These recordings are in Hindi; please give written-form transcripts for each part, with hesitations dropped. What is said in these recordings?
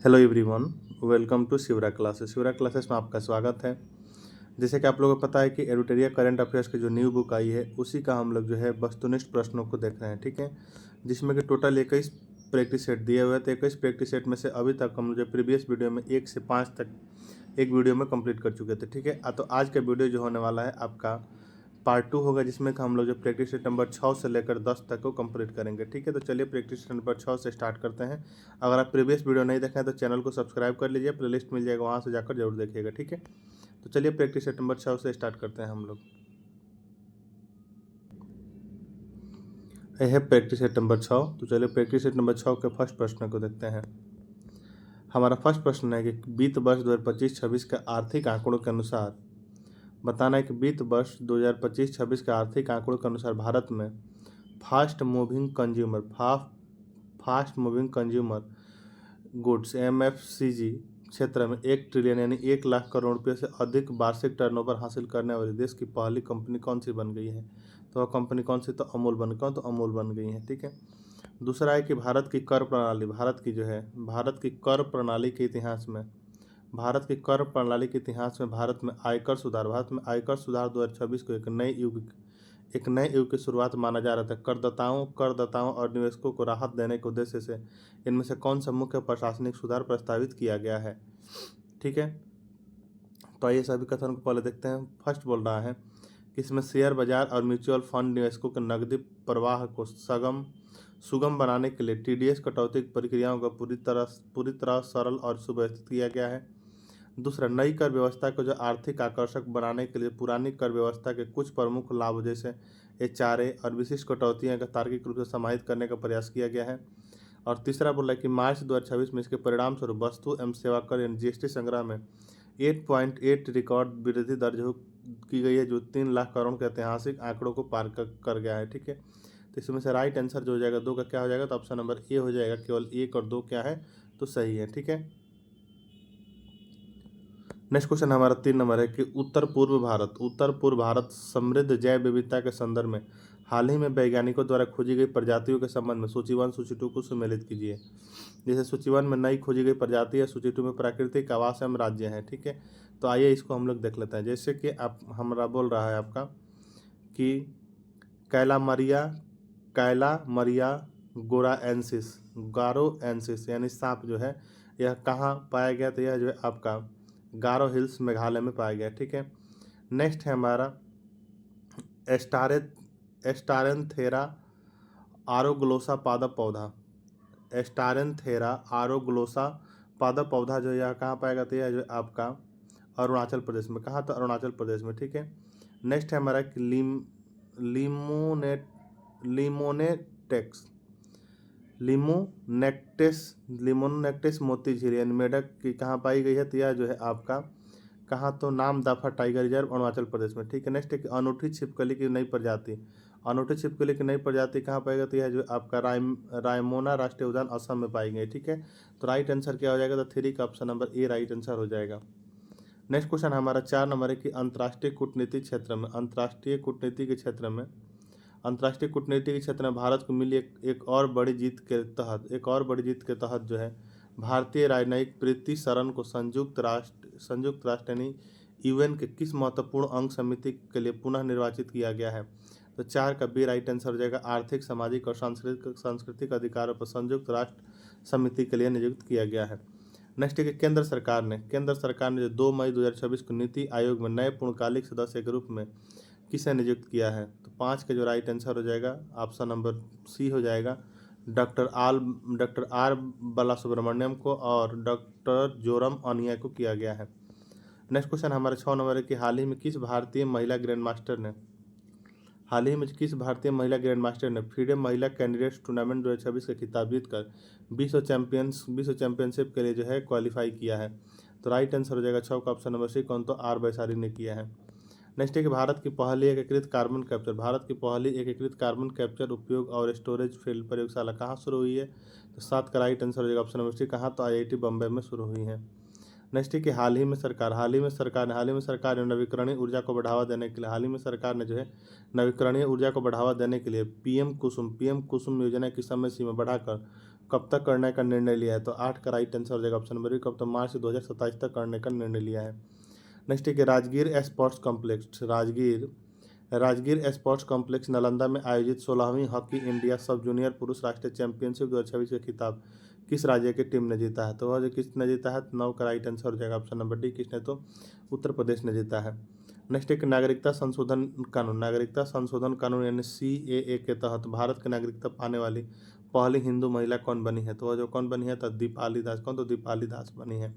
Hello everyone, welcome to Shivra classes. Shivra classes में आपका स्वागत है। जैसे कि आप लोगों को पता है कि एडिटोरियल करंट अफेयर्स की जो न्यू बुक आई है उसी का हम लोग जो है वस्तुनिष्ठ प्रश्नों को देख रहे हैं, ठीक है। जिसमें कि टोटल 21 प्रैक्टिस सेट दिए हुए थे। 21 प्रैक्टिस सेट में से अभी तक हम लोग जो प्रीवियस वीडियो में 1 से 5 तक एक वीडियो में कंप्लीट कर चुके थे, ठीक है। तो आज का वीडियो जो होने वाला है आपका पार्ट 2 होगा, जिसमें कि हम लोग जो प्रैक्टिस सेट नंबर 6 से लेकर 10 तक को कंप्लीट करेंगे, ठीक है। तो चलिए प्रैक्टिस सेट नंबर 6 से स्टार्ट करते हैं। अगर आप प्रीवियस वीडियो नहीं देखें तो चैनल को सब्सक्राइब कर लीजिए, प्लेलिस्ट मिल जाएगा, वहाँ से जाकर जरूर देखिएगा, ठीक है। तो चलिए प्रैक्टिस सेट नंबर 6 से स्टार्ट करते हैं हम लोग। यह है प्रैक्टिस सेट नंबर 6। तो चलिए प्रैक्टिस सेट नंबर 6 के फर्स्ट प्रश्न को देखते हैं। हमारा फर्स्ट प्रश्न है कि वित्त वर्ष 2025-26 के आर्थिक आंकड़ों के अनुसार बताना है कि वित्त वर्ष 2025-26 के आर्थिक आंकड़ों के अनुसार भारत में फास्ट मूविंग कंज्यूमर गुड्स एमएफसीजी क्षेत्र में 1 ट्रिलियन यानी 1 लाख करोड़ रुपये से अधिक वार्षिक टर्नओवर हासिल करने वाली देश की पहली कंपनी कौन सी बन गई है। तो वह कंपनी कौन सी, तो अमूल बन गई है, ठीक है। दूसरा है कि भारत की कर प्रणाली, भारत की कर प्रणाली के इतिहास में भारत में आयकर सुधार 2026 को एक नए युग की शुरुआत माना जा रहा था। करदाताओं और निवेशकों को राहत देने के उद्देश्य से इनमें से कौन सा मुख्य प्रशासनिक सुधार प्रस्तावित किया गया है, ठीक है। तो आइए सभी कथन को पहले देखते हैं। फर्स्ट बोल रहा है कि इसमें शेयर बाजार और म्यूचुअल फंड निवेशकों के नकदी प्रवाह को सुगम बनाने के लिए टीडीएस कटौती की प्रक्रियाओं को पूरी तरह सरल और सुव्यवस्थित किया गया है। दूसरा, नई कर व्यवस्था को जो आर्थिक आकर्षक बनाने के लिए पुरानी कर व्यवस्था के कुछ प्रमुख लाभ जैसे एचआरए और विशिष्ट कटौतियां का तार्किक रूप से समाहित करने का प्रयास किया गया है। और तीसरा बोला कि मार्च 2026 में इसके परिणाम स्वरूप वस्तु एवं सेवा कर यानी जीएसटी संग्रह में 8.8 रिकॉर्ड वृद्धि दर्ज की गई है, जो 3 लाख करोड़ के ऐतिहासिक आंकड़ों को पार कर गया है, ठीक है। तो इसमें से राइट आंसर जो हो जाएगा 2 का क्या हो जाएगा, तो ऑप्शन नंबर ए हो जाएगा। केवल 1 और 2 क्या है, तो सही है, ठीक है। नेक्स्ट क्वेश्चन हमारा 3 नंबर है कि उत्तर पूर्व भारत समृद्ध जैव विविधता के संदर्भ में हाल ही में वैज्ञानिकों द्वारा खोजी गई प्रजातियों के संबंध में सूची 1 सूची 2 को सम्मिलित कीजिए। जैसे सूची 1 में नई खोजी गई प्रजाति है, सूची 2 में प्राकृतिक आवास एवं राज्य है, ठीक है। तो आइए इसको हम लोग देख लेते हैं। जैसे कि आप हमारा बोल रहा है आपका कि कैला मरिया गारोएंसिस यानी सांप जो है यह कहाँ पाया गया, तो यह जो है आपका गारो हिल्स मेघालय में पाया गया, ठीक है। नेक्स्ट है हमारा एस्टारेंथेरा आरोग्लोसा पादप पौधा जो यह कहाँ पाएगा, तो यह जो आपका अरुणाचल प्रदेश में। कहाँ, तो अरुणाचल प्रदेश में, ठीक है। नेक्स्ट है हमारा लिमोनेटेक्स लिमोनेक्टेस मोती झील यानी मेढक की कहाँ पाई गई है, तो यह जो है आपका कहाँ, तो नाम दाफा टाइगर रिजर्व अरुणाचल प्रदेश में, ठीक है। नेक्स्ट है कि अनूठी छिपकली की नई प्रजाति कहाँ पाएगा, तो यह जो आपका रायमोना राष्ट्रीय उद्यान असम में पाई गई, ठीक है। तो राइट आंसर क्या हो जाएगा, तो 3 का option number A right answer हो जाएगा। नेक्स्ट क्वेश्चन हमारा 4 नंबर है कि अंतर्राष्ट्रीय कूटनीति के क्षेत्र में भारत को मिली एक और बड़ी जीत के तहत जो है भारतीय राजनयिक प्रीति सरन को संयुक्त राष्ट्र यानी यूएन के किस महत्वपूर्ण अंग समिति के लिए पुनः निर्वाचित किया गया है। तो 4 का बी राइट आंसर हो जाएगा। आर्थिक, सामाजिक और सांस्कृतिक अधिकारों पर संयुक्त राष्ट्र समिति के लिए नियुक्त किया गया है। नेक्स्ट है कि केंद्र सरकार ने जो 2 मई 2026 को नीति आयोग में नए पूर्णकालिक सदस्य के रूप में किसे नियुक्त किया है। तो 5 का जो राइट आंसर हो जाएगा ऑप्शन नंबर सी हो जाएगा। डॉक्टर आर बालासुब्रमण्यम को और डॉक्टर जोरम अनिया को किया गया है। नेक्स्ट क्वेश्चन हमारे 6 नंबर है कि हाल ही में किस भारतीय महिला ग्रैंड मास्टर ने फ्रीडम महिला कैंडिडेट्स टूर्नामेंट 2026 का खिताब जीतकर विश्व चैंपियनशिप के लिए जो है क्वालिफाई किया है। तो राइट आंसर हो जाएगा 6 का ऑप्शन नंबर सी, कौन, तो आर वैशाली ने किया है। नेक्स्ट है कि भारत की पहली एकीकृत कार्बन कैप्चर उपयोग और स्टोरेज फील्ड प्रयोगशाला कहाँ शुरू हुई है। तो 7 का राइट आंसर हो जाएगा ऑप्शन नंबर सी, कहाँ, तो आईआईटी बम्बई में शुरू हुई है। नेक्स्ट है कि हाल ही में सरकार ने नवीकरणीय ऊर्जा को बढ़ावा देने के लिए पीएम कुसुम योजना की समय सीमा बढ़ाकर कब तक करने का निर्णय लिया है? तो 8 का राइट आंसर हो जाएगा ऑप्शन नंबर बी। कब तक? मार्च 2027 तक करने का निर्णय लिया है। नेक्स्ट है कि Rajgir sports complex, Rajgir sports complex Nalanda में आयोजित 16वीं हॉकी इंडिया सब जूनियर पुरुष राष्ट्रीय चैंपियनशिप 2026 का खिताब किस राज्य की टीम ने जीता है? तो वह जो किसने जीता है? 9 का राइट आंसर हो जाएगा ऑप्शन नंबर डी। किसने? तो उत्तर प्रदेश ने जीता है। नेक्स्ट एक नागरिकता संशोधन कानून यानी CAA के तहत भारत की नागरिकता पाने वाली पहली हिंदू महिला कौन बनी है? तो वह जो कौन बनी है? तो दीपाली दास। कौन? तो दीपाली दास बनी है।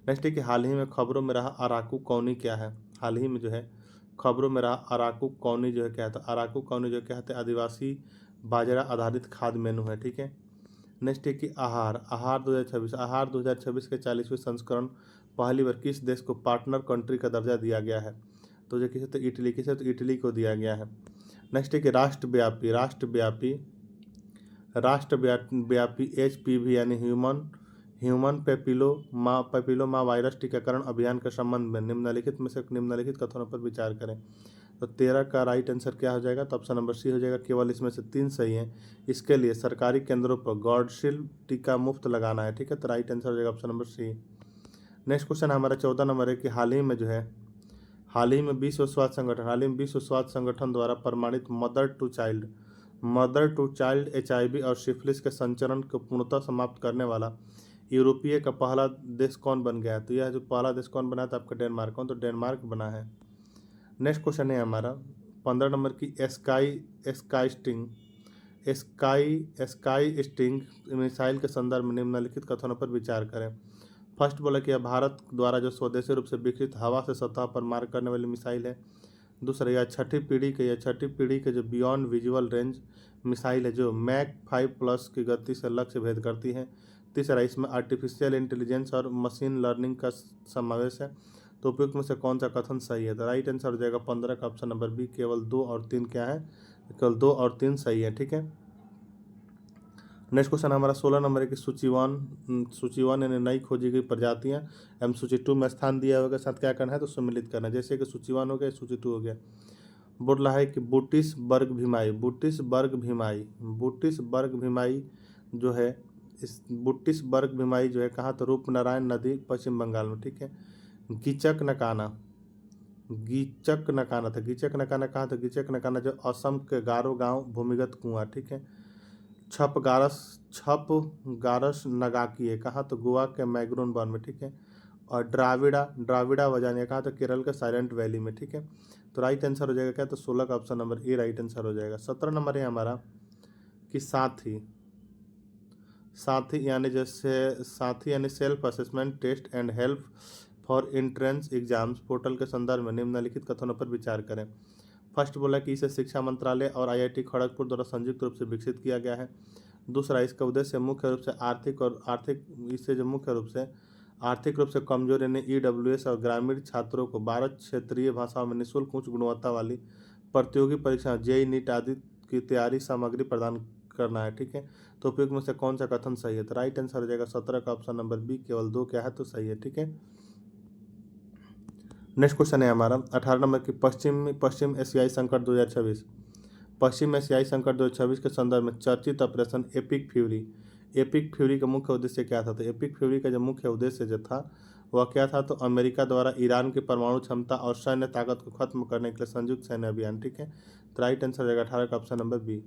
नेक्स्ट है कि हाल ही में खबरों में रहा अराकू कौनी क्या है? हाल ही में जो है खबरों में रहा अराकू कौनी जो है क्या है? तो अराकू कौनी जो क्या है? आदिवासी बाजरा आधारित खाद्य मेनू है। ठीक है। नेक्स्ट है कि आहार 2026 के 40वें संस्करण पहली बार किस देश को पार्टनर कंट्री का दर्जा दिया गया है? तो जो किसे? तो इटली। किसे? तो इटली को दिया गया है। नेक्स्ट है कि राष्ट्रव्यापी HPV यानी ह्यूमन पेपिलोमा वायरस टीकाकरण अभियान के संबंध में निम्नलिखित में से निम्नलिखित कथनों पर विचार करें। तो 13 का राइट आंसर क्या हो जाएगा? तो ऑप्शन नंबर सी हो जाएगा। केवल इसमें से 3 सही हैं। इसके लिए सरकारी केंद्रों पर गार्डशील्ड टीका मुफ्त लगाना है। ठीक है। तो राइट आंसर हो जाएगा option number C. Next question हमारा 14 नंबर है कि हाल ही में विश्व स्वास्थ्य संगठन द्वारा प्रमाणित मदर टू चाइल्ड HIV और सिफिलिस के संचरण को पूर्णतः समाप्त करने वाला यूरोपीय का पहला देश कौन बन गया है? तो यह जो पहला देश कौन बना है? तो आपका डेनमार्क। कौन? तो डेनमार्क बना है। नेक्स्ट क्वेश्चन है हमारा 15 नंबर की स्काई स्टिंग मिसाइल के संदर्भ में निम्नलिखित कथनों पर विचार करें। फर्स्ट बोला कि यह भारत द्वारा जो स्वदेशी रूप से विकसित हवा से सतह पर मार करने वाली मिसाइल है। दूसरा, यह छठी पीढ़ी के जो बियॉन्ड विजुअल रेंज मिसाइल है जो मैक 5+ की गति से लक्ष्य भेद करती है। तीसरा, इसमें आर्टिफिशियल इंटेलिजेंस और मशीन लर्निंग का समावेश है। तो उपयुक्त में से कौन सा कथन सही है? तो राइट आंसर हो जाएगा 15 का ऑप्शन नंबर बी। केवल 2 और 3 क्या है? केवल 2 और 3 सही है। ठीक है। नेक्स्ट क्वेश्चन हमारा 16 नंबर है कि सूची 1 यानी नई खोजी गई प्रजातियां एवं सूची 2 में स्थान दिया होगा साथ क्या करना है? तो सम्मिलित करना है। जैसे कि सूची 1 हो गया, सूची 2 हो गया। बोल रहा है कि बुटिस बर्ग भीमाई जो है इस बुटिस बर्ग भीमाई जो है कहाँ? तो रूपनारायण नदी पश्चिम बंगाल में। ठीक है। गीचक नकाना था। गीचक नकाना कहाँ? तो गीचक नकाना जो असम के गारो गांव भूमिगत कुआं। ठीक है। छप गारस नगाकी है कहाँ? तो गोवा के मैग्रोन वन में। ठीक है। और ड्राविडा वजानिया कहाँ? तो केरल के साइलेंट वैली में। ठीक है। तो राइट आंसर हो जाएगा क्या? तो 16 का option number A right answer हो जाएगा। 17 नंबर है हमारा कि साथी यानी self assessment test and help for entrance exams portal के संदर्भ में निम्नलिखित कथनों पर विचार करें। फर्स्ट बोला कि इसे शिक्षा मंत्रालय और IIT खड़गपुर द्वारा संयुक्त रूप से विकसित किया गया है। दूसरा, इसका उद्देश्य मुख्य रूप से आर्थिक रूप से कमजोर यानी EWS और ग्रामीण छात्रों को 12 क्षेत्रीय भाषाओं में निःशुल्क उच्च गुणवत्ता वाली प्रतियोगी परीक्षा JEE नीट आदि की तैयारी सामग्री प्रदान करना है। ठीक है। तो उपयुक्त में से कौन सा कथन सही है? तो राइट आंसर हो जाएगा 17 का ऑप्शन नंबर बी। केवल 2 क्या है? तो सही है। ठीक है। नेक्स्ट क्वेश्चन है हमारा 18 नंबर की पश्चिम एशियाई संकट 2026 के संदर्भ में चर्चित ऑपरेशन एपिक फ्यूरी का मुख्य उद्देश्य क्या था? तो एपिक फ्यूरी का जो मुख्य उद्देश्य जो था वह क्या था? तो अमेरिका द्वारा ईरान की परमाणु क्षमता और सैन्य ताकत को खत्म करने के लिए संयुक्त सैन्य अभियान। ठीक है। तो राइट आंसर हो जाएगा 18 का option number B.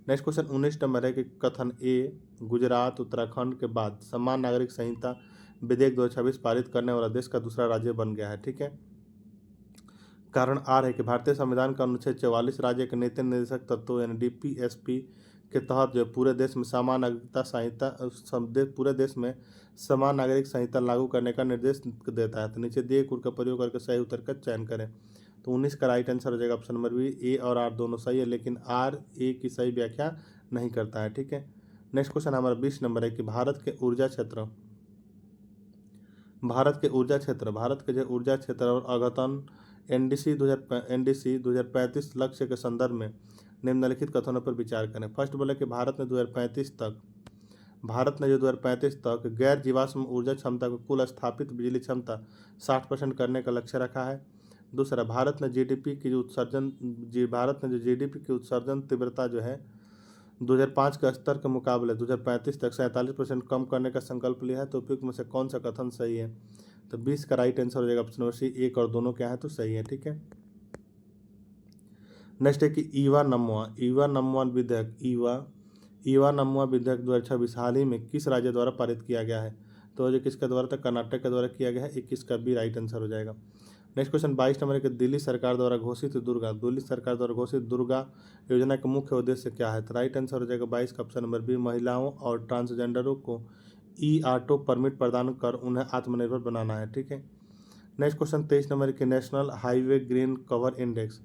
Next question 19 number है कि कथन ए गुजरात उत्तराखंड के बाद समान नागरिक संहिता विधेयक 2026 पारित करने वाला देश का दूसरा राज्य बन गया है। ठीक है। कारण आर है कि भारतीय संविधान का अनुच्छेद 44 राज्य के नीति निर्देशक तत्वों यानी DPSP के तहत जो पूरे देश में समान नागरिक संहिता लागू करने का निर्देश देता है। तो नीचे दिए कुल का प्रयोग करके सही उत्तर का चयन करें। तो 19 का राइट आंसर हो जाएगा ऑप्शन नंबर बी। ए और आर दोनों सही है लेकिन आर ए की सही व्याख्या नहीं करता है। ठीक है। नेक्स्ट क्वेश्चन हमारा 20 नंबर है कि भारत के जो ऊर्जा क्षेत्र और अद्यतन NDC 2035 लक्ष्य के संदर्भ में निम्नलिखित कथनों पर विचार करें। फर्स्ट बोले कि भारत ने 2035 तक गैर जीवाश्म ऊर्जा क्षमता को कुल स्थापित बिजली क्षमता 60% करने का लक्ष्य रखा है। दूसरा, भारत ने जो GDP की उत्सर्जन तीव्रता जो है 2005 के स्तर के मुकाबले 2035 तक 47% कम करने का संकल्प लिया है। तो उपयुक्त में से कौन सा कथन सही है? तो 20 का राइट आंसर हो जाएगा ऑप्शन नंबर सी, एक और दोनों क्या है तो सही है। ठीक है, नेक्स्ट है कि ईवा नमवा विधेयक ईवा नमवा विधेयक 2026 हाल ही में किस राज्य द्वारा पारित किया गया है? तो ये किसके द्वारा था? कर्नाटक के द्वारा किया गया है। 21 का भी राइट आंसर हो जाएगा। नेक्स्ट क्वेश्चन 22 नंबर के दिल्ली सरकार द्वारा घोषित दुर्गा योजना का मुख्य उद्देश्य क्या है? तो राइट आंसर हो जाएगा 22 का ऑप्शन नंबर बी, महिलाओं और ट्रांसजेंडरों को ई ऑटो परमिट प्रदान कर उन्हें आत्मनिर्भर बनाना है। ठीक है, नेक्स्ट क्वेश्चन 23 नंबर के national highway green cover index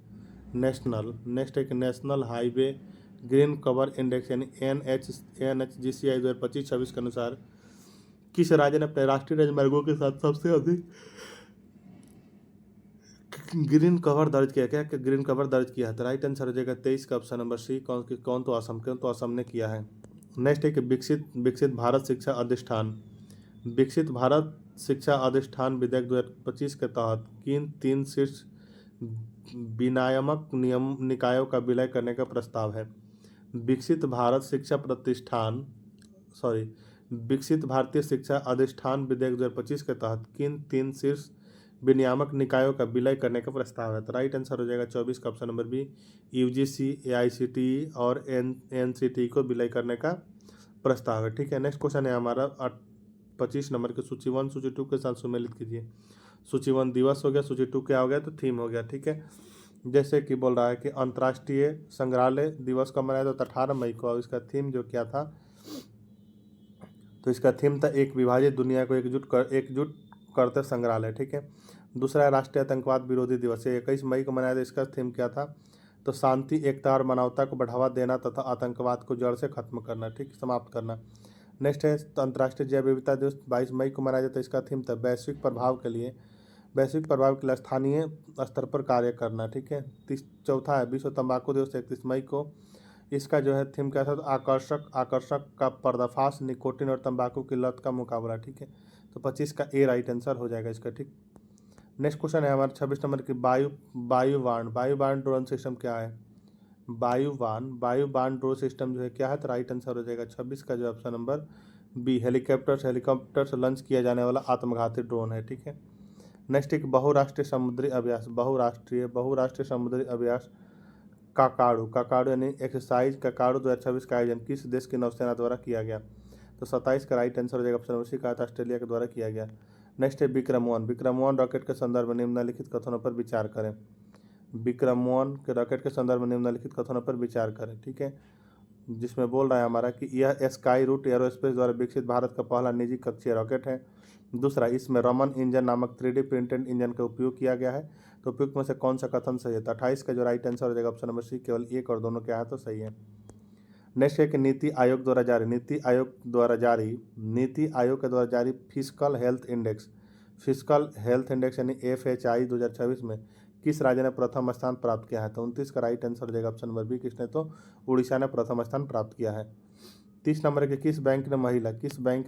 next एक national highway green cover index यानी NHGCI 2025-26 के अनुसार किस राज्य ने अपने राष्ट्रीय राजमार्गों के साथ सबसे अधिक ग्रीन कवर दर्ज किया? क्या ग्रीन कवर दर्ज किया है? तो राइट आंसर हो जाएगा 23 का ऑप्शन नंबर सी, कौन तो असम ने किया है। नेक्स्ट है कि विकसित भारत शिक्षा अधिष्ठान विधेयक 2025 के तहत किन 3 शीर्ष विनियामक निकायों का विलय करने का प्रस्ताव है? विकसित भारतीय शिक्षा अधिष्ठान विधेयक 2025 के तहत किन 3 शीर्ष विनियामक निकायों का विलय करने का प्रस्ताव है? तो राइट आंसर हो जाएगा 24 का option number B, UGC, AICTE और NCTE को विलय करने का प्रस्ताव है। ठीक है, नेक्स्ट क्वेश्चन है हमारा 25 नंबर के सूची 1 सूची 2 के साथ सुमेलित कीजिए। सूची 1 दिवस हो गया, सूची 2 क्या हो गया? तो थीम हो गया। ठीक है, जैसे कि बोल रहा है कि अंतर्राष्ट्रीय संग्रहालय दिवस कब मनाया था? 18 मई को। और इसका थीम जो क्या था? तो इसका थीम था एक विभाजित दुनिया को एकजुट करते संग्रहालय। ठीक है, दूसरा है राष्ट्रीय आतंकवाद विरोधी दिवस, 21 मई को मनाया था। इसका थीम क्या था? तो शांति, एकता और मानवता को बढ़ावा देना तथा आतंकवाद को जड़ से खत्म करना, ठीक, समाप्त करना। नेक्स्ट है अंतर्राष्ट्रीय जैव विविधता दिवस, 22 मई को मनाया जाता है। इसका थीम था वैश्विक प्रभाव के लिए स्थानीय स्तर पर कार्य करना। ठीक है, चौथा है विश्व तंबाकू दिवस, 31 मई को। इसका जो है थीम क्या था? तो आकर्षक का पर्दाफाश, निकोटिन और तंबाकू की लत का मुकाबला। ठीक है, तो 25 का ए राइट आंसर हो जाएगा इसका। ठीक, नेक्स्ट क्वेश्चन है हमारा 26 नंबर की वायुबाण ड्रोन सिस्टम क्या है? वायुबाण ड्रोन सिस्टम जो है क्या है? तो राइट आंसर हो जाएगा 26 का जो ऑप्शन नंबर बी, हेलीकॉप्टर से लॉन्च किया जाने वाला आत्मघाती ड्रोन है। ठीक है, नेक्स्ट एक बहुराष्ट्रीय समुद्री अभ्यास काकाडू यानी एक्सरसाइज काकाडू 2026 का आयोजन किस देश की नौसेना द्वारा किया गया? तो 27 का राइट आंसर हो जाएगा ऑप्शन नंबर सी, कहा था ऑस्ट्रेलिया के द्वारा किया गया। नेक्स्ट है विक्रम 1 रॉकेट के संदर्भ में निम्नलिखित कथनों पर विचार करें। विक्रम 1 के रॉकेट के संदर्भ में निम्नलिखित कथनों पर विचार करें। ठीक है, जिसमें बोल रहा है हमारा कि यह स्काई रूट एरोस्पेस द्वारा विकसित भारत का पहला निजी कक्षीय रॉकेट है। दूसरा, इसमें रमन इंजन नामक 3D प्रिंटेड इंजन का उपयोग किया गया है। तो उपयुक्त में से कौन सा कथन सही है? तो 28 का जो राइट आंसर हो जाएगा ऑप्शन नंबर सी, केवल एक और दोनों क्या है तो सही है। नेक्स्ट है कि नीति आयोग के द्वारा जारी फिजिकल हेल्थ इंडेक्स यानी FHI 2026 में किस राज्य ने प्रथम स्थान प्राप्त किया है? तो 29 का राइट आंसर हो जाएगा ऑप्शन नंबर बी, किसने? तो उड़ीसा ने प्रथम स्थान प्राप्त किया है। 30 नंबर के किस बैंक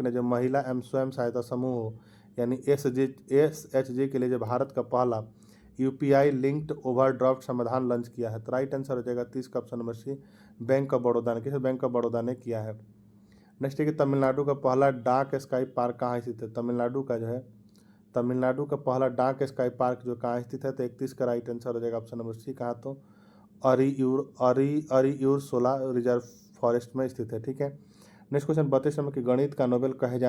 ने जो महिला एवं स्वयं सहायता समूह हो यानी SHG के लिए जो भारत का पहला UPI लिंक्ड ओवरड्राफ्ट समाधान लॉन्च किया है? तो राइट आंसर हो जाएगा 30 का option number C, bank of Baroda ने। किस बैंक ऑफ बड़ौदा ने किया है? नेक्स्ट है कि तमिलनाडु का पहला डार्क स्काई पार्क कहाँ स्थित है? तमिलनाडु का पहला डार्क स्काई पार्क जो कहाँ स्थित है? तो 31 का राइट आंसर हो जाएगा ऑप्शन नंबर सी, कहाँ? तो अरियूर सोला रिजर्व फॉरेस्ट में स्थित है। ठीक है, नेक्स्ट क्वेश्चन 32 नंबर की गणित का नोबेल कहे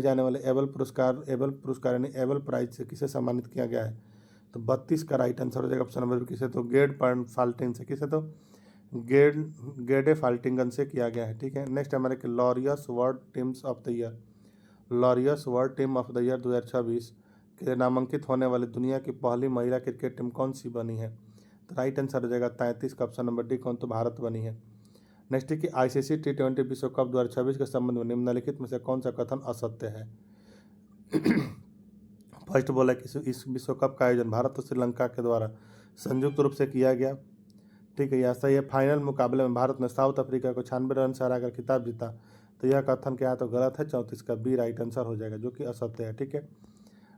जाने वाले एबल पुरस्कार यानी एबल प्राइज से किसे सम्मानित किया गया है? तो 32 का राइट आंसर हो जाएगा ऑप्शन नंबर किसे? तो फाल्टिन से। किसे? तो गेडे फाल्टिंगन से किया गया है। ठीक है, नेक्स्ट हमारे के Laureus world team of the year 2026 के लिए नामांकित होने वाली दुनिया की पहली महिला क्रिकेट टीम कौन सी बनी है? तो राइट आंसर हो जाएगा 33 का ऑप्शन नंबर डी, कौन? तो भारत बनी है। नेक्स्ट है कि ICC T20 विश्व कप 2026 के संबंध में निम्नलिखित में से कौन सा कथन असत्य है? फर्स्ट बोला कि इस विश्व कप का आयोजन भारत और श्रीलंका के द्वारा संयुक्त रूप से किया गया। ठीक है, यह सही है। फाइनल मुकाबले में भारत ने साउथ अफ्रीका को 96 रन से हराकर खिताब जीता। तो यह कथन क्या है? तो गलत है। 34 का बी राइट आंसर हो जाएगा, जो कि असत्य है। ठीक है,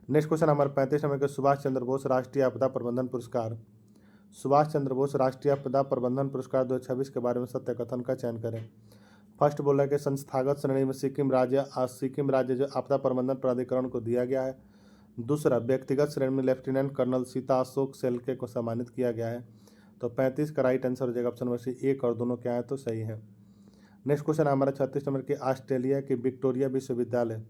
नेक्स्ट क्वेश्चन हमारे 35 नंबर के सुभाष चंद्र बोस राष्ट्रीय आपदा प्रबंधन पुरस्कार सुभाष चंद्र बोस राष्ट्रीय आपदा प्रबंधन पुरस्कार 2026 के बारे में सत्य कथन का चयन करें। फर्स्ट बोला है कि संस्थागत श्रेणी में सिक्किम राज्य जो आपदा प्रबंधन प्राधिकरण को दिया गया है। दूसरा, व्यक्तिगत श्रेणी में लेफ्टिनेंट कर्नल सीता अशोक सेल्के को सम्मानित किया गया है। तो 35 का राइट आंसर हो जाएगा ऑप्शन नंबर सी, एक और दोनों क्या है तो सही है। नेक्स्ट क्वेश्चन हमारा 36 नंबर के ऑस्ट्रेलिया के विक्टोरिया विश्वविद्यालय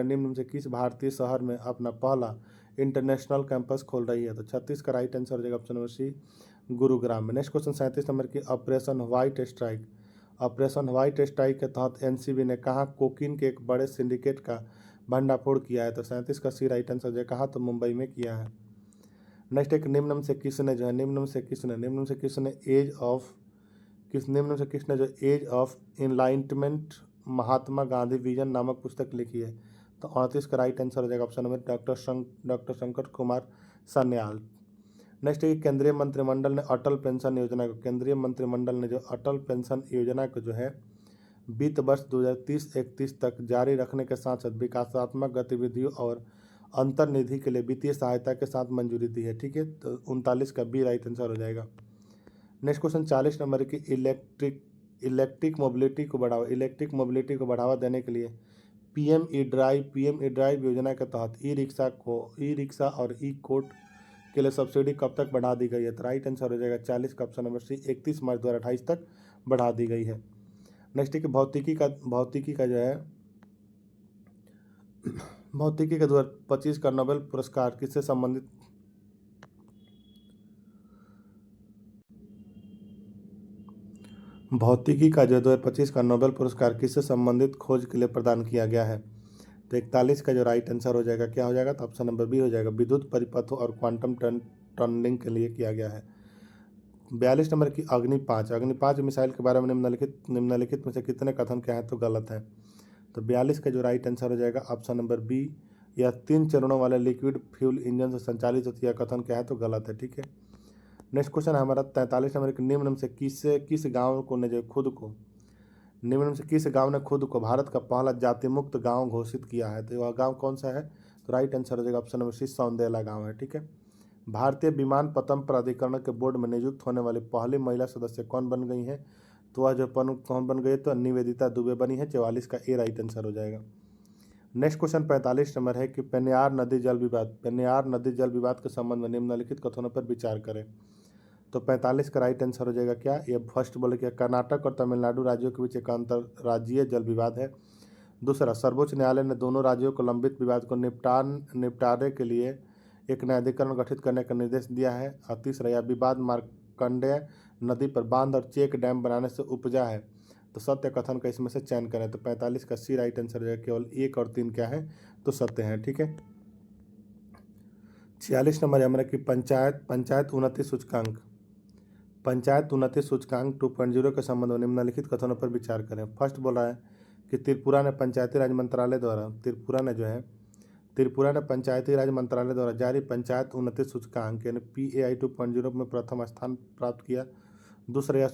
निम्न में से किस भारतीय शहर में अपना पहला इंटरनेशनल कैंपस खोल रही है। तो 36 का राइट आंसर हो जाएगा ऑप्शन नंबर सी, गुरुग्राम में। नेक्स्ट क्वेश्चन 37 नंबर की ऑपरेशन व्हाइट स्ट्राइक के तहत एनसीबी ने कहाँ कोकीन के एक बड़े सिंडिकेट का भंडाफोड़ किया है। तो 37 का सी राइट आंसर जो कहा तो मुंबई में किया है। नेक्स्ट एक निम्न में से किसने age of enlightenment Mahatma Gandhi vision नामक पुस्तक लिखी है। तो 38 का राइट आंसर हो जाएगा option number doctor Shankar Kumar Sanyal. Next है केंद्रीय मंत्रिमंडल ने अटल पेंशन योजना को जो है वित्त वर्ष 2030-31 तक जारी रखने के साथ साथ विकासात्मक गतिविधियों और अंतर्निधि के लिए वित्तीय सहायता के साथ मंजूरी दी है। ठीक है, तो 39 का बी राइट आंसर हो जाएगा। नेक्स्ट क्वेश्चन 40 नंबर की इलेक्ट्रिक मोबिलिटी को बढ़ावा देने के लिए पीएम ई ड्राइव योजना के तहत ई रिक्शा और ई कोट के लिए सब्सिडी कब तक बढ़ा दी गई है। तो राइट आंसर हो जाएगा 40 का ऑप्शन नंबर सी, 31 मार्च 2028 तक बढ़ा दी गई है। नेक्स्ट है कि भौतिकी का 2025 का नोबेल पुरस्कार किससे संबंधित खोज के लिए प्रदान किया गया है। तो 41 का जो राइट आंसर हो जाएगा क्या हो जाएगा तो ऑप्शन नंबर बी हो जाएगा, विद्युत परिपथों और क्वांटम टनलिंग के लिए किया गया है। 42 नंबर की अग्नि 5 मिसाइल के बारे में निम्नलिखित में से कितने कथन क्या है तो गलत है। तो 42 का जो राइट आंसर हो जाएगा ऑप्शन नंबर बी, यह 3 चरणों वाले लिक्विड फ्यूल इंजन से संचालित होती है, कथन क्या है तो गलत है। ठीक है, नेक्स्ट क्वेश्चन हमारा 43 नंबर के निम्न में से किस गांव ने खुद को भारत का पहला जाति मुक्त गांव घोषित किया है। तो वह गांव कौन सा है तो राइट आंसर हो जाएगा ऑप्शन नंबर सी, सौंदेला गांव है। ठीक है, भारतीय विमानपत्तन प्राधिकरण के बोर्ड में नियुक्त होने वाली पहली महिला सदस्य कौन बन गई है। तो वह जो कौन बन गई तो निवेदिता दुबे बनी है। 44 का ए राइट आंसर हो जाएगा। नेक्स्ट क्वेश्चन 45 नंबर है कि पेन्नार नदी जल विवाद के संबंध में निम्नलिखित कथनों पर विचार करें। तो 45 का राइट आंसर हो जाएगा क्या, ये फर्स्ट बोले क्या कर्नाटक और तमिलनाडु राज्यों के बीच एक अंतर्राज्यीय जल विवाद है। दूसरा, सर्वोच्च न्यायालय ने दोनों राज्यों को लंबित विवाद को निपटारे के लिए एक न्यायाधिकरण गठित करने का निर्देश दिया है। और तीसरा, यह विवाद मार्कंडेय नदी पर बांध और चेक डैम बनाने से उपजा है। तो सत्य कथन का इसमें से चयन करें। तो 45 का सी राइट आंसर है, केवल 1 और 3 क्या है तो सत्य है। ठीक है, 46 नंबर हमारा कि पंचायत उन्नति सूचकांक 2.0 के संबंध में निम्नलिखित कथनों पर विचार करें। फर्स्ट बोला है कि त्रिपुरा ने पंचायती राज मंत्रालय द्वारा जारी पंचायत उन्नति सूचकांक यानी PAI 2.0 में प्रथम स्थान प्राप्त किया। दूसरा, यह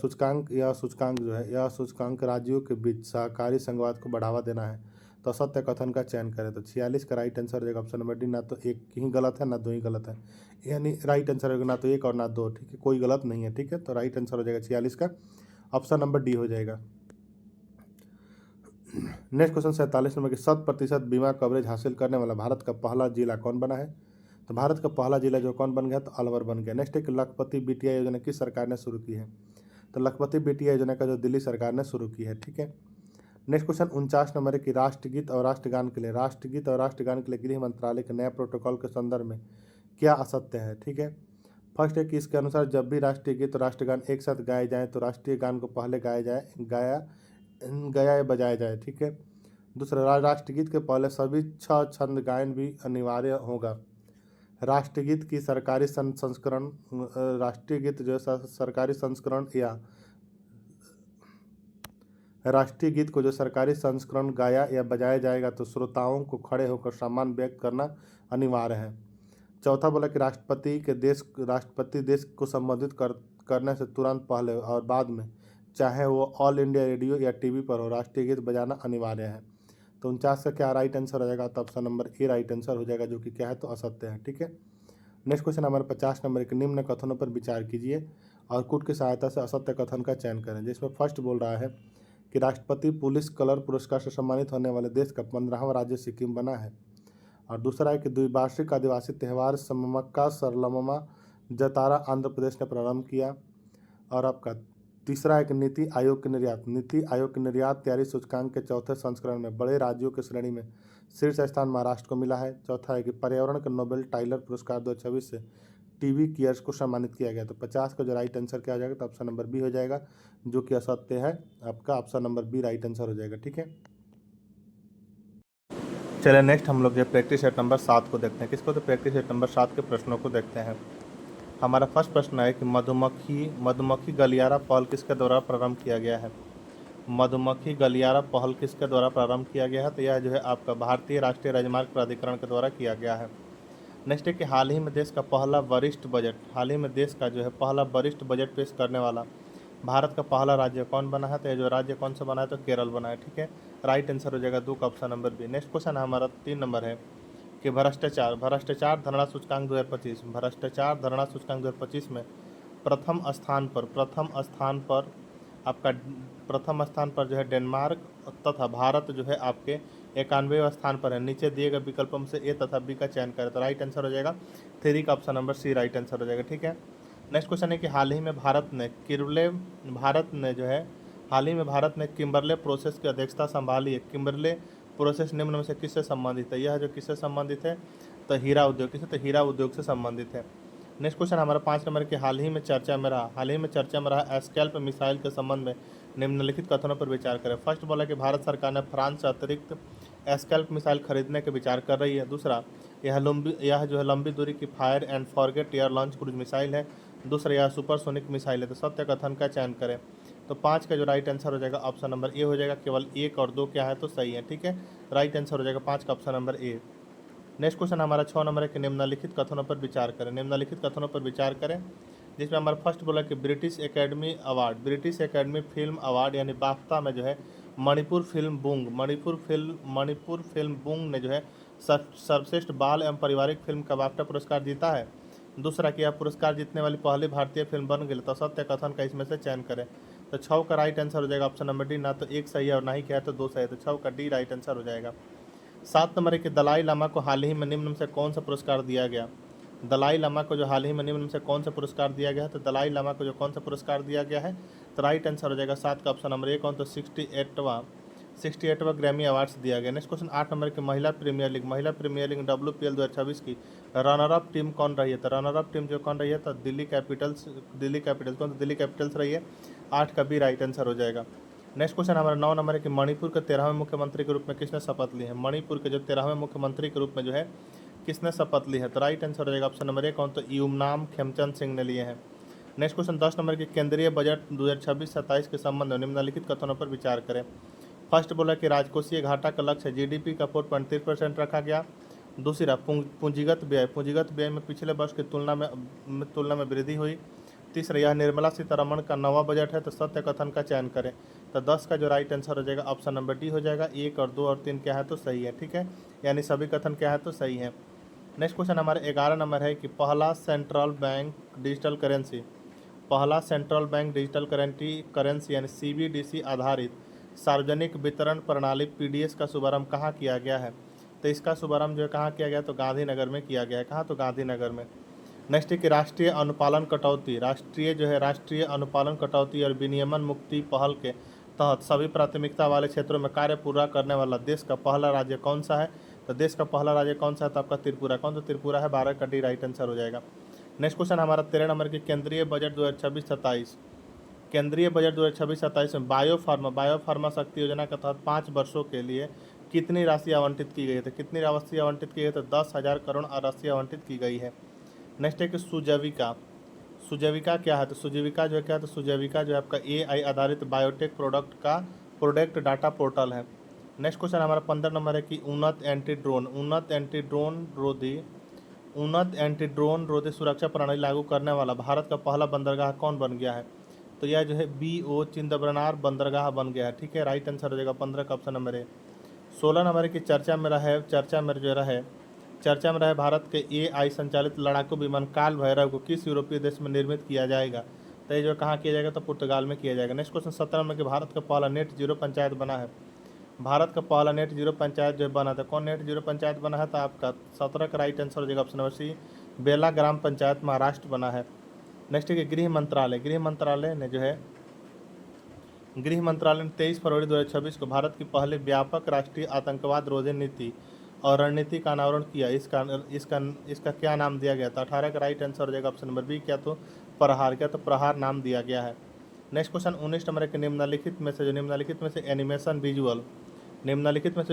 सूचकांक राज्यों के बीच सहकारी संघवाद को बढ़ावा देना है। तो सत्य कथन का चयन करें। तो 46 का राइट आंसर हो जाएगा ऑप्शन नंबर डी, ना तो एक ही गलत है ना दो ही गलत है, यानी राइट आंसर होगा ना तो एक और ना दो। ठीक है, कोई गलत नहीं है। ठीक है, तो राइट आंसर हो जाएगा 46 का ऑप्शन नंबर डी हो जाएगा। नेक्स्ट क्वेश्चन 47 नंबर की 100% बीमा कवरेज हासिल करने वाला भारत का पहला जिला कौन बना है। तो भारत का पहला जिला जो कौन बन गया तो अलवर बन गया। नेक्स्ट एक लखपति बिटिया योजना किस सरकार ने शुरू की है। तो लखपति बिटिया योजना का जो दिल्ली सरकार ने शुरू की है। ठीक है, नेक्स्ट क्वेश्चन 49 नंबर है कि राष्ट्रगीत और राष्ट्रगान के लिए गृह मंत्रालय के नए प्रोटोकॉल के संदर्भ में क्या असत्य है। ठीक है, फर्स्ट है कि इसके अनुसार जब भी राष्ट्रीय गीत और राष्ट्रगान एक साथ गाए जाएं तो राष्ट्रीय गान को पहले गाया या बजाया जाए। ठीक है, दूसरा, राष्ट्रगीत के पहले सभी 6 छंद गायन भी अनिवार्य होगा। राष्ट्रगीत की सरकारी संस्करण या राष्ट्रीय गीत को जो सरकारी संस्करण गाया या बजाया जाएगा तो श्रोताओं को खड़े होकर सम्मान व्यक्त करना अनिवार्य है। चौथा बोला कि राष्ट्रपति देश को संबोधित करने से तुरंत पहले और बाद में, चाहे वो ऑल इंडिया रेडियो या टीवी पर हो, राष्ट्रीय गीत बजाना अनिवार्य है। तो 49 का क्या राइट आंसर हो जाएगा तो option number A right answer हो जाएगा, जो कि क्या है तो असत्य है। ठीक है, नेक्स्ट क्वेश्चन हमारे 50 नंबर के निम्न कथनों पर विचार कीजिए और कूट की सहायता से असत्य कथन का चयन करें। जिसमें फर्स्ट बोल रहा है कि राष्ट्रपति पुलिस कलर पुरस्कार से सम्मानित होने वाले देश का 15वां राज्य सिक्किम बना है। और दूसरा है कि द्विवार्षिक आदिवासी त्यौहार समक्का सरलम्मा जतारा आंध्र प्रदेश ने प्रारंभ किया। और आपका तीसरा है कि नीति आयोग की निर्यात तैयारी सूचकांक के चौथे संस्करण में बड़े राज्यों की श्रेणी में शीर्ष स्थान महाराष्ट्र को मिला है। चौथा है कि पर्यावरण के नोबेल टाइलर पुरस्कार 2026 से टीवी कियर्स को सम्मानित किया गया। तो 50 का जो राइट आंसर क्या हो जाएगा, तो ऑप्शन नंबर बी हो जाएगा, जो कि असत्य है। आपका option number B right answer हो जाएगा। ठीक है, चलिए नेक्स्ट हम लोग जो प्रैक्टिस सेट नंबर 7 को देखते हैं। किसको, तो प्रैक्टिस सेट नंबर 7 के प्रश्नों को देखते हैं। हमारा फर्स्ट प्रश्न है कि मधुमक्खी गलियारा पहल किसके द्वारा प्रारंभ किया गया है। मधुमक्खी गलियारा पहल किसके द्वारा प्रारंभ किया गया है, तो यह जो है आपका भारतीय राष्ट्रीय राजमार्ग प्राधिकरण के द्वारा किया गया है। नेक्स्ट है कि हाल ही में देश का जो है पहला वरिष्ठ बजट पेश करने वाला भारत का पहला राज्य कौन बना है, तो ये जो राज्य कौन सा बना है, तो केरल बना है। ठीक है, राइट आंसर हो जाएगा 2 का option number B. Next question हमारा 3 नंबर है कि भ्रष्टाचार धारणा सूचकांक 2025 में प्रथम स्थान पर जो है डेनमार्क तथा भारत जो है आपके 91वें स्थान पर है। नीचे दिए गए विकल्पों में से ए तथा बी का चयन करें, तो राइट आंसर हो जाएगा 3 का option number C right answer हो जाएगा। ठीक है, नेक्स्ट क्वेश्चन है कि हाल ही में भारत ने किम्बरले प्रोसेस की अध्यक्षता संभाली है। किम्बरले प्रोसेस निम्न में से किससे संबंधित है, यह जो किससे संबंधित है, तो हीरा उद्योग से संबंधित है। नेक्स्ट क्वेश्चन हमारा 5 नंबर के हाल ही में चर्चा में रहा स्कैल्प मिसाइल के संबंध में निम्नलिखित कथनों पर विचार करें। फर्स्ट बोला कि भारत सरकार ने फ्रांस से अतिरिक्त स्कैल्प मिसाइल खरीदने के विचार कर रही है। दूसरा, यह जो है लंबी दूरी की fire and forget air launch cruise missile है। दूसरा, यह सुपरसोनिक मिसाइल है। तो सत्य कथन का चयन करें, तो 5 का जो राइट आंसर हो जाएगा ऑप्शन नंबर ए हो जाएगा। केवल 1 और 2 क्या है, तो सही है। ठीक है, राइट आंसर हो जाएगा 5 का ऑप्शन नंबर ए। नेक्स्ट क्वेश्चन हमारा 6 नंबर है कि निम्नलिखित कथनों पर विचार करें। जिसमें हमारा फर्स्ट बोला कि ब्रिटिश एकेडमी फिल्म अवार्ड यानी बाफ्ता में जो है मणिपुर फिल्म बूंग ने जो है सर्वश्रेष्ठ बाल एवं पारिवारिक फिल्म का बाफ्टा पुरस्कार जीता है। दूसरा, कि यह पुरस्कार जीतने वाली पहली भारतीय फिल्म बन गई। तो सत्य कथन का इसमें से चयन करें, तो 6 का राइट आंसर हो जाएगा ऑप्शन नंबर डी। ना तो 1 सही है और ना ही क्या है, तो 2 सही है। तो 6 का डी राइट आंसर हो जाएगा। 7 नंबर है कि दलाई लामा को हाल ही में निम्न में से कौन सा पुरस्कार दिया गया। दलाई लामा को जो हाल ही में निम्न में से कौन सा पुरस्कार दिया गया है, तो दलाई लामा को जो कौन सा पुरस्कार दिया गया है, तो राइट आंसर हो जाएगा 7 का ऑप्शन नंबर ए। कौन, तो 68वां ग्रैमी अवार्ड्स दिया गया। नेक्स्ट क्वेश्चन 8 नंबर की महिला प्रीमियर लीग WPL 2026 की रनर अप टीम कौन रही है, तो रनर अप टीम जो कौन रही है, तो दिल्ली कैपिटल्स रही है। 8 का बी राइट आंसर हो जाएगा। नेक्स्ट क्वेश्चन हमारा 9 नंबर है कि मणिपुर के 13वें मुख्यमंत्री के रूप में किसने शपथ ली है। मणिपुर के जो 13वें मुख्यमंत्री के रूप में जो है किसने शपथ ली है, तो राइट आंसर हो जाएगा ऑप्शन नंबर ए। कौन, तो यूमनाम खेमचंद सिंह ने लिए हैं। नेक्स्ट क्वेश्चन 10 नंबर की केंद्रीय बजट 2026-27 के संबंध में निम्नलिखित कथनों पर विचार करें। फर्स्ट बोला कि राजकोषीय घाटा का लक्ष्य GDP का 4.3% रखा गया। दूसरा, पूंजीगत व्यय में पिछले वर्ष की तुलना में वृद्धि हुई। तीसरा, यह निर्मला सीतारमण का नवा बजट है। तो सत्य कथन का चयन करें, तो 10 का जो राइट आंसर हो जाएगा ऑप्शन नंबर डी हो जाएगा। 1 और 2 और 3 क्या है, तो सही है। ठीक है, यानी सभी कथन क्या है, तो सही है। नेक्स्ट क्वेश्चन हमारे 11 नंबर है कि पहला सेंट्रल बैंक डिजिटल करेंसी यानी CBDC आधारित सार्वजनिक वितरण प्रणाली PDS का शुभारंभ कहाँ किया गया है, तो इसका शुभारंभ जो है कहाँ किया गया, तो गांधीनगर में किया गया है। कहाँ, तो गांधीनगर में। नेक्स्ट है कि राष्ट्रीय अनुपालन कटौती और विनियमन मुक्ति पहल के तहत सभी प्राथमिकता वाले क्षेत्रों में कार्य पूरा करने वाला देश का पहला राज्य कौन सा है, तो देश का पहला राज्य कौन सा है, तो आपका त्रिपुरा। कौन, तो त्रिपुरा है। 12 का डी राइट आंसर हो जाएगा। नेक्स्ट क्वेश्चन हमारा 13 नंबर की केंद्रीय बजट 2026-27 में बायोफार्मा शक्ति योजना के तहत 5 वर्षों के लिए कितनी राशि आवंटित की गई है, तो कितनी राशि आवंटित की गई है, तो 10,000 करोड़ राशि आवंटित की गई है। नेक्स्ट है कि सुजैविका क्या है, तो सुजीविका जो है क्या है, तो सुजैविका जो है आपका AI आधारित बायोटेक प्रोडक्ट डाटा पोर्टल है। नेक्स्ट क्वेश्चन हमारा 15 नंबर है कि उन्नत एंटी ड्रोन रोधी सुरक्षा प्रणाली लागू करने वाला भारत का पहला बंदरगाह कौन बन गया है, तो यह जो है BO चिंदबरनार बंदरगाह बन गया है। ठीक है, राइट आंसर हो जाएगा 15 का ऑप्शन नंबर ए। 16 नंबर की चर्चा में चर्चा में रहे भारत के AI संचालित लड़ाकू विमान काल भैरव को किस यूरोपीय देश में निर्मित किया जाएगा? तो ये जो कहाँ किया जाएगा, तो पुर्तगाल में किया जाएगा। नेक्स्ट क्वेश्चन 17 में कि भारत का पहला नेट जीरो पंचायत बना है। भारत का पहला नेट जीरो पंचायत जो बना था, कौन नेट जीरो पंचायत बना है? तो आपका 17 का राइट आंसर हो जाएगा ऑप्शन नंबर सी, बेला ग्राम पंचायत महाराष्ट्र बना है। नेक्स्ट है कि गृह मंत्रालय ने जो है गृह मंत्रालय ने 23 फरवरी 2026 को भारत की पहली व्यापक राष्ट्रीय आतंकवाद रोधी नीति और रणनीति का अनावरण किया। इसका क्या नाम दिया गया था? 18 का राइट आंसर हो जाएगा ऑप्शन नंबर बी, क्या तो प्रहार, क्या तो प्रहार नाम दिया गया है। नेक्स्ट क्वेश्चन 19 नंबर के निम्नलिखित में से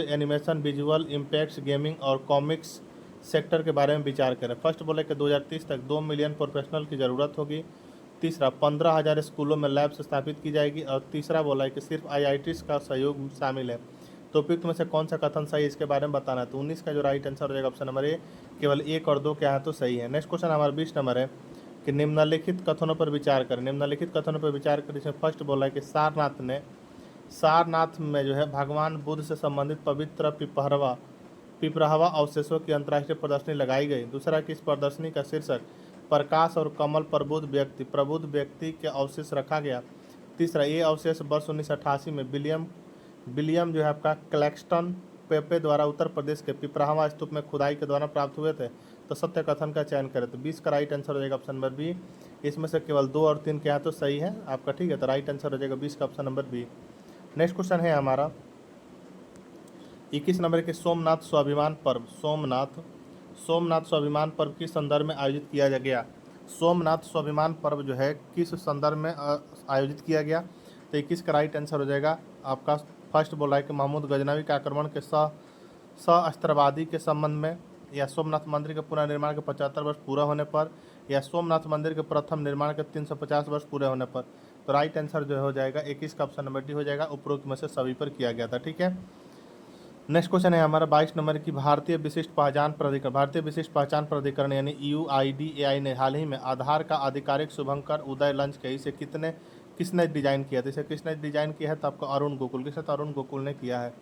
एनिमेशन विजुअल इम्पैक्ट्स गेमिंग और कॉमिक्स सेक्टर के बारे में विचार करें। फर्स्ट बोले कि 2030 तक 2 मिलियन प्रोफेशनल की ज़रूरत होगी। तीसरा 15,000 स्कूलों में लैब्स स्थापित की जाएगी। और तीसरा बोला है कि सिर्फ IITs का सहयोग शामिल है। तो उपयुक्त में से कौन सा कथन सही है, इसके बारे में बताना है। तो 19 का जो राइट आंसर हो जाएगा ऑप्शन नंबर ए, केवल 1 और 2 क्या है तो सही है। नेक्स्ट क्वेश्चन हमारा 20 नंबर है कि निम्नलिखित कथनों पर विचार करें। इसमें फर्स्ट बोला है कि सारनाथ में जो है भगवान बुद्ध से संबंधित पवित्र पिपरहवा अवशेषों की अंतर्राष्ट्रीय प्रदर्शनी लगाई गई। दूसरा कि इस प्रदर्शनी का शीर्षक प्रकाश और कमल प्रबुद्ध व्यक्ति के अवशेष रखा गया। तीसरा ये अवशेष वर्ष 1988 में विलियम जो है आपका क्लैक्सटन पेपे द्वारा उत्तर प्रदेश के पिपराहवा स्तूप में खुदाई के द्वारा प्राप्त हुए थे। तो सत्य कथन का चयन करें। तो 20 का राइट आंसर हो जाएगा ऑप्शन नंबर बी। इसमें से केवल 2 और 3 क्या है तो सही है आपका, ठीक है। तो राइट आंसर हो जाएगा 20 का option number B. Next question है हमारा 21 नंबर के सोमनाथ स्वाभिमान पर्व किस संदर्भ में आयोजित किया गया? सोमनाथ स्वाभिमान पर्व जो है किस संदर्भ में आयोजित किया गया? तो 21 का राइट आंसर हो जाएगा आपका फर्स्ट बोला है कि महमूद गजनवी के आक्रमण के सहस्त्रवादी के संबंध में, या सोमनाथ मंदिर के पुनर्निर्माण के 75 वर्ष पूरा होने पर, या सोमनाथ मंदिर के प्रथम निर्माण के 350 वर्ष पूरे होने पर। तो राइट आंसर जो हो जाएगा 21 का ऑप्शन नंबर डी हो जाएगा, उपरोक्त में से सभी पर किया गया था, ठीक है। नेक्स्ट क्वेश्चन है हमारा 22 नंबर की भारतीय विशिष्ट पहचान प्राधिकरण यानी UIDAI ने हाल ही में आधार का आधिकारिक शुभंकर उदय लॉन्च किया। इसे किसने डिजाइन किया था? इसे किसने डिजाइन किया है? तो आपको अरुण गोकुल के साथ अरुण गोकुल ने किया है।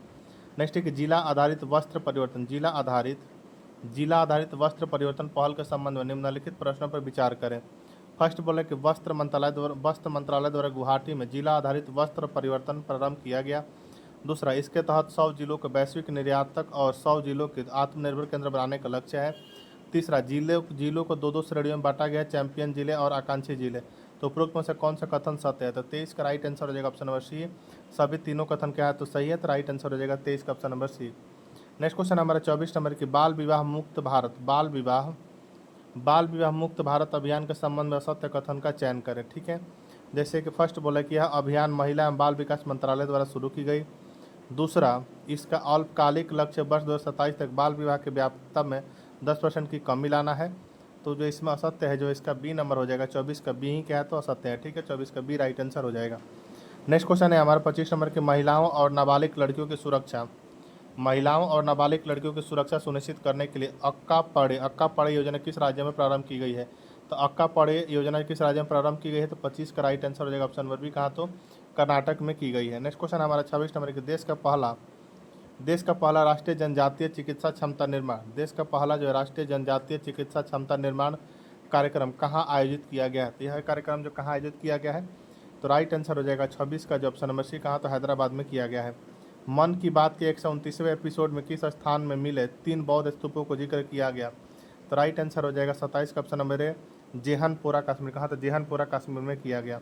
नेक्स्ट है कि जिला आधारित वस्त्र परिवर्तन पहल के संबंध में निम्नलिखित प्रश्नों पर विचार करें। फर्स्ट बोले कि वस्त्र मंत्रालय द्वारा गुवाहाटी में जिला आधारित वस्त्र परिवर्तन प्रारंभ किया गया। दूसरा, इसके तहत 100 जिलों को वैश्विक निर्यातक और 100 जिलों के आत्मनिर्भर केंद्र बनाने का लक्ष्य है। तीसरा, जिलों को 2-2 श्रेणियों में बांटा गया, चैंपियन जिले और आकांक्षी जिले। तो उपरोक्त में से कौन सा कथन सत्य है? तो 23 का राइट आंसर हो जाएगा ऑप्शन नंबर सी। सभी तीनों कथन क्या है तो सही है, तो राइट आंसर हो जाएगा 23 का option number C. Next question हमारा 24 नंबर की बाल विवाह मुक्त भारत अभियान के संबंध में सत्य कथन का चयन करें, ठीक है। जैसे कि फर्स्ट बोला कि यह अभियान महिला एवं बाल विकास मंत्रालय द्वारा शुरू की गई। दूसरा, इसका अल्पकालिक लक्ष्य वर्ष 2027 तक बाल विवाह की व्यापकता में 10% की कमी लाना है। तो जो इसमें असत्य है, जो इसका बी नंबर हो जाएगा, 24 का बी ही क्या है तो असत्य है, ठीक है। 24 का बी राइट आंसर हो जाएगा। नेक्स्ट क्वेश्चन है हमारा 25 नंबर की महिलाओं और नाबालिग लड़कियों की सुरक्षा सुनिश्चित करने के लिए अक्का पढ़े योजना किस राज्य में प्रारंभ की गई है? तो अक्का पढ़े योजना किस राज्य में प्रारंभ की गई है? तो 25 का राइट आंसर हो जाएगा ऑप्शन नंबर बी, कहाँ तो कर्नाटक में की गई है। नेक्स्ट क्वेश्चन हमारा 26 नंबर की देश का पहला राष्ट्रीय जनजातीय चिकित्सा क्षमता निर्माण कार्यक्रम कहाँ आयोजित किया गया है? तो यह कार्यक्रम जो कहाँ आयोजित किया गया है तो राइट आंसर हो जाएगा 26 का जो ऑप्शन नंबर सी, कहाँ तो हैदराबाद में किया गया है। मन की बात के 129वें एपिसोड में किस स्थान में मिले 3 बौद्ध स्तूपों को जिक्र किया गया? तो राइट आंसर हो जाएगा 27 का ऑप्शन नंबर है जेहनपुरा कश्मीर, कहाँ तो जेहनपुरा कश्मीर में किया गया।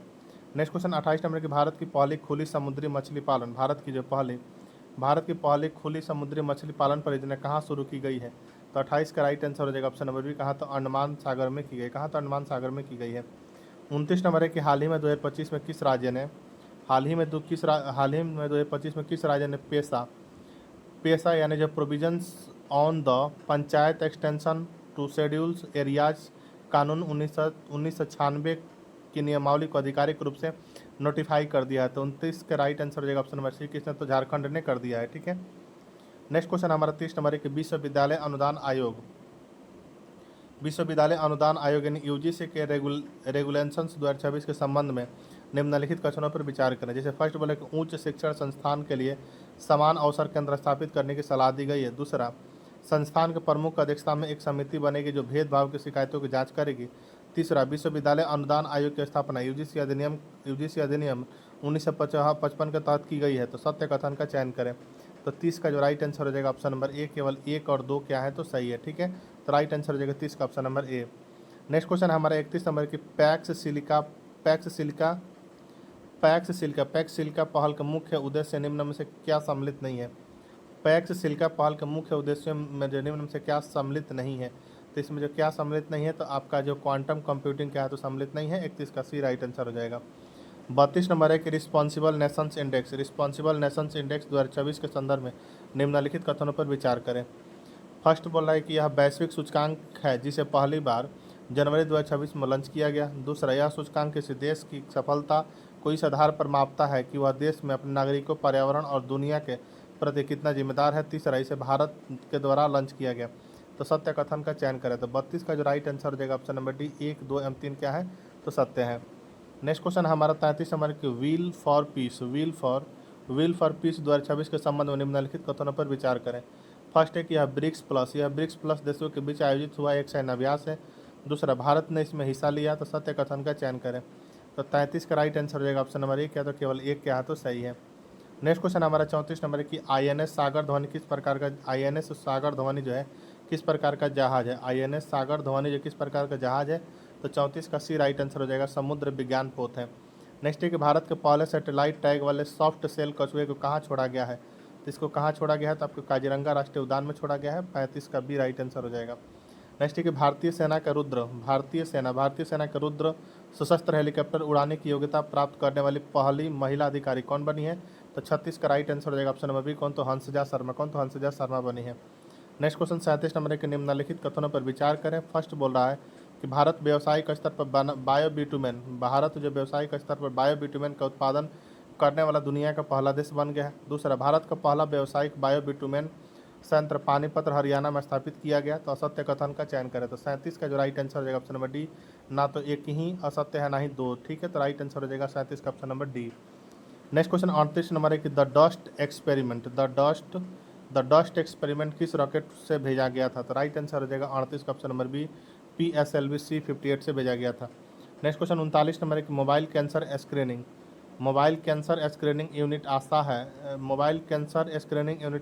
नेक्स्ट क्वेश्चन 28 नंबर की भारत की पहली खुली समुद्री मछली पालन परियोजना कहाँ शुरू की गई है? तो 28 का राइट आंसर हो जाएगा ऑप्शन नंबर बी, कहाँ तो अंडमान सागर में की गई, कहाँ तो अंडमान सागर में की गई है। 29 नंबर है कि हाल ही में 2025 में किस राज्य ने पेशा यानी जो provisions on the panchayat extension to schedules areas कानून 1996 की नियमावली को आधिकारिक रूप से नोटिफाई कर दिया है? तो 29 का राइट आंसर हो जाएगा ऑप्शन नंबर सी, किसने तो झारखंड ने कर दिया है, ठीक है। नेक्स्ट क्वेश्चन हमारा 30 नंबर है कि विश्वविद्यालय अनुदान आयोग यानी UGC के रेगुलेशंस 2026 के संबंध में निम्नलिखित कथनों पर विचार करें। जैसे फर्स्ट बोले कि उच्च शिक्षण संस्थान के लिए समान अवसर केंद्र स्थापित करने की सलाह दी गई है। दूसरा, संस्थान के प्रमुख की अध्यक्षता में एक समिति बनेगी जो भेदभाव की शिकायतों की जांच करेगी। तीसरा, विश्वविद्यालय अनुदान आयोग की स्थापना यूजीसी अधिनियम 1955 के तहत की गई है। तो सत्य कथन का चयन करें। तो 30 का जो राइट आंसर हो जाएगा ऑप्शन नंबर ए, केवल 1 और 2 क्या है तो सही है। ठीक है, तो राइट आंसर हो जाएगा 30 का ऑप्शन नंबर ए। नेक्स्ट क्वेश्चन हमारा 31 नंबर की पैक्स सिलिका पहल का मुख्य उद्देश्य निम्न में से क्या सम्मिलित नहीं है। पैक्स सिलिका पहल के मुख्य उद्देश्यों में जो निम्न में से क्या सम्मिलित नहीं है। तो इसमें जो क्या सम्मिलित नहीं है तो आपका जो क्वांटम कंप्यूटिंग क्या है तो सम्मिलित नहीं है। 31 का सी राइट आंसर हो जाएगा। 32 नंबर है कि रिस्पॉन्सिबल नेशंस इंडेक्स 2024 के संदर्भ में निम्नलिखित कथनों पर विचार करें। फर्स्ट बोल रहा है कि यह वैश्विक सूचकांक है जिसे पहली बार जनवरी 2026 में लॉन्च किया गया। दूसरा, यह सूचकांक किसी देश की सफलता को इस आधार पर मापता है कि वह देश में अपने नागरिकों, पर्यावरण और दुनिया के प्रति कितना जिम्मेदार है। तीसरा, इसे भारत के द्वारा लॉन्च किया गया। तो सत्य कथन का चयन करें। तो 32 का जो राइट आंसर हो जाएगा ऑप्शन नंबर डी, 1, 2 एवं 3 क्या है तो सत्य है। नेक्स्ट क्वेश्चन हमारा 33 नंबर की व्हील फॉर पीस 2026 के संबंध में निम्नलिखित कथनों पर विचार करें। फर्स्ट है कि यह ब्रिक्स प्लस देशों के बीच आयोजित हुआ एक सैन्य अभ्यास है। दूसरा, भारत ने इसमें हिस्सा लिया। तो सत्य कथन का चयन करें। तो 33 का राइट आंसर हो जाएगा ऑप्शन नंबर 1, क्या तो केवल 1 क्या है तो सही है। नेक्स्ट क्वेश्चन हमारा 34 नंबर है कि आईएनएस सागर धवनी किस प्रकार का जहाज है। आईएनएस सागर धवनी जो किस प्रकार का जहाज है। तो 34 का सी राइट आंसर हो जाएगा, समुद्र विज्ञान पोत है। नेक्स्ट है कि भारत के पहले सैटेलाइट टैग वाले सॉफ्ट सेल कछुए को कहाँ छोड़ा गया है। तो इसको कहाँ छोड़ा गया है तो आपको काजीरंगा राष्ट्रीय उद्यान में छोड़ा गया है। 35 का बी राइट आंसर हो जाएगा। नेक्स्ट है कि भारतीय सेना का रुद्र सशस्त्र हेलीकॉप्टर उड़ाने की योग्यता प्राप्त करने वाली पहली महिला अधिकारी कौन बनी है। तो 36 का राइट आंसर हो जाएगा ऑप्शन नंबर बी, कौन तो हंसजा शर्मा बनी है। नेक्स्ट क्वेश्चन 37 नंबर के निम्नलिखित कथनों पर विचार करें। फर्स्ट बोल रहा है कि भारत जो व्यावसायिक स्तर पर बायो बिटुमेन का उत्पादन करने वाला दुनिया का पहला देश बन गया है। दूसरा, भारत का पहला व्यावसायिक बायो बिटुमेन संयंत्र पानीपत हरियाणा में स्थापित किया गया। तो असत्य कथन का चयन करें। तो 37 का जो राइट आंसर हो जाएगा ऑप्शन नंबर डी, ना तो एक ही असत्य है ना ही 2। ठीक है, तो राइट आंसर हो जाएगा 37 का option number D. Next question 38 number है कि द डस्ट एक्सपेरिमेंट किस रॉकेट से भेजा गया था। तो राइट आंसर हो जाएगा 38 का option number B, PSLV C-58 से भेजा गया था। नेक्स्ट क्वेश्चन 39 नंबर है कि मोबाइल कैंसर स्क्रीनिंग यूनिट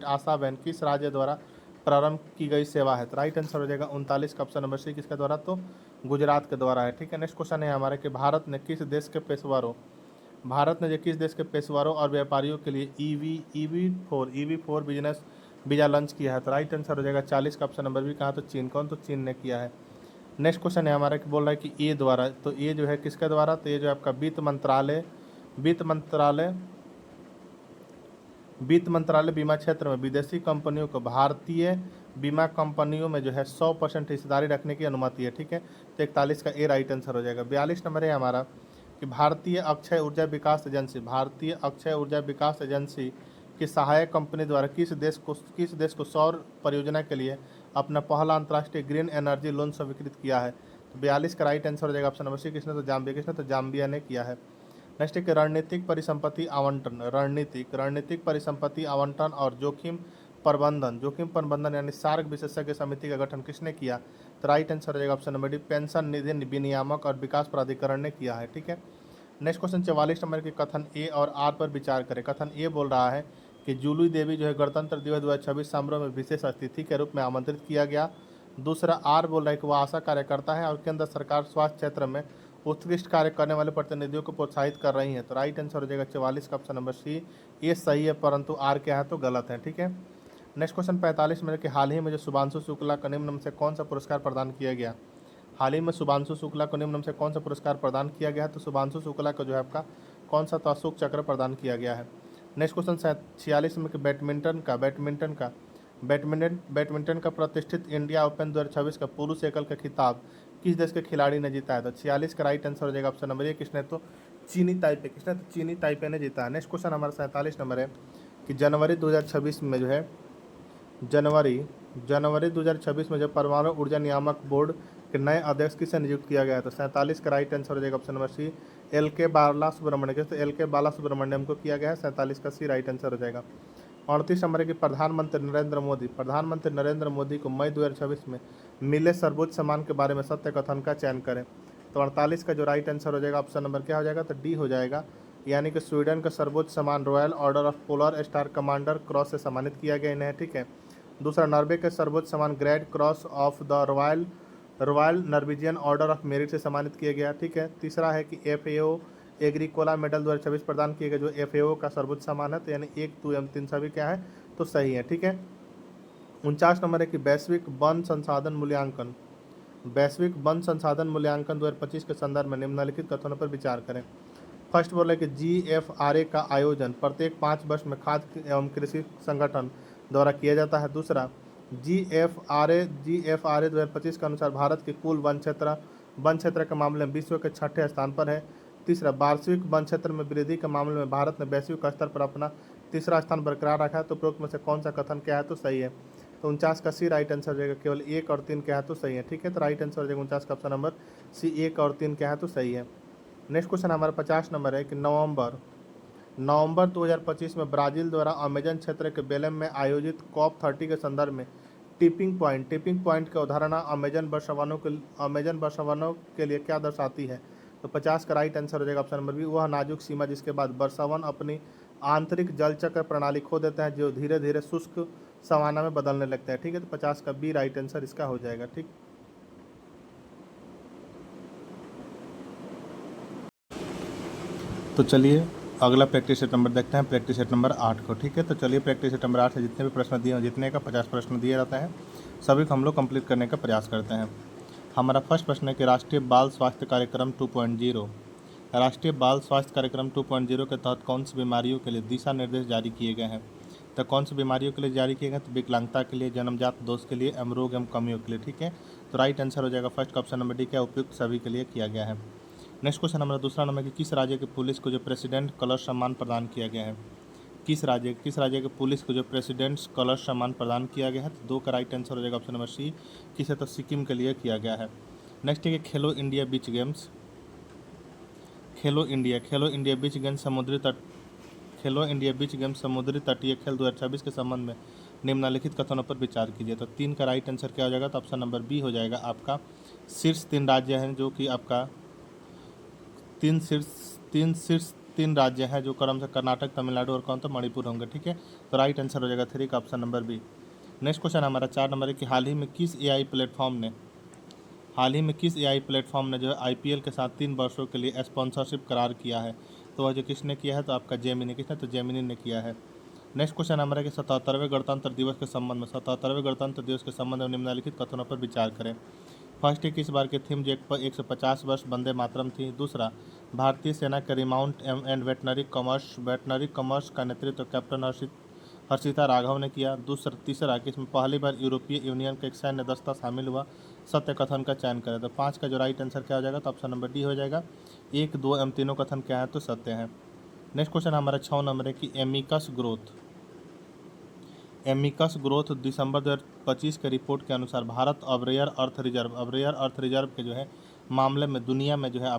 आशा वैन किस राज्य द्वारा प्रारंभ की गई सेवा है। तो राइट आंसर हो जाएगा 39 का ऑप्शन नंबर सी, किसके द्वारा तो गुजरात के द्वारा है। ठीक है, नेक्स्ट क्वेश्चन है हमारे कि भारत ने किस देश के पेशेवरों और व्यापारियों के लिए EV4 बिजनेस वीजा लॉन्च किया है। तो राइट आंसर हो जाएगा 40 का ऑप्शन नंबर बी, कहाँ तो चीन, कौन तो चीन ने किया है। नेक्स्ट क्वेश्चन है हमारा कि बोल रहा है कि ए द्वारा, तो ये जो है किसके द्वारा, तो ये जो आपका वित्त मंत्रालय बीमा क्षेत्र में विदेशी कंपनियों को भारतीय बीमा कंपनियों में जो है 100% हिस्सेदारी रखने की अनुमति है। ठीक है, तो 41 का ए राइट आंसर हो जाएगा। 42 नंबर है हमारा कि भारतीय अक्षय ऊर्जा विकास एजेंसी की सहायक कंपनी द्वारा किस देश को सौर परियोजना के लिए अपना पहला अंतर्राष्ट्रीय ग्रीन एनर्जी लोन स्वीकृत किया है। तो 42 का राइट आंसर हो जाएगा ऑप्शन नंबर सी, किसने तो जाम्बिया ने किया है। नेक्स्ट है रणनीतिक परिसंपत्ति आवंटन और जोखिम प्रबंधन यानी सार्क विशेषज्ञ समिति का गठन किसने किया। तो राइट आंसर हो जाएगा ऑप्शन नंबर डी, पेंशन निधि विनियामक और विकास प्राधिकरण ने किया है। ठीक है, नेक्स्ट क्वेश्चन 44 नंबर के कथन ए और आर पर विचार करें। कथन ए बोल रहा है कि जूली देवी जो है गणतंत्र दिवस 2026 समारोह में विशेष अतिथि के रूप में आमंत्रित किया गया। दूसरा, आर बोल रहा है कि वह आशा कार्यकर्ता है और केंद्र सरकार स्वास्थ्य क्षेत्र में उत्कृष्ट कार्य करने वाले प्रतिनिधियों को प्रोत्साहित कर रही है। तो राइट आंसर हो जाएगा 44 का ऑप्शन नंबर सी, ये सही है परंतु आर क्या है तो गलत है। ठीक है, नेक्स्ट क्वेश्चन 45 में कि हाल ही में जो शुभांशु शुक्ला को निम्न में से कौन सा पुरस्कार प्रदान किया गया। हाल ही में शुभांशु शुक्ला को निम्न में से कौन सा पुरस्कार प्रदान किया गया है। तो शुभांशु शुक्ला को जो है आपका कौन सा तो अशोक चक्र प्रदान किया गया है। नेक्स्ट क्वेश्चन 46 में कि बैडमिंटन का प्रतिष्ठित इंडिया ओपन 2026 का पुरुष एकल का खिताब किस देश के खिलाड़ी ने जीता है। तो 46 का राइट आंसर हो जाएगा ऑप्शन नंबर ए, किसने तो चीनी ताइपे ने जीता है। नेक्स्ट क्वेश्चन हमारा 47 नंबर है कि जनवरी 2026 में जो परमाणु ऊर्जा नियामक बोर्ड के नए अध्यक्ष किसे नियुक्त किया गया है। तो 47 का राइट आंसर हो जाएगा option number C, LK Balasubramaniam को किया गया है। 47 का सी राइट आंसर हो जाएगा। 38 नंबर है कि प्रधानमंत्री नरेंद्र मोदी को मई 2026 में मिले सर्वोच्च सम्मान के बारे में सत्य कथन का चयन करें। तो 48 का जो राइट आंसर हो जाएगा ऑप्शन नंबर क्या हो जाएगा, तो डी हो जाएगा, यानी कि स्वीडन का सर्वोच्च सम्मान royal order of polar star commander cross से सम्मानित किया गया इन्हें, ठीक है। दूसरा, नॉर्वे के सर्वोच्च सम्मान great cross of the royal Norwegian order of merit से सम्मानित किया गया, ठीक है। तीसरा है कि FAO एग्रीकोला मेडल 2026 प्रदान किए गए, जो FAO का सर्वोच्च सम्मान है, तो यानी 1, 2 एवं 3 सभी क्या है, तो सही है, ठीक है। 49 नंबर है कि वैश्विक वन संसाधन मूल्यांकन 2025 के संदर्भ में निम्नलिखित कथनों पर विचार करें। फर्स्ट बोला कि GFRA का आयोजन प्रत्येक 5 वर्ष में खाद्य एवं कृषि संगठन द्वारा किया जाता है। दूसरा, GFRA 2025 के अनुसार भारत के कुल वन क्षेत्र के मामले में विश्व के 6ठे स्थान पर है। तीसरा, वार्षिक वन क्षेत्र में वृद्धि के मामले में भारत ने वैश्विक स्तर पर अपना तीसरा स्थान बरकरार रखा है। तो उपरोक्त में से कौन सा कथन क्या है, तो सही है। तो 49 का सी राइट आंसर हो जाएगा, केवल 1 और 3 क्या है, तो सही है, ठीक है। तो राइट आंसर हो जाएगा 49 का ऑप्शन नंबर सी, 1 और 3 क्या है, तो सही है। नेक्स्ट क्वेश्चन हमारा 50 नंबर है कि नवंबर 2025 में ब्राज़ील द्वारा अमेजन क्षेत्र के बेलेम में आयोजित COP30 के संदर्भ में टिपिंग पॉइंट की अवधारणा अमेजन वर्षावनों के लिए क्या दर्शाती है। तो 50 का राइट आंसर हो जाएगा ऑप्शन नंबर बी, वह नाजुक सीमा जिसके बाद वर्षावन अपनी आंतरिक जलचक्र प्रणाली खो देते हैं, जो धीरे धीरे शुष्क सवाना में बदलने लगते हैं, ठीक है। तो 50 का बी राइट आंसर इसका हो जाएगा, ठीक। तो चलिए अगला प्रैक्टिस सेट नंबर देखते हैं, प्रैक्टिस सेट नंबर 8 को, ठीक है। तो चलिए प्रैक्टिस सेट नंबर 8 से जितने भी प्रश्न दिए जितने का 50 प्रश्न दिए जाते हैं सभी को हम लोग कंप्लीट करने का प्रयास करते हैं। हमारा फर्स्ट प्रश्न है कि राष्ट्रीय बाल स्वास्थ्य कार्यक्रम 2.0 राष्ट्रीय बाल स्वास्थ्य कार्यक्रम 2.0 के तहत कौन सी बीमारियों के लिए दिशा निर्देश जारी किए गए हैं। तो कौन सी बीमारियों के लिए जारी किए गए, तो विकलांगता के लिए, जन्मजात दोष के लिए, रोग एवं कमियों के लिए, ठीक है। तो राइट आंसर हो जाएगा फर्स्ट का ऑप्शन नंबर डी, क्या उपयुक्त सभी के लिए किया गया है। नेक्स्ट क्वेश्चन हमारा दूसरा नंबर कि किस राज्य की पुलिस को जो प्रेसिडेंट कलर सम्मान प्रदान किया गया है। किस राज्य की पुलिस को जो प्रेसिडेंट कलर सम्मान प्रदान किया गया है। तो 2 का राइट आंसर हो जाएगा ऑप्शन नंबर सी, किसे तो सिक्किम के लिए किया गया है। नेक्स्ट है कि खेलो इंडिया बीच गेम्स समुद्री तटीय खेल 2026 के संबंध में निम्नलिखित कथनों पर विचार कीजिए। तो 3 का राइट आंसर क्या हो जाएगा, तो ऑप्शन नंबर बी हो जाएगा आपका। शीर्ष 3 राज्य हैं जो कि आपका तीन राज्य हैं जो क्रम से कर्नाटक, तमिलनाडु और कौन, तो मणिपुर होंगे, ठीक है। तो राइट आंसर हो जाएगा 3 का option number B. Next question हमारा 4 नंबर है कि हाल ही में किस एआई प्लेटफॉर्म ने जो है IPL के साथ 3 वर्षों के लिए स्पॉन्सरशिप करार किया है। तो वह जो किसने किया है, तो आपका जेमिनी, किसने, तो जेमिनी ने किया है। नेक्स्ट क्वेश्चन हमारा कि 77वें गणतंत्र दिवस के संबंध में निम्नलिखित कथनों पर विचार करें। फर्स्ट है कि इस बार के थीम जेक पर 150 वर्ष वंदे मातरम थी। दूसरा, भारतीय सेना के रिमाउंट एंड वेटनरी कॉमर्स का नेतृत्व कैप्टन हर्षिता राघव ने किया। तीसरा कि इसमें पहली बार यूरोपीय यूनियन का एक सैन्य दस्ता शामिल हुआ। सत्य कथन का चयन करें। तो 5 का जो राइट आंसर क्या हो जाएगा, तो ऑप्शन नंबर डी हो जाएगा। 1, 2 एवं तीनों कथन क्या है, तो सत्य है। नेक्स्ट क्वेश्चन हमारा 6 नंबर है कि एमिकस ग्रोथ दिसंबर 2025 के रिपोर्ट के अनुसार भारत अब रेयर अर्थ रिजर्व के जो है मामले में दुनिया में जो है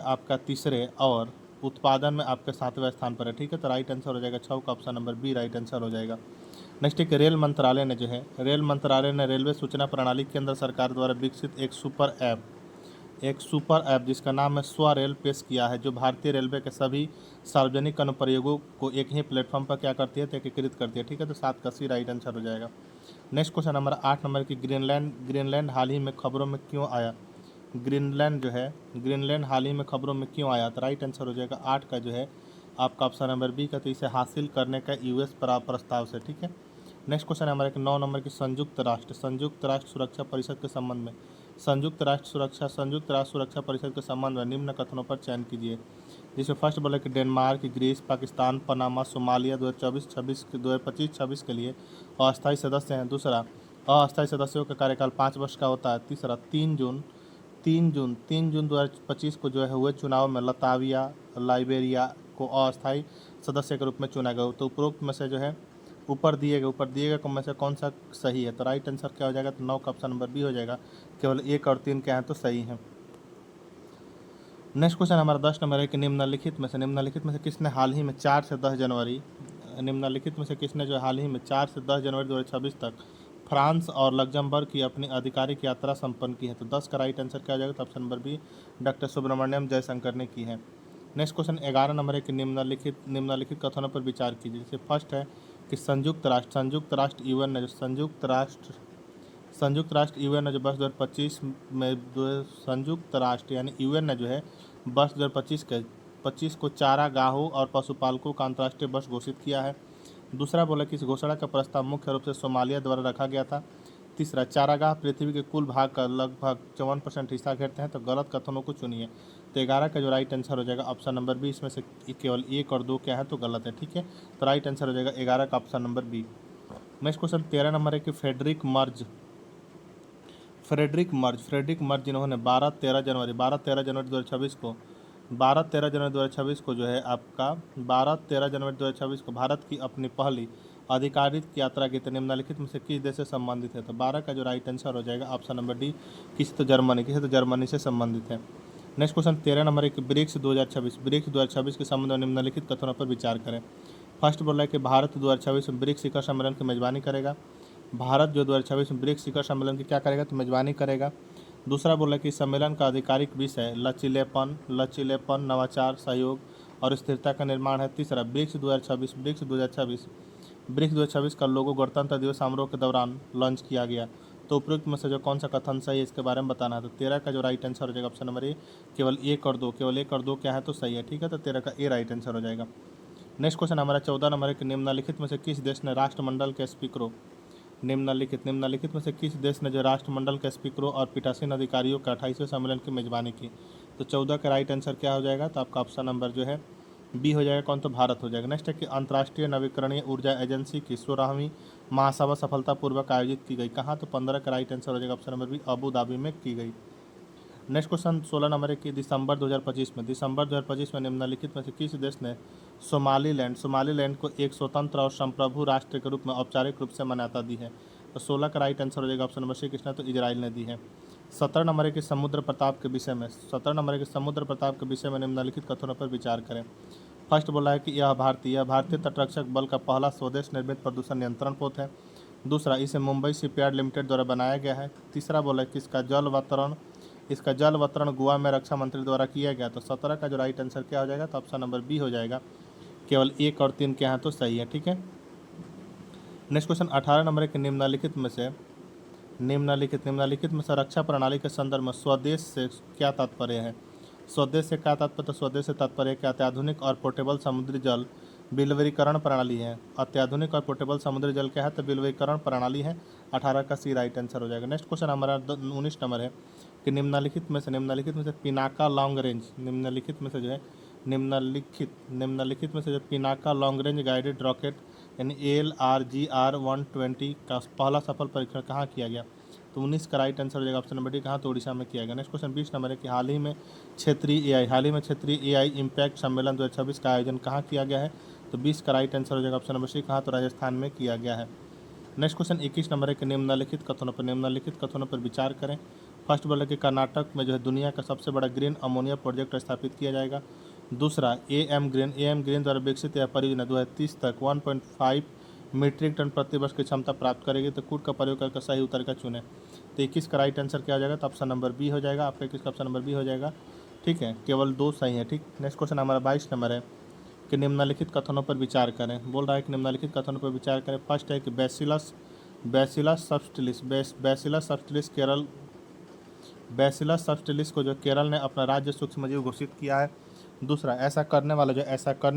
आपका तीसरे और उत्पादन में आपके 7वें स्थान पर है, ठीक है। तो राइट आंसर हो जाएगा 6 का option number B right answer हो जाएगा। नेक्स्ट है कि रेल मंत्रालय ने रेलवे सूचना प्रणाली केंद्र सरकार द्वारा विकसित एक सुपर ऐप जिसका नाम है स्वरेल पेश किया है, जो भारतीय रेलवे के सभी सार्वजनिक अनुप्रयोगों को एक ही प्लेटफॉर्म पर क्या करती है, तो एकीकृत करती है, ठीक है। तो 7 का सी राइट आंसर हो जाएगा। नेक्स्ट क्वेश्चन नंबर 8 नंबर की ग्रीनलैंड हाल ही में खबरों में क्यों आया। ग्रीनलैंड हाल ही में खबरों में क्यों आया, तो राइट आंसर हो जाएगा 8 का जो है आपका ऑप्शन नंबर बी का, तो इसे हासिल करने का US प्रस्ताव से, ठीक है। नेक्स्ट क्वेश्चन हमारे 9 नंबर की संयुक्त राष्ट्र सुरक्षा परिषद के संबंध में संयुक्त राष्ट्र सुरक्षा परिषद के संबंध में निम्न कथनों पर चयन कीजिए। जिसमें फर्स्ट बोला कि Denmark, Greece, Pakistan, Panama, Somalia 2025-26 के लिए अस्थायी सदस्य हैं। दूसरा, अस्थायी सदस्यों का कार्यकाल 5 वर्ष का होता है। तीसरा, 3 जून 2025 को जो है हुए चुनाव में लाइबेरिया को अस्थायी सदस्य के रूप में चुना गया। तो उपरोक्त में से जो है ऊपर दिए गए में से कौन सा सही है, तो राइट आंसर क्या हो जाएगा, तो 9 का ऑप्शन नंबर बी हो जाएगा। केवल 1 और 3 क्या है, तो सही है। नेक्स्ट क्वेश्चन हमारा 10 नंबर है कि निम्नलिखित में से किसने हाल ही में 4 से 10 जनवरी निम्नलिखित में से किसने जो हाल ही में 4 से 10 जनवरी 2026 तक फ्रांस और लग्जमबर्ग की अपनी आधिकारिक यात्रा संपन्न की है? तो 10 का राइट आंसर क्या हो जाएगा? तो option number B doctor Subrahmanyam Jaishankar ने की है। नेक्स्ट क्वेश्चन 11 नंबर है कि निम्नलिखित कथनों पर विचार कीजिए। जैसे फर्स्ट है कि संयुक्त राष्ट्र यूएन ने जो संयुक्त राष्ट्र यूएन ने जो वर्ष 2025 में संयुक्त राष्ट्र यानी यूएन ने जो है वर्ष 2025 को चारागाहों और पशुपालकों का अंतर्राष्ट्रीय वर्ष घोषित किया है। दूसरा बोला कि इस घोषणा का प्रस्ताव मुख्य रूप से सोमालिया द्वारा रखा गया था। तीसरा, चारागाह पृथ्वी के कुल भाग का लगभग 54% हिस्सा घेरते हैं। तो गलत कथनों को चुनिए। तो 11 का जो राइट आंसर हो जाएगा ऑप्शन नंबर बी, इसमें से केवल 1 और 2 क्या है तो गलत है। ठीक है, तो राइट आंसर हो जाएगा 11 का option number B. Next question 13 number है कि फ्रेडरिक मर्ज जिन्होंने 12-13 जनवरी 2026 को जो है आपका 12-13 जनवरी 2026 को भारत की अपनी पहली आधिकारिक यात्रा की। तो निम्नलिखित में से किस देश से संबंधित है? तो 12 का जो राइट आंसर हो जाएगा ऑप्शन नंबर डी, किसी तो जर्मनी से संबंधित है। नेक्स्ट क्वेश्चन 13 नंबर है कि ब्रिक्स 2026 के संबंध में निम्नलिखित कथनों पर विचार करें। फर्स्ट बोल रहा है कि भारत 2026 में ब्रिक्स शिखर सम्मेलन की मेजबानी करेगा। भारत जो 2026 में ब्रिक्स शिखर सम्मेलन की क्या करेगा? तो मेजबानी करेगा। दूसरा बोला कि सम्मेलन का आधिकारिक विषय लचीलेपन, नवाचार, सहयोग और स्थिरता का निर्माण है। तीसरा, ब्रिक्स 2026 का लोगो गणतंत्र दिवस समारोह के दौरान लॉन्च किया गया। तो उपयुक्त में से जो कौन सा कथन सही है इसके बारे में बताना है। तो 13 का जो राइट आंसर हो जाएगा ऑप्शन नंबर ए, केवल 1 और 2 क्या है तो सही है। ठीक है, तो 13 का ए राइट आंसर हो जाएगा। नेक्स्ट क्वेश्चन हमारा 14 नंबर है कि निम्नलिखित में से किस देश ने राष्ट्रमंडल के स्पीकरों निम्नलिखित में से किस देश ने जो राष्ट्रमंडल के स्पीकरों और पीठासीन अधिकारियों का 28वें सम्मेलन की मेजबानी की? तो 14 का राइट आंसर क्या हो जाएगा? तो आपका ऑप्शन नंबर जो है बी हो जाएगा। कौन? तो भारत हो जाएगा। नेक्स्ट है कि अंतर्राष्ट्रीय नवीकरणीय ऊर्जा एजेंसी की 16वीं महासभा सफलतापूर्वक आयोजित की गई कहाँ? तो 15 का राइट आंसर हो जाएगा option number B, Abu Dhabi में की गई। नेक्स्ट क्वेश्चन 16 नंबर है कि दिसंबर 2025 में निम्नलिखित में से किस देश ने सोमालीलैंड को एक स्वतंत्र और संप्रभु राष्ट्र के रूप में औपचारिक रूप से मान्यता दी है? तो 16 का राइट आंसर हो जाएगा ऑप्शन नंबर सी, किसने? तो इजराइल ने दी है। 17 नंबर है कि समुद्र प्रताप के विषय में निम्नलिखित कथनों पर विचार करें। फर्स्ट बोला है कि यह भारतीय तटरक्षक बल का पहला स्वदेश निर्मित प्रदूषण नियंत्रण पोत है। दूसरा, इसे मुंबई शिपयार्ड लिमिटेड द्वारा बनाया गया है। तीसरा बोला है कि इसका जल अवतरण गोवा में रक्षा मंत्री द्वारा किया गया। तो 17 का जो राइट आंसर क्या हो जाएगा? तो ऑप्शन नंबर बी हो जाएगा, केवल 1 और 3 क्या है तो सही है। ठीक है, नेक्स्ट क्वेश्चन 18 नंबर है कि निम्नलिखित में से रक्षा प्रणाली के संदर्भ में स्वदेश से क्या तात्पर्य है? स्वदेश से क्या तात्पर्य? तो स्वदेश से तात्पर्य है कि अत्याधुनिक और पोर्टेबल समुद्री जल विलवरीकरण प्रणाली है। अत्याधुनिक और पोर्टेबल समुद्री जल क्या है? तो विलवरीकरण प्रणाली है। 18 का सी राइट आंसर हो जाएगा। नेक्स्ट क्वेश्चन हमारा 19 नंबर है कि निम्नलिखित में से पिनाका लॉन्ग रेंज जो Pinaka long range guided rocket यानी ALRGR-120 का पहला सफल परीक्षण कहाँ किया गया? तो 19 का राइट आंसर हो जाएगा ऑप्शन नंबर डी, कहाँ? तो उड़ीसा में किया गया। नेक्स्ट क्वेश्चन 20 नंबर है कि हाल ही में क्षेत्रीय AI इम्पैक्ट सम्मेलन 2026 का आयोजन कहाँ किया गया है? तो 20 का राइट आंसर हो जाएगा ऑप्शन नंबर सी, कहाँ? तो राजस्थान में किया गया है। नेक्स्ट क्वेश्चन 21 नंबर है कि निम्नलिखित कथनों पर विचार करें। फर्स्ट बोला कि कर्नाटक में जो है दुनिया का सबसे बड़ा ग्रीन अमोनिया प्रोजेक्ट स्थापित किया जाएगा। दूसरा, AM ग्रीन द्वारा विकसित यह परियोजना 2030 तक 1.5 मीट्रिक टन प्रति वर्ष की क्षमता प्राप्त करेगी। तो कूट का प्रयोग करके सही उत्तर का चुने। तो 21 का राइट आंसर क्या हो जाएगा? तो ऑप्शन नंबर बी हो जाएगा। आपका 21 का ऑप्शन नंबर बी हो जाएगा। ठीक है, केवल 2 सही है। ठीक, नेक्स्ट क्वेश्चन हमारा 22 नंबर है कि निम्नलिखित कथनों पर विचार करें। बोल रहा है कि निम्नलिखित कथनों पर विचार करें। फर्स्ट है कि बैसिलस सबटिलिस को जो केरल ने अपना राज्य सूक्ष्मजीव घोषित किया है। दूसरा, ऐसा करने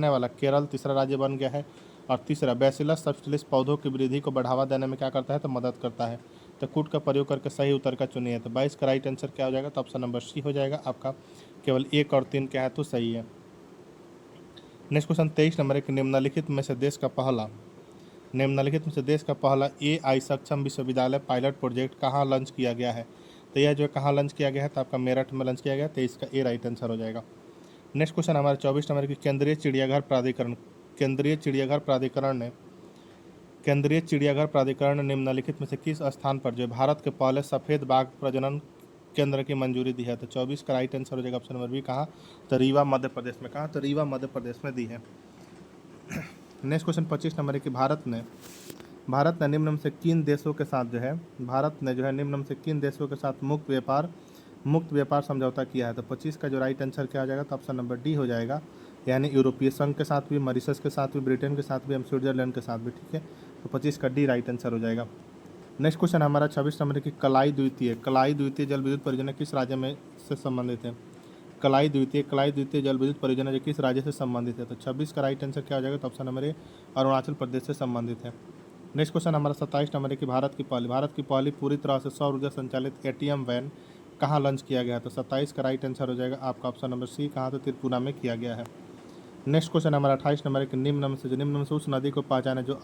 वाला केरल तीसरा राज्य बन गया है। और तीसरा, बैसिलस सबटिलिस पौधों की वृद्धि को बढ़ावा देने में क्या करता है? तो मदद करता है। तो कूट का प्रयोग करके सही उत्तर का चुनिए। तो 22 का राइट आंसर क्या हो जाएगा? तो ऑप्शन नंबर सी हो जाएगा आपका, केवल 1 और 3 क्या है तो सही है। नेक्स्ट क्वेश्चन 23 नंबर है कि निम्नलिखित में से देश का पहला AI सक्षम विश्वविद्यालय पायलट प्रोजेक्ट कहाँ लॉन्च किया गया है? तो यह जो कहाँ लॉन्च किया गया है? तो आपका मेरठ में लॉन्च किया गया। 23 का ए राइट आंसर हो जाएगा। नेक्स्ट क्वेश्चन हमारा 24 नंबर की केंद्रीय चिड़ियाघर प्राधिकरण ने निम्नलिखित में से किस स्थान पर जो भारत के पहले सफ़ेद बाघ प्रजनन केंद्र की मंजूरी दी है? तो 24 का राइट आंसर हो जाएगा ऑप्शन नंबर बी, कहाँ? तो रीवा मध्य प्रदेश में। कहाँ? तो रीवा मध्य प्रदेश में दी है। नेक्स्ट क्वेश्चन 25 नंबर है कि भारत ने निम्न में से किन देशों के साथ जो है निम्न में से किन देशों के साथ मुक्त व्यापार समझौता किया है। तो 25 का जो राइट आंसर क्या हो जाएगा, तो ऑप्शन नंबर डी हो जाएगा, यानी यूरोपीय संघ के साथ भी, मॉरिशस के साथ भी, ब्रिटेन के साथ भी, हम स्विट्जरलैंड के साथ भी। ठीक है, तो 25 का डी राइट आंसर हो जाएगा। नेक्स्ट क्वेश्चन हमारा 26 नंबर है कि कलाई द्वितीय जल विद्युत परियोजना किस राज्य में से संबंधित है। कलाई द्वितीय जल विद्युत परियोजना जो किस राज्य से संबंधित है। तो 26 का राइट आंसर क्या हो जाएगा, तो ऑप्शन नंबर ए अरुणाचल प्रदेश से संबंधित है। नेक्स्ट क्वेश्चन हमारा 27 नंबर है कि भारत की पहली पूरी तरह से सौर ऊर्जा संचालित एटीएम वैन कहाँ लॉन्च किया गया है। तो 27 का राइट आंसर हो जाएगा आपका ऑप्शन नंबर सी, कहाँ, तो त्रिपुरा में किया गया है। नेक्स्ट क्वेश्चन हमारा 28 नंबर है कि निम्न में से उस नदी को पहचाने जो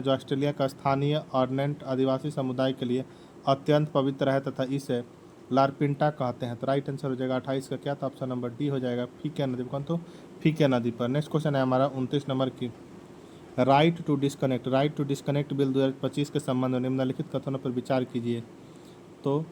ऑस्ट्रेलिया का स्थानीय ऑर्डिनेंट आदिवासी समुदाय के लिए अत्यंत पवित्र है तथा इसे लारपिंटा कहते हैं। तो राइट आंसर हो जाएगा 28 का क्या, तो ऑप्शन नंबर डी हो जाएगा, फीके नदी पर, तो फीके नदी पर। नेक्स्ट क्वेश्चन है हमारा 29 नंबर की राइट टू डिस्कनेक्ट बिल 2025 के संबंध में निम्नलिखित कथनों पर विचार कीजिए। तो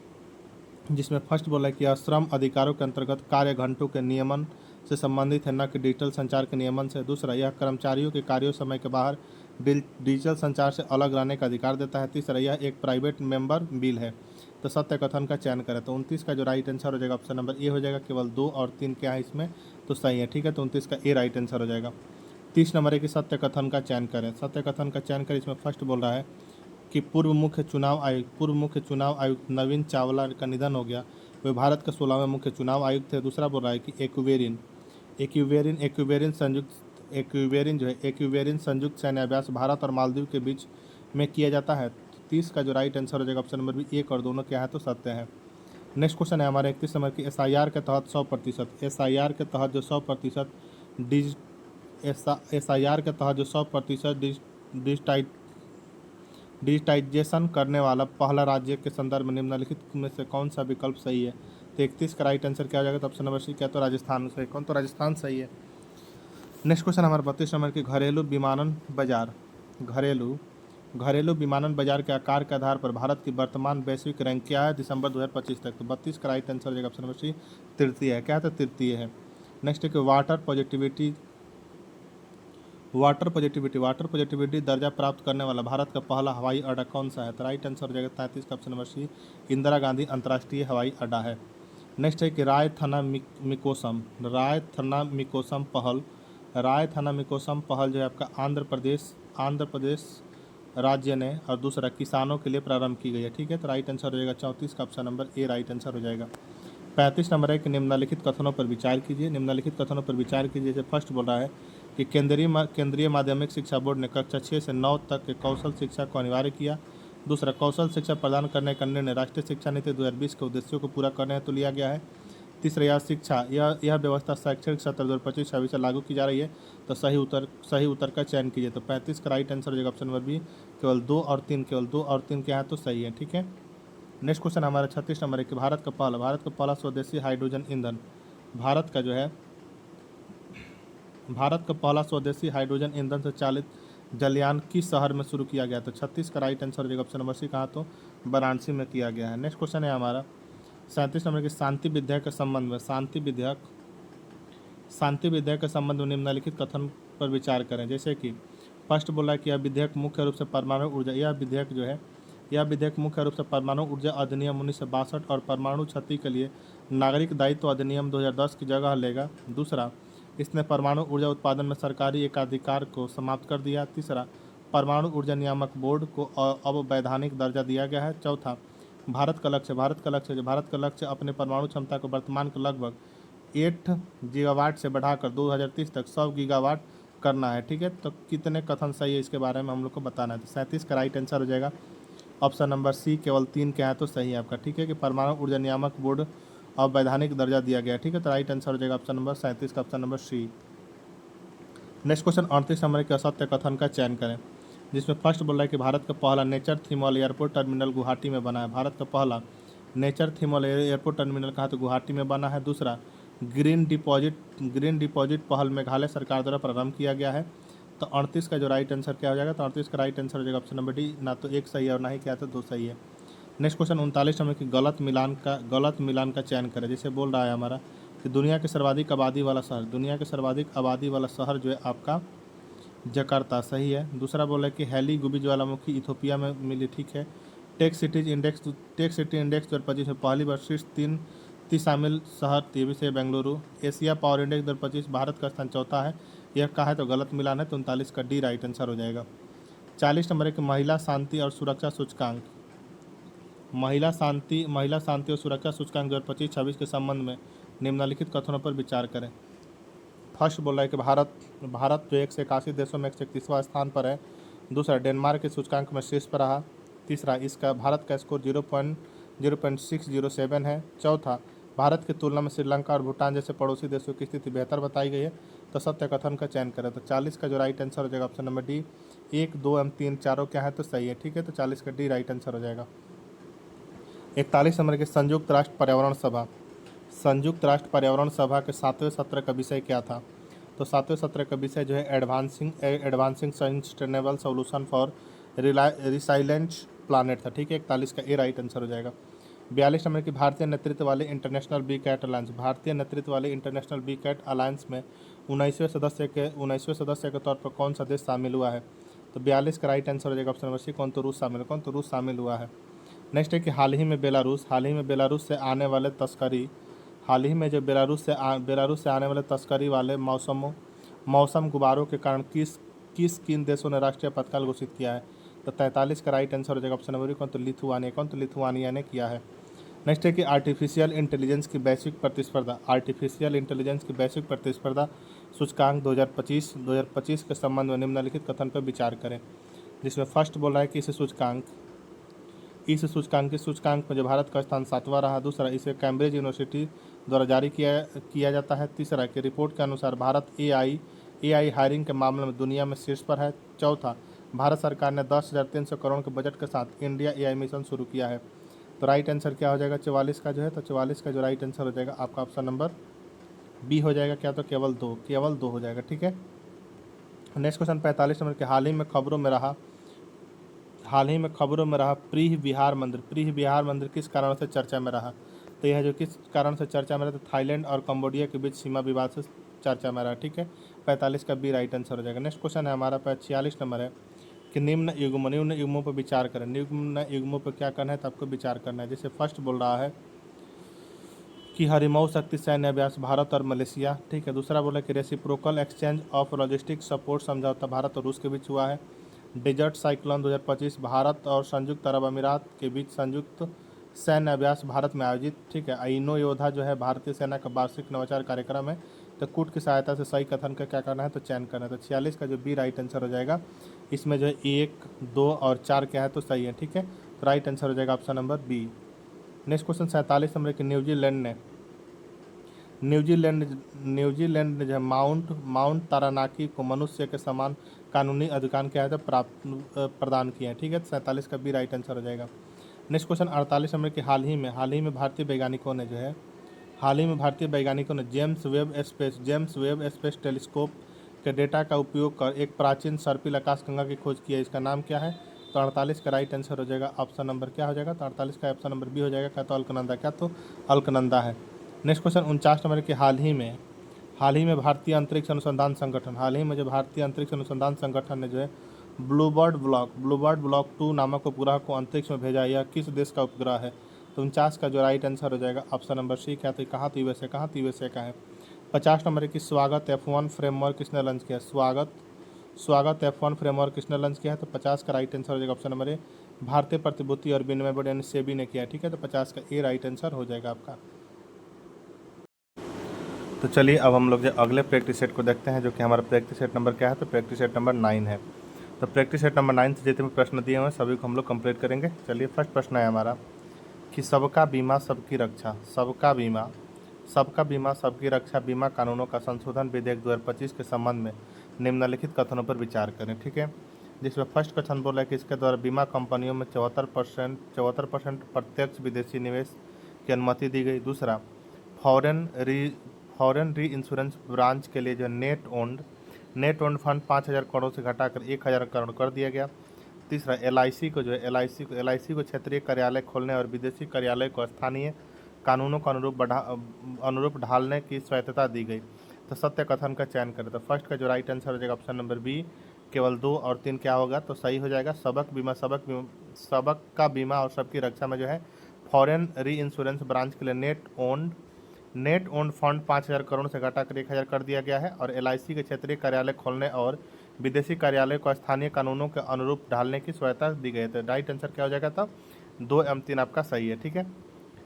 जिसमें फर्स्ट बोला है कि यह श्रम अधिकारों के अंतर्गत कार्य घंटों के नियमन से संबंधित है, न कि डिजिटल संचार के नियमन से। दूसरा, यह कर्मचारियों के कार्यों समय के बाहर डिजिटल संचार से अलग रहने का अधिकार देता है। तीसरा, यह एक प्राइवेट मेंबर बिल है। तो सत्य कथन का चयन करें। तो 29 का जो राइट आंसर हो जाएगा ऑप्शन नंबर ए हो जाएगा, केवल 2 और 3 क्या है इसमें, तो सही है। ठीक है, तो 29 का ए राइट आंसर हो जाएगा। 30 नंबर है कि सत्य कथन का चयन करें। सत्य कथन का चयन करें, इसमें फर्स्ट बोल रहा है कि पूर्व मुख्य चुनाव आयुक्त नवीन चावला का निधन हो गया, वे भारत के 16वें मुख्य चुनाव आयुक्त थे। दूसरा बोल रहा है कि एक्यूवेरिन संयुक्त सैन्य अभ्यास भारत और मालदीव के बीच में किया जाता है। 30 का जो राइट आंसर हो जाएगा ऑप्शन नंबर बी, एक और दोनों क्या है, तो सत्य है। नेक्स्ट क्वेश्चन है हमारे 31 नंबर की एसआईआर के तहत 100% डिजिटाइजेशन करने वाला पहला राज्य के संदर्भ में निम्नलिखित में से कौन सा विकल्प सही है। तो 31 का राइट आंसर क्या हो जाएगा, तो ऑप्शन नंबर सी क्या, तो राजस्थान सही, कौन, तो राजस्थान सही है। नेक्स्ट क्वेश्चन हमारे 32 नंबर की घरेलू विमानन बाजार के आकार के आधार पर भारत की वर्तमान वैश्विक रैंक क्या है दिसंबर 2025 तक। तो 32 का राइट आंसर हो जाएगा ऑप्शन नंबर सी, तृतीय है। क्या है, तो तृतीय है। नेक्स्ट है कि वाटर पॉजिटिविटी दर्जा प्राप्त करने वाला भारत का पहला हवाई अड्डा कौन सा है। तो राइट आंसर हो जाएगा 33 का option number C, Indira Gandhi अंतर्राष्ट्रीय हवाई अड्डा है। नेक्स्ट है कि राय थना मिकोसम पहल जो है आपका आंध्र प्रदेश राज्य ने, और दूसरा किसानों के लिए प्रारंभ की गई है। ठीक है, तो राइट आंसर हो जाएगा 34 का option number A right answer हो जाएगा। 35 नंबर है कि निम्नलिखित कथनों पर विचार कीजिए। जैसे फर्स्ट बोल रहा है कि केंद्रीय माध्यमिक शिक्षा बोर्ड ने कक्षा 6 से 9 तक के कौशल शिक्षा को अनिवार्य किया। दूसरा, कौशल शिक्षा प्रदान करने का निर्णय राष्ट्रीय शिक्षा नीति 2020 के उद्देश्यों को पूरा करने हेतु लिया गया है। तीसरा, यह व्यवस्था शैक्षणिक सत्र 2025-26 से लागू की जा रही है। तो सही उत्तर का चयन कीजिए। तो 35 का राइट आंसर हो जाएगा ऑप्शन नंबर बी, केवल 2 और 3 क्या है, तो सही है। ठीक है, नेक्स्ट क्वेश्चन हमारा 36 नंबर है कि भारत का पहला स्वदेशी हाइड्रोजन ईंधन से चालित जलयान किस शहर में शुरू किया गया। तो 36 का राइट आंसर हो जाएगा ऑप्शन नंबर सी, कहाँ, तो वाराणसी में किया गया है। नेक्स्ट क्वेश्चन है हमारा 37 नंबर की शांति विधेयक के संबंध में निम्नलिखित कथन पर विचार करें। जैसे कि फर्स्ट बोला है कि यह विधेयक मुख्य रूप से परमाणु ऊर्जा अधिनियम 1962 और परमाणु क्षति के लिए नागरिक दायित्व अधिनियम 2010 की जगह लेगा। दूसरा, इसने परमाणु ऊर्जा उत्पादन में सरकारी एकाधिकार को समाप्त कर दिया। तीसरा, परमाणु ऊर्जा नियामक बोर्ड को अब वैधानिक दर्जा दिया गया है। चौथा, भारत का लक्ष्य अपने परमाणु क्षमता को वर्तमान के लगभग 8 गीगावाट से बढ़ाकर 2030 तक 100 गीगावाट करना है। ठीक है, तो कितने कथन सही है इसके बारे में हम लोग को बताना है। तो 37 का राइट आंसर हो जाएगा ऑप्शन नंबर सी, केवल 3 क्या है, तो सही है आपका। ठीक है, कि परमाणु ऊर्जा नियामक बोर्ड अब वैधानिक दर्जा दिया गया। ठीक है, तो राइट आंसर हो जाएगा ऑप्शन नंबर 37 का option number C. Next question 38 number के असत्य कथन का चयन करें। जिसमें फर्स्ट बोल रहा है कि भारत का पहला नेचर थिमॉल एयरपोर्ट टर्मिनल गुवाहाटी में बना है। भारत का पहला नेचर थिमॉल एयरपोर्ट टर्मिनल कहाँ, तो गुवाहाटी में बना है। दूसरा, ग्रीन डिपॉजिट पहल मेघालय सरकार द्वारा प्रारंभ किया गया है। तो 38 का जो राइट आंसर क्या हो जाएगा, तो 38 का राइट आंसर हो जाएगा ऑप्शन नंबर डी, ना तो एक सही है और ना ही क्या, तो 2 सही है। नेक्स्ट क्वेश्चन 39 नंबर की गलत मिलान का चयन करें। जैसे बोल रहा है हमारा कि दुनिया के सर्वाधिक आबादी वाला शहर, दुनिया के सर्वाधिक आबादी वाला शहर जो है आपका जकार्ता, सही है। दूसरा बोला कि हेली गुबी ज्वालामुखी इथोपिया में मिली, ठीक है। टेक सिटी इंडेक्स 2025 में पहली बार शीर्ष 30 शामिल शहर, ये भी से Bengaluru. Asia power index 2025 Bharat का स्थान चौथा है, यह कहा है तो गलत मिलान है, तो 39 का डी राइट आंसर हो जाएगा। 40 नंबर है कि महिला शांति और सुरक्षा सूचकांक, महिला शांति और सुरक्षा सूचकांक 2025-26 के संबंध में निम्नलिखित कथनों पर विचार करें। फर्स्ट बोल रहा है कि भारत जो 181 देशों में 131वां स्थान पर है। दूसरा, डेनमार्क के सूचकांक में शीर्ष पर रहा। तीसरा, इसका भारत का स्कोर 0.607 है। चौथा, भारत की तुलना में श्रीलंका और भूटान जैसे पड़ोसी देशों की स्थिति बेहतर बताई गई है। तो सत्य कथन का चयन करें, तो 40 का जो राइट आंसर हो जाएगा ऑप्शन नंबर डी। 1, 2 एवं 3 चारों क्या है तो सही है, ठीक है। तो 40 का डी राइट आंसर हो जाएगा। 41 नंबर की संयुक्त राष्ट्र पर्यावरण सभा, संयुक्त राष्ट्र पर्यावरण सभा के 7वें सत्र का विषय क्या था? तो 7वें सत्र का विषय जो है advancing sustainable solution for resilient planet था, ठीक है। 41 का ए राइट आंसर हो जाएगा। 42 नंबर की भारतीय नेतृत्व वाले इंटरनेशनल बी कैट अलायंस, भारतीय नेतृत्व वाले इंटरनेशनल बी कैट अलायंस में 19वें सदस्य के तौर पर कौन सा देश शामिल हुआ है? तो 42 का राइट आंसर हो जाएगा ऑप्शन नंबर सी, कौन तो रूस शामिल हुआ है। नेक्स्ट है कि हाल ही में बेलारूस से आने वाले तस्करी, हाल ही में जो बेलारूस से आने वाले तस्करी वाले मौसम गुब्बारों के कारण किन देशों ने राष्ट्रीय आपातकाल घोषित किया है? तो 43 का राइट आंसर हो जाएगा ऑप्शन नंबर, कौन तो लिथुआनिया ने किया है। नेक्स्ट है कि आर्टिफिशियल इंटेलिजेंस की वैश्विक प्रतिस्पर्धा सूचकांक 2025 के संबंध में निम्नलिखित कथन पर विचार करें। जिसमें फर्स्ट बोल रहा है कि इस सूचकांक में जो भारत का स्थान 7वां रहा। दूसरा, इसे कैम्ब्रिज यूनिवर्सिटी द्वारा जारी किया जाता है। तीसरा, कि रिपोर्ट के अनुसार भारत एआई हायरिंग के मामले में दुनिया में शीर्ष पर है। चौथा, भारत सरकार ने 10,300 करोड़ के बजट के साथ इंडिया एआई मिशन शुरू किया है। तो राइट आंसर क्या हो जाएगा 44 का जो है, तो 44 का जो राइट आंसर हो जाएगा आपका ऑप्शन नंबर बी हो जाएगा। क्या? तो केवल दो हो जाएगा, ठीक है। नेक्स्ट क्वेश्चन 45 नंबर के हाल ही में खबरों में रहा प्रीह बिहार मंदिर किस कारण से चर्चा में रहा? तो यह जो किस कारण से चर्चा में रहा, तो थाईलैंड और कंबोडिया के बीच सीमा विवाद से चर्चा में रहा, ठीक है। 45 का बी राइट आंसर हो जाएगा। नेक्स्ट क्वेश्चन है हमारा 46 नंबर है कि निम्न युग्मों पर विचार करें। निम्न युग्मों पर क्या करना है, तो आपको विचार करना है। जैसे फर्स्ट बोल रहा है कि हरिमऊ शक्ति सैन्य अभ्यास भारत और मलेशिया, ठीक है। दूसरा बोला कि reciprocal exchange of logistic support समझौता भारत और रूस के बीच हुआ है। डेजर्ट साइक्लोन 2025 भारत और संयुक्त अरब अमीरात के बीच संयुक्त सैन्य अभ्यास भारत में आयोजित, ठीक है। आइनो योद्धा जो है भारतीय सेना का वार्षिक नवाचार कार्यक्रम है। तो कूट की सहायता से सही कथन का क्या करना है, तो चयन करना है। तो 46 का जो बी राइट आंसर हो जाएगा। इसमें जो है 1, 2 और 4 क्या है तो सही है, ठीक है। तो राइट आंसर हो जाएगा option number B. Next question 47 number कि न्यूजीलैंड ने जो है माउंट तारानाकी को मनुष्य के समान कानूनी अधिकार क्या है तो प्रदान किया है, ठीक है। 47 का बी राइट आंसर हो जाएगा। नेक्स्ट क्वेश्चन 48 नंबर कि हाल ही में भारतीय वैज्ञानिकों ने जेम्स वेब स्पेस टेलीस्कोप के डेटा का उपयोग कर एक प्राचीन सर्पिल आकाशगंगा की खोज की है। इसका नाम क्या है? तो 48 का राइट आंसर हो जाएगा ऑप्शन नंबर क्या हो जाएगा, तो 48 का ऑप्शन नंबर बी हो जाएगा। क्या? तो अलकनंदा है। नेक्स्ट क्वेश्चन 49 नंबर कि हाल ही में भारतीय अंतरिक्ष अनुसंधान संगठन ने जो है ब्लूबर्ड ब्लॉक 2 नामक उपग्रह को अंतरिक्ष में भेजा। यह किस देश का उपग्रह है? तो 49 का जो राइट आंसर हो जाएगा ऑप्शन नंबर सी। क्या? तो कहाँ? तो यूएसए का है। 50 नंबर की स्वागत F1 फ्रेमवर्क किसने लॉन्च किया? स्वागत F1 फ्रेमवर्क किसने लॉन्च किया है? तो 50 का राइट आंसर हो जाएगा ऑप्शन नंबर ए, भारतीय प्रतिभूति और विनिमय बोर्ड यानी सेबी ने किया, ठीक है। तो 50 का ए राइट आंसर हो जाएगा आपका। तो चलिए अब हम लोग जो अगले प्रैक्टिस सेट को देखते हैं, जो कि हमारा प्रैक्टिस सेट नंबर क्या है, तो प्रैक्टिस सेट नंबर 9 है। तो प्रैक्टिस सेट नंबर 9 से जितने भी प्रश्न दिए हुए हैं सभी को हम लोग कंप्लीट करेंगे। चलिए फर्स्ट प्रश्न है हमारा कि सबका बीमा सबकी रक्षा सबकी रक्षा बीमा कानूनों का संशोधन विधेयक 2025 के संबंध में निम्नलिखित कथनों पर विचार करें, ठीक है। जिसमें फर्स्ट कथन बोला है कि इसके द्वारा बीमा कंपनियों में 74% प्रत्यक्ष विदेशी निवेश की अनुमति दी गई। दूसरा, फॉरेन री इंश्योरेंस ब्रांच के लिए जो नेट ओन्ड फंड 5,000 करोड़ से घटाकर 1,000 करोड़ कर दिया गया। तीसरा, एल आई सी को क्षेत्रीय कार्यालय खोलने और विदेशी कार्यालय को स्थानीय कानूनों को अनुरूप ढालने की स्वायत्तता दी गई। तो सत्य कथन का चयन करें। तो फर्स्ट का जो राइट आंसर हो जाएगा ऑप्शन नंबर बी, केवल 2 और 3 क्या होगा, तो सही हो जाएगा। सबक का बीमा और सबकी रक्षा में जो है फॉरेन री इंश्योरेंस ब्रांच के लिए नेट ओन्ड फंड 5,000 करोड़ से घटाकर 1,000 कर दिया गया है, और LIC के क्षेत्रीय कार्यालय खोलने और विदेशी कार्यालय को स्थानीय कानूनों के अनुरूप ढालने की स्वायत्ता दी गई है। तो राइट आंसर क्या हो जाएगा तब, 2 एवं 3 आपका सही है। ठीक है,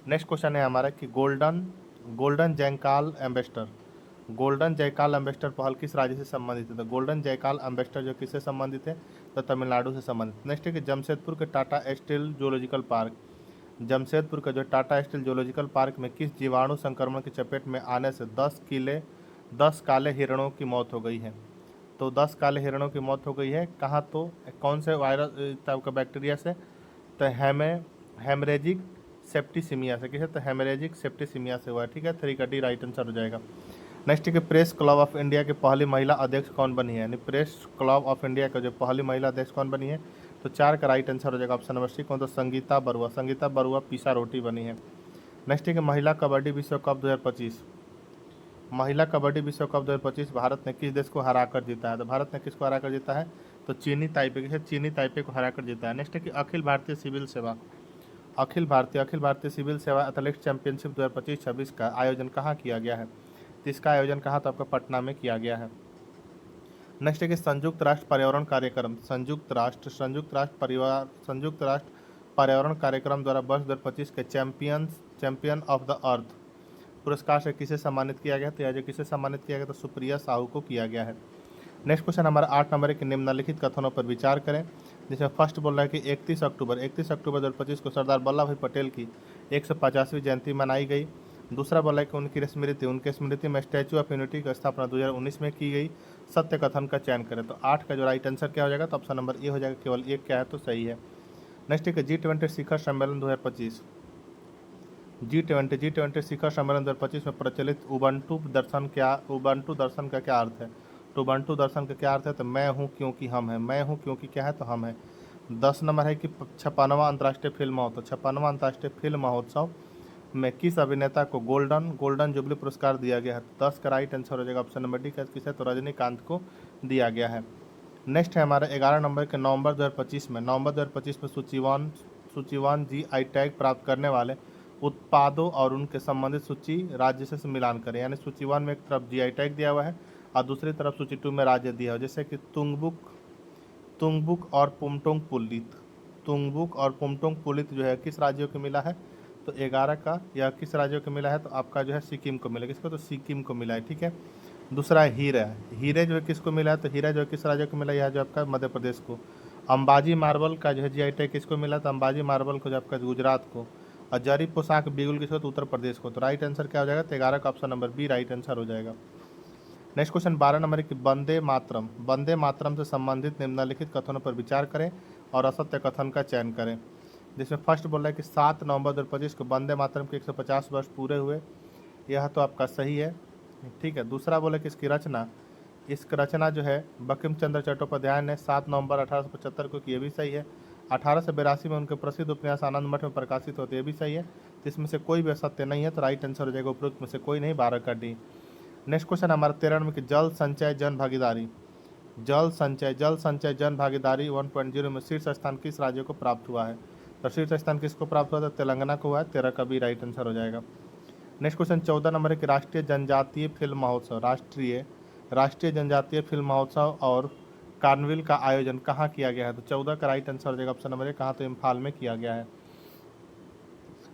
नेक्स्ट क्वेश्चन है हमारा कि गोल्डन जयकाल एम्बेसडर पहल किस राज्य से संबंधित है। तो गोल्डन जयकाल एम्बेसडर जो किससे संबंधित है, तो तमिलनाडु से संबंधित। नेक्स्ट है कि जमशेदपुर के Tata steel zoological park, Jamshedpur का जो टाटा स्टील जूलॉजिकल पार्क में किस जीवाणु संक्रमण की चपेट में आने से 10 काले हिरणों की मौत हो गई है। तो 10 काले हिरणों की मौत हो गई है कहाँ, तो कौन से वायरस टाइप का बैक्टीरिया से, तो हेमरेजिक सेप्टिसिमिया से। किसे, तो हेमरेजिक सेप्टिसिमिया से हुआ है। ठीक है, 3 का डी राइट आंसर हो जाएगा। नेक्स्ट है कि प्रेस क्लब ऑफ इंडिया की पहली महिला अध्यक्ष कौन बनी है, यानी प्रेस क्लब ऑफ इंडिया का जो पहली महिला अध्यक्ष कौन बनी है, तो 4 का राइट आंसर हो जाएगा ऑप्शन नंबर सी, कौन, तो संगीता बरुआ पीसा रोटी बनी है। नेक्स्ट है कि महिला कबड्डी विश्व कप 2025 भारत ने किस देश को हराकर जीता है। तो भारत ने किसको हराकर जीता है, तो चीनी ताइपे को हराकर जीता है। नेक्स्ट है कि अखिल भारतीय सिविल सेवा एथलेटिक्स चैंपियनशिप 2025-26 का आयोजन कहाँ किया गया है। तो इसका आयोजन कहाँ, तो आपका पटना में किया गया है। नेक्स्ट है कि संयुक्त राष्ट्र पर्यावरण कार्यक्रम द्वारा वर्ष 2025 के चैंपियन ऑफ द अर्थ पुरस्कार से किसे सम्मानित किया गया, तो यह जो किसे सम्मानित किया गया, तो सुप्रिया साहू को किया गया है। नेक्स्ट क्वेश्चन हमारा 8 नंबर है कि निम्नलिखित कथनों पर विचार करें, जिसमें फर्स्ट बोल रहा है कि 31 अक्टूबर 2025 को सरदार वल्लभ भाई पटेल की 150वीं जयंती मनाई गई। दूसरा बोला है कि उनकी स्मृति में स्टैचू ऑफ यूनिटी की स्थापना 2019 में की गई। सत्य कथन का चयन करें। तो 8 का जो राइट आंसर क्या हो जाएगा, तो ऑप्शन नंबर ए हो जाएगा, केवल 1 क्या है, तो सही है। नेक्स्ट है G20 शिखर सम्मेलन 2025 शिखर सम्मेलन 2025 में प्रचलित उबंटू दर्शन का क्या अर्थ है। तो उबंटू दर्शन का क्या अर्थ है, तो मैं हूँ क्योंकि हम हैं, मैं हूँ क्योंकि क्या है, तो हम है। 10 नंबर है कि 56वां अंतर्राष्ट्रीय फिल्म महोत्सव 56वां अंतर्राष्ट्रीय फिल्म महोत्सव में किस अभिनेता को गोल्डन जुबली पुरस्कार दिया गया है। 10 का राइट आंसर हो जाएगा ऑप्शन नंबर डी, किसे, तो रजनीकांत को दिया गया है। नेक्स्ट है हमारा 11 नंबर के नवंबर 2025 में सूचीवान GI टैग प्राप्त करने वाले उत्पादों और उनके संबंधित सूची राज्य से मिलान करें। यानी सूची 1 में एक तरफ GI टैग दिया हुआ है और दूसरी तरफ सूची 2 में राज्य दिया हुआ है, जैसे कि तुंगबुक और पुमटोंग पुलित जो है किस राज्यों को मिला है, तो 11 का यह किस राज्यों को मिला है, तो आपका जो है सिक्किम को मिला। किसको, तो सिक्किम को मिला है। ठीक है, दूसरा है हीरे जो है किसको मिला है, तो हीरा जो है किस राज्य को मिला, यह जो आपका मध्य प्रदेश को। अंबाजी मार्बल का जो है GI टैग किसको मिला, तो अंबाजी मार्बल को जो आपका गुजरात को। और जरी पोशाक बिगुल किसको, तो उत्तर प्रदेश को। तो राइट आंसर क्या हो जाएगा, तो 11 का option number B right answer हो जाएगा। नेक्स्ट क्वेश्चन 12 नंबर की वंदे मातरम से संबंधित निम्नलिखित कथनों पर विचार करें और असत्य कथन का चयन करें। जिसमें फर्स्ट बोल रहा है कि 7 नवंबर 2025 को वंदे मातरम के 150 वर्ष पूरे हुए, यह तो आपका सही है। ठीक है, दूसरा बोला कि इसकी रचना जो है बंकिम चंद्र चट्टोपाध्याय ने 7 नवंबर 1875 को की, ये भी सही है। 1882 में उनके प्रसिद्ध उपन्यास आनंद मठ में प्रकाशित होते, ये भी सही है। तो इसमें से कोई भी असत्य नहीं है, तो राइट आंसर हो जाएगा उपरोक्त में से कोई नहीं, 12 का डी। नेक्स्ट क्वेश्चन हमारा 13 नंबर की जल संचय जन भागीदारी 1.0 में शीर्ष स्थान किस राज्य को प्राप्त हुआ है। तो शीर्ष स्थान किसको प्राप्त हुआ था, तेलंगाना को हुआ है। 13 का भी राइट आंसर हो जाएगा। नेक्स्ट क्वेश्चन 14 नंबर है कि राष्ट्रीय जनजातीय फिल्म महोत्सव और कार्निवल का आयोजन कहाँ किया गया है। तो 14 का राइट आंसर हो जाएगा ऑप्शन नंबर ए, कहाँ, तो इम्फाल में किया गया है।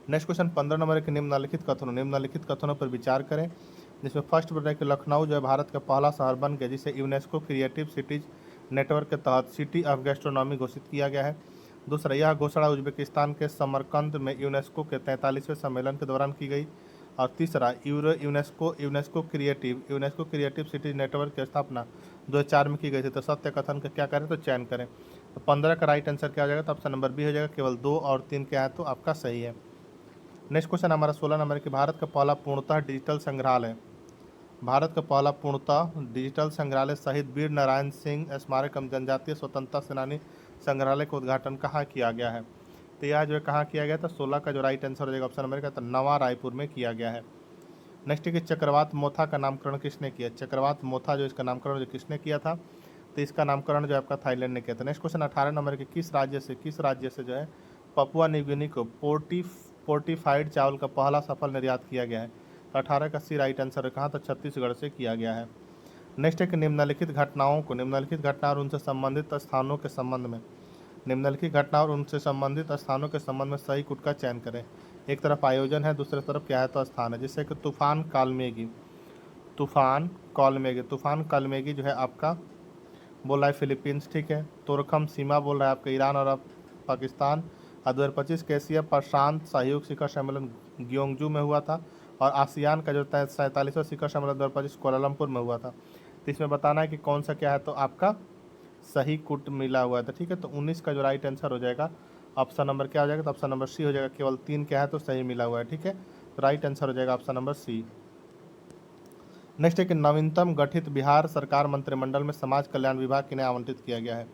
नेक्स्ट क्वेश्चन 15 नंबर है कि निम्नलिखित कथनों पर विचार करें। जिसमें फर्स्ट बोल रहा है कि लखनऊ जो है भारत का पहला शहर बन गया जिसे यूनेस्को क्रिएटिव सिटीज नेटवर्क के तहत सिटी ऑफ गैस्ट्रोनॉमी घोषित किया गया है। दूसरा, यह घोषणा उज्बेकिस्तान के समरकंद में यूनेस्को के 43वें सम्मेलन के दौरान की गई। और तीसरा, यूनेस्को क्रिएटिव सिटीज नेटवर्क की स्थापना 2004 में की गई थी। तो सत्य कथन का क्या करें, तो चयन करें। तो 15 का राइट आंसर क्या हो जाएगा, तो ऑप्शन नंबर बी हो जाएगा, केवल 2 और 3 क्या है, तो आपका सही है। नेक्स्ट क्वेश्चन हमारा 16 नंबर कि भारत का पहला पूर्णतः डिजिटल संग्रहालय शहीद वीर नारायण सिंह स्मारक एवं जनजातीय स्वतंत्रता सेनानी संग्रहालय का उद्घाटन कहाँ किया गया है। तो यह जो है कहाँ किया गया था, 16 का जो राइट आंसर हो जाएगा ऑप्शन नंबर का, तो नवा रायपुर में किया गया है। नेक्स्ट है कि चक्रवात मोथा का नामकरण किसने किया। चक्रवात मोथा जो इसका नामकरण जो किसने किया था, तो इसका नामकरण जो आपका थाईलैंड ने किया था। नेक्स्ट क्वेश्चन 18 नंबर के किस राज्य से जो है पपुआ न्यू गिनी को पोर्टिफाइड चावल का पहला सफल निर्यात किया गया है। तो 18 का सी राइट आंसर है कहाँ, तो छत्तीसगढ़ से किया गया है। नेक्स्ट है कि निम्नलिखित घटना और उनसे संबंधित स्थानों के संबंध में सही कूट का चयन करें। एक तरफ आयोजन है, दूसरी तरफ क्या है, तो स्थान है। जिससे कि तूफान कालमेगी जो है आपका बोला है फिलीपींस, ठीक है। तोरखम सीमा बोल रहा है आपका ईरान और पाकिस्तान। 2025 के एशिया प्रशांत सहयोग शिखर सम्मेलन ग्योंगजू में हुआ था, और आसियान का जो 47वां शिखर सम्मेलन 2025 कोलालमपुर में हुआ था। तो इसमें बताना है कि कौन सा क्या है, तो आपका सही कूट मिला हुआ था, ठीक है। तो 19 का जो राइट आंसर हो जाएगा ऑप्शन नंबर क्या हो जाएगा, तो ऑप्शन नंबर सी हो जाएगा। केवल 3 क्या है, तो सही मिला हुआ है, ठीक है। तो राइट आंसर हो जाएगा ऑप्शन नंबर सी। नेक्स्ट है कि नवीनतम गठित बिहार सरकार मंत्रिमंडल में समाज कल्याण विभाग किन्हें आवंटित किया गया है।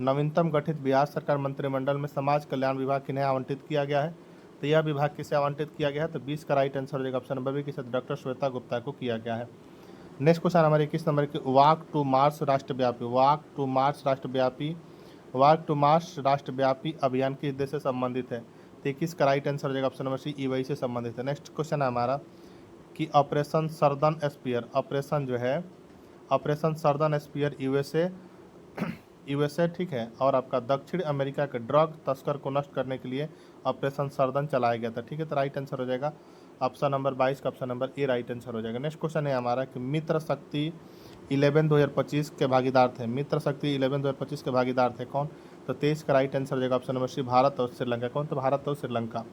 नवीनतम गठित बिहार सरकार मंत्रिमंडल में समाज कल्याण विभाग किन्हें आवंटित किया गया है। तो यह विभाग किसे आवंटित किया गया है, तो 20 का राइट आंसर हो जाएगा ऑप्शन नंबर बी, किसे डॉक्टर श्वेता गुप्ता को किया गया है। नेक्स्ट क्वेश्चन हमारे 21 नंबर की वॉक टू मार्च राष्ट्रव्यापी अभियान किस देश से संबंधित है। तो 21 का राइट आंसर हो जाएगा ऑप्शन नंबर सी, ईवाई से संबंधित है। नेक्स्ट क्वेश्चन है हमारा कि ऑपरेशन सर्दन स्पीयर यूएसए ठीक है, और आपका दक्षिण अमेरिका के ड्रग तस्कर को नष्ट करने के लिए ऑपरेशन सर्दन चलाया गया था, ठीक है। तो राइट आंसर हो जाएगा ऑप्शन नंबर 22 का option number A right answer हो जाएगा। नेक्स्ट क्वेश्चन है हमारा कि मित्र शक्ति 11 2025 के भागीदार थे। मित्र शक्ति 11 2025 के भागीदार थे कौन, तो 23 का राइट आंसर हो जाएगा ऑप्शन नंबर सी, भारत और श्रीलंका। कौन, तो भारत और श्रीलंका।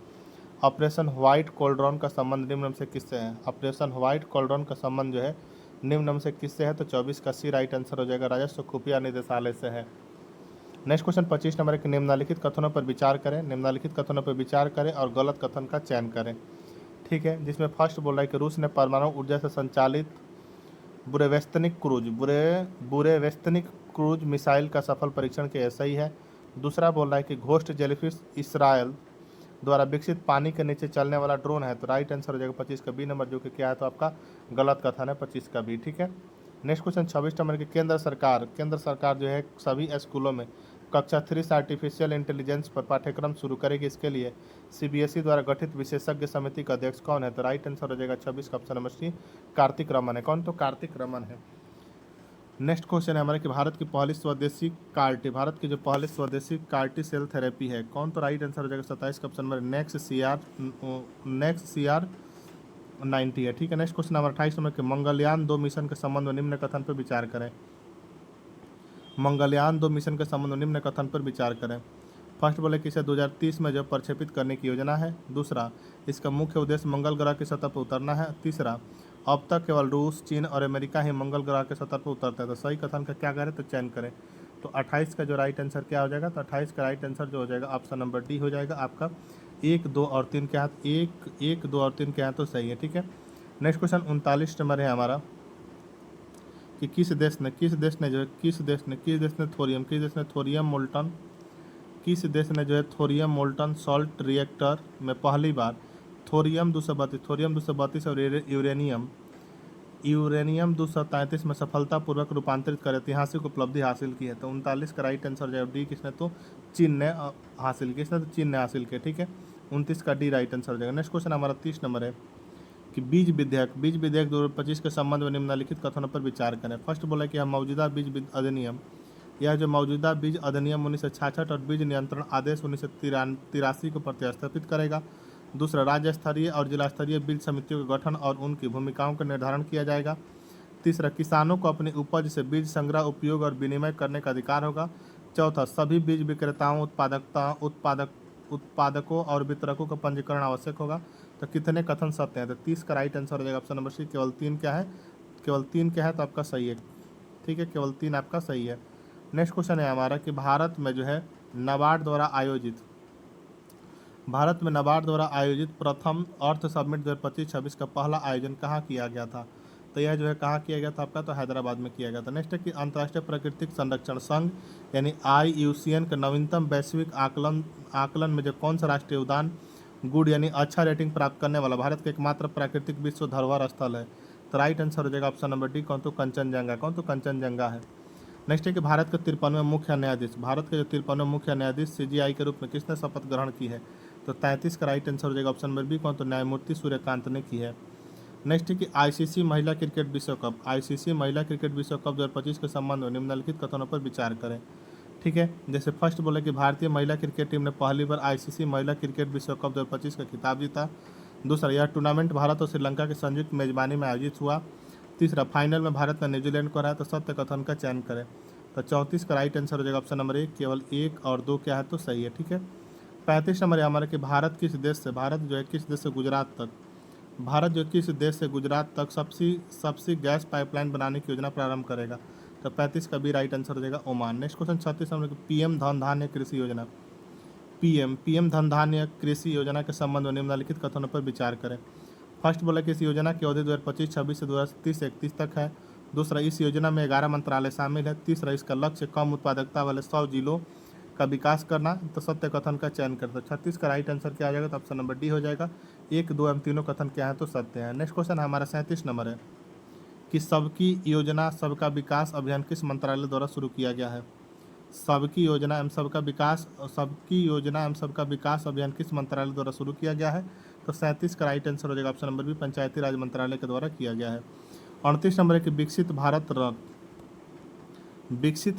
ऑपरेशन व्हाइट कोल्ड्रॉन का संबंध निम्न में से किससे है। ऑपरेशन व्हाइट कोल्ड्रॉन का संबंध जो है निम्न में से किससे है, तो 24 का सी राइट आंसर हो जाएगा, राजस्व खुफिया निदेशालय से है। नेक्स्ट क्वेश्चन 25 नंबर के निम्नलिखित कथनों पर विचार करें और गलत कथन का चयन करें, ठीक है। जिसमें फर्स्ट बोल रहा है कि रूस ने परमाणु ऊर्जा से संचालित बुरेवेस्तनिक क्रूज मिसाइल का सफल परीक्षण किया, सही है। दूसरा बोल रहा है कि घोस्ट जेलीफिश इसराइल द्वारा विकसित पानी के नीचे चलने वाला ड्रोन है, तो राइट आंसर हो जाएगा 25 का बी नंबर, जो कि क्या है, तो आपका गलत कथन है 25 का बी, ठीक है। नेक्स्ट क्वेश्चन 26 नंबर की केंद्र सरकार जो है सभी स्कूलों में कक्षा 3 से आर्टिफिशियल इंटेलिजेंस पर पाठ्यक्रम शुरू करेगी। इसके लिए सीबीएसई द्वारा गठित विशेषज्ञ समिति का अध्यक्ष कौन है, तो राइट आंसर हो जाएगा 26 का option number C, Kartik Raman है। कौन, तो कार्तिक रमन है। नेक्स्ट क्वेश्चन है हमारे कि भारत की जो पहली स्वदेशी कार्टी सेल थेरेपी है कौन, तो राइट आंसर हो जाएगा 27 का ऑप्शन नंबर नेक्स्ट CR 90 है, ठीक है। नेक्स्ट क्वेश्चन नंबर 28 नंबर के मंगलयान 2 मिशन के संबंध में निम्न कथन पर विचार करें। मंगलयान 2 मिशन के संबंध में निम्न कथन पर विचार करें। फर्स्ट बोले कि इसे 2030 में जो प्रक्षेपित करने की योजना है। दूसरा, इसका मुख्य उद्देश्य मंगल ग्रह की सतह पर उतरना है। तीसरा, अब तक केवल रूस, चीन और अमेरिका ही मंगल ग्रह के सतह पर उतरते हैं। तो सही कथन का क्या करें, तो चयन करें। तो 28 का जो राइट आंसर क्या हो जाएगा, तो 28 का राइट आंसर जो हो जाएगा ऑप्शन नंबर डी हो जाएगा आपका। 1, 2 और 3 के हाथ 1, 2 और 3 के हाथ तो सही है, ठीक है। नेक्स्ट क्वेश्चन 39 नंबर है हमारा कि किस देश ने थोरियम मोल्टन सॉल्ट रिएक्टर में पहली बार थोरियम 232 और यूरेनियम 233 में सफलतापूर्वक रूपांतरित कर ऐतिहासिक उपलब्धि हासिल की है। तो 39 का राइट आंसर जाएगा डी, किसने, तो चीन ने हासिल की, ठीक है। 29 का डी राइट आंसर हो जाएगा। नेक्स्ट क्वेश्चन हमारा 30 नंबर है कि बीज विधेयक 2025 के संबंध में निम्नलिखित कथनों पर विचार करें। फर्स्ट बोला कि मौजूदा बीज अधिनियम 1966 और बीज नियंत्रण आदेश 1983 को प्रतिस्थापित करेगा। दूसरा, राज्य स्तरीय और जिला स्तरीय बीज समितियों का गठन और उनकी भूमिकाओं का निर्धारण किया जाएगा। तीसरा, किसानों को अपनी उपज से बीज संग्रह, उपयोग और विनिमय करने का अधिकार होगा। चौथा, सभी बीज विक्रेताओं, उत्पादकों और वितरकों का पंजीकरण आवश्यक होगा। तो कितने कथन सत्य हैं, तो 30 का राइट आंसर हो जाएगा ऑप्शन नंबर सी, केवल 3 क्या है, तो आपका सही है, ठीक है। केवल 3 आपका सही है। नेक्स्ट क्वेश्चन है हमारा कि भारत में नाबार्ड द्वारा आयोजित प्रथम अर्थ समिट 2025-26 का पहला आयोजन कहाँ किया गया था। तो यह जो है कहाँ किया गया था आपका, तो हैदराबाद में किया गया था। नेक्स्ट है कि अंतर्राष्ट्रीय प्राकृतिक संरक्षण संघ यानी IUCN का नवीनतम वैश्विक आकलन में जो कौन सा राष्ट्रीय उद्यान गुड यानी अच्छा रेटिंग प्राप्त करने वाला भारत का एकमात्र प्राकृतिक विश्व धरोहर स्थल है? तो राइट आंसर हो जाएगा ऑप्शन नंबर डी, कौन, तो कंचनजंगा। कौन, तो कंचनजंगा है। नेक्स्ट है कि भारत के 53वें मुख्य न्यायाधीश, भारत के जो 53वें मुख्य न्यायाधीश CGI के रूप में किसने शपथ ग्रहण की है? तो 33 का राइट आंसर हो जाएगा ऑप्शन नंबर बी, कौन, तो न्यायमूर्ति सूर्यकांत ने की है। नेक्स्ट है कि ICC महिला क्रिकेट विश्व कप, ICC महिला क्रिकेट विश्व कप 2025 के संबंध में निम्नलिखित कथनों पर विचार करें। ठीक है, जैसे फर्स्ट बोले कि भारतीय महिला क्रिकेट टीम ने पहली बार ICC महिला क्रिकेट विश्व कप 2025 का खिताब जीता। दूसरा, यह टूर्नामेंट भारत और श्रीलंका की संयुक्त मेजबानी में आयोजित हुआ। तीसरा, फाइनल में भारत ने न्यूजीलैंड को हराया। तो सत्य कथन का चयन करें। तो 34 का राइट आंसर हो जाएगा ऑप्शन नंबर 1, केवल 1 और 2 क्या है, तो सही है। ठीक है, 35 नंबर है हमारा कि भारत किस देश से, भारत जो है किस देश से गुजरात तक, भारत जो किस देश से गुजरात तक सबसे गैस पाइपलाइन बनाने की योजना प्रारंभ करेगा? तो 35 का भी राइट आंसर हो जाएगा ओमान। नेक्स्ट क्वेश्चन 36 नंबर की PM धन धान्य कृषि योजना, PM धन धान्य कृषि योजना के संबंध में निम्नलिखित कथनों पर विचार करें। फर्स्ट बोला कि इस योजना की अवधि 2025-26 से 2030-31 तक है। दूसरा, इस योजना में 11 मंत्रालय शामिल है। तीसरा, इसका लक्ष्य कम उत्पादकता वाले 100 जिलों का विकास करना। तो सत्य कथन का चयन करता है। 36 का राइट आंसर क्या आ जाएगा, तो ऑप्शन नंबर डी हो जाएगा। 1, 2 एवं तीनों कथन क्या है, तो सत्य है। नेक्स्ट क्वेश्चन हमारा 37 नंबर है कि सबकी योजना सबका विकास अभियान किस मंत्रालय द्वारा शुरू किया गया है? सबकी योजना एवं सबका विकास अभियान किस मंत्रालय द्वारा शुरू किया गया है? तो 37 का राइट आंसर हो जाएगा ऑप्शन नंबर बी, पंचायती राज मंत्रालय के द्वारा किया गया है। 38 नंबर है कि विकसित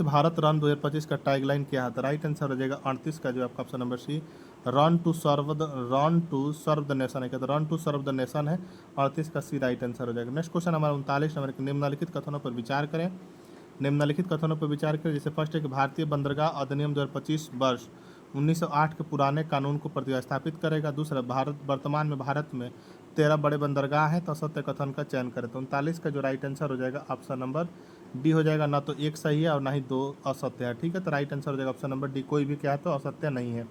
भारत रन 2025 का टैगलाइन क्या है? तो राइट आंसर हो जाएगा 38 का जो आपका option number C, run to serve the nation है। क्या, तो run to serve the nation है। 38 का सी राइट आंसर हो जाएगा। नेक्स्ट क्वेश्चन हमारा 39 नंबर के निम्नलिखित कथनों पर विचार करें। निम्नलिखित कथनों पर विचार करें, जैसे फर्स्ट है कि भारतीय बंदरगाह अधिनियम 2025 वर्ष 1908 के पुराने कानून को प्रतिस्थापित करेगा। दूसरा, वर्तमान में भारत में 13 बड़े बंदरगाह हैं। तो सत्य कथन का चयन करें। तो 39 का जो राइट आंसर हो जाएगा ऑप्शन नंबर डी हो जाएगा। ना तो 1 सही है और ना ही 2 असत्य है। ठीक है, तो राइट आंसर हो जाएगा ऑप्शन नंबर डी, कोई भी क्या है तो असत्य नहीं है।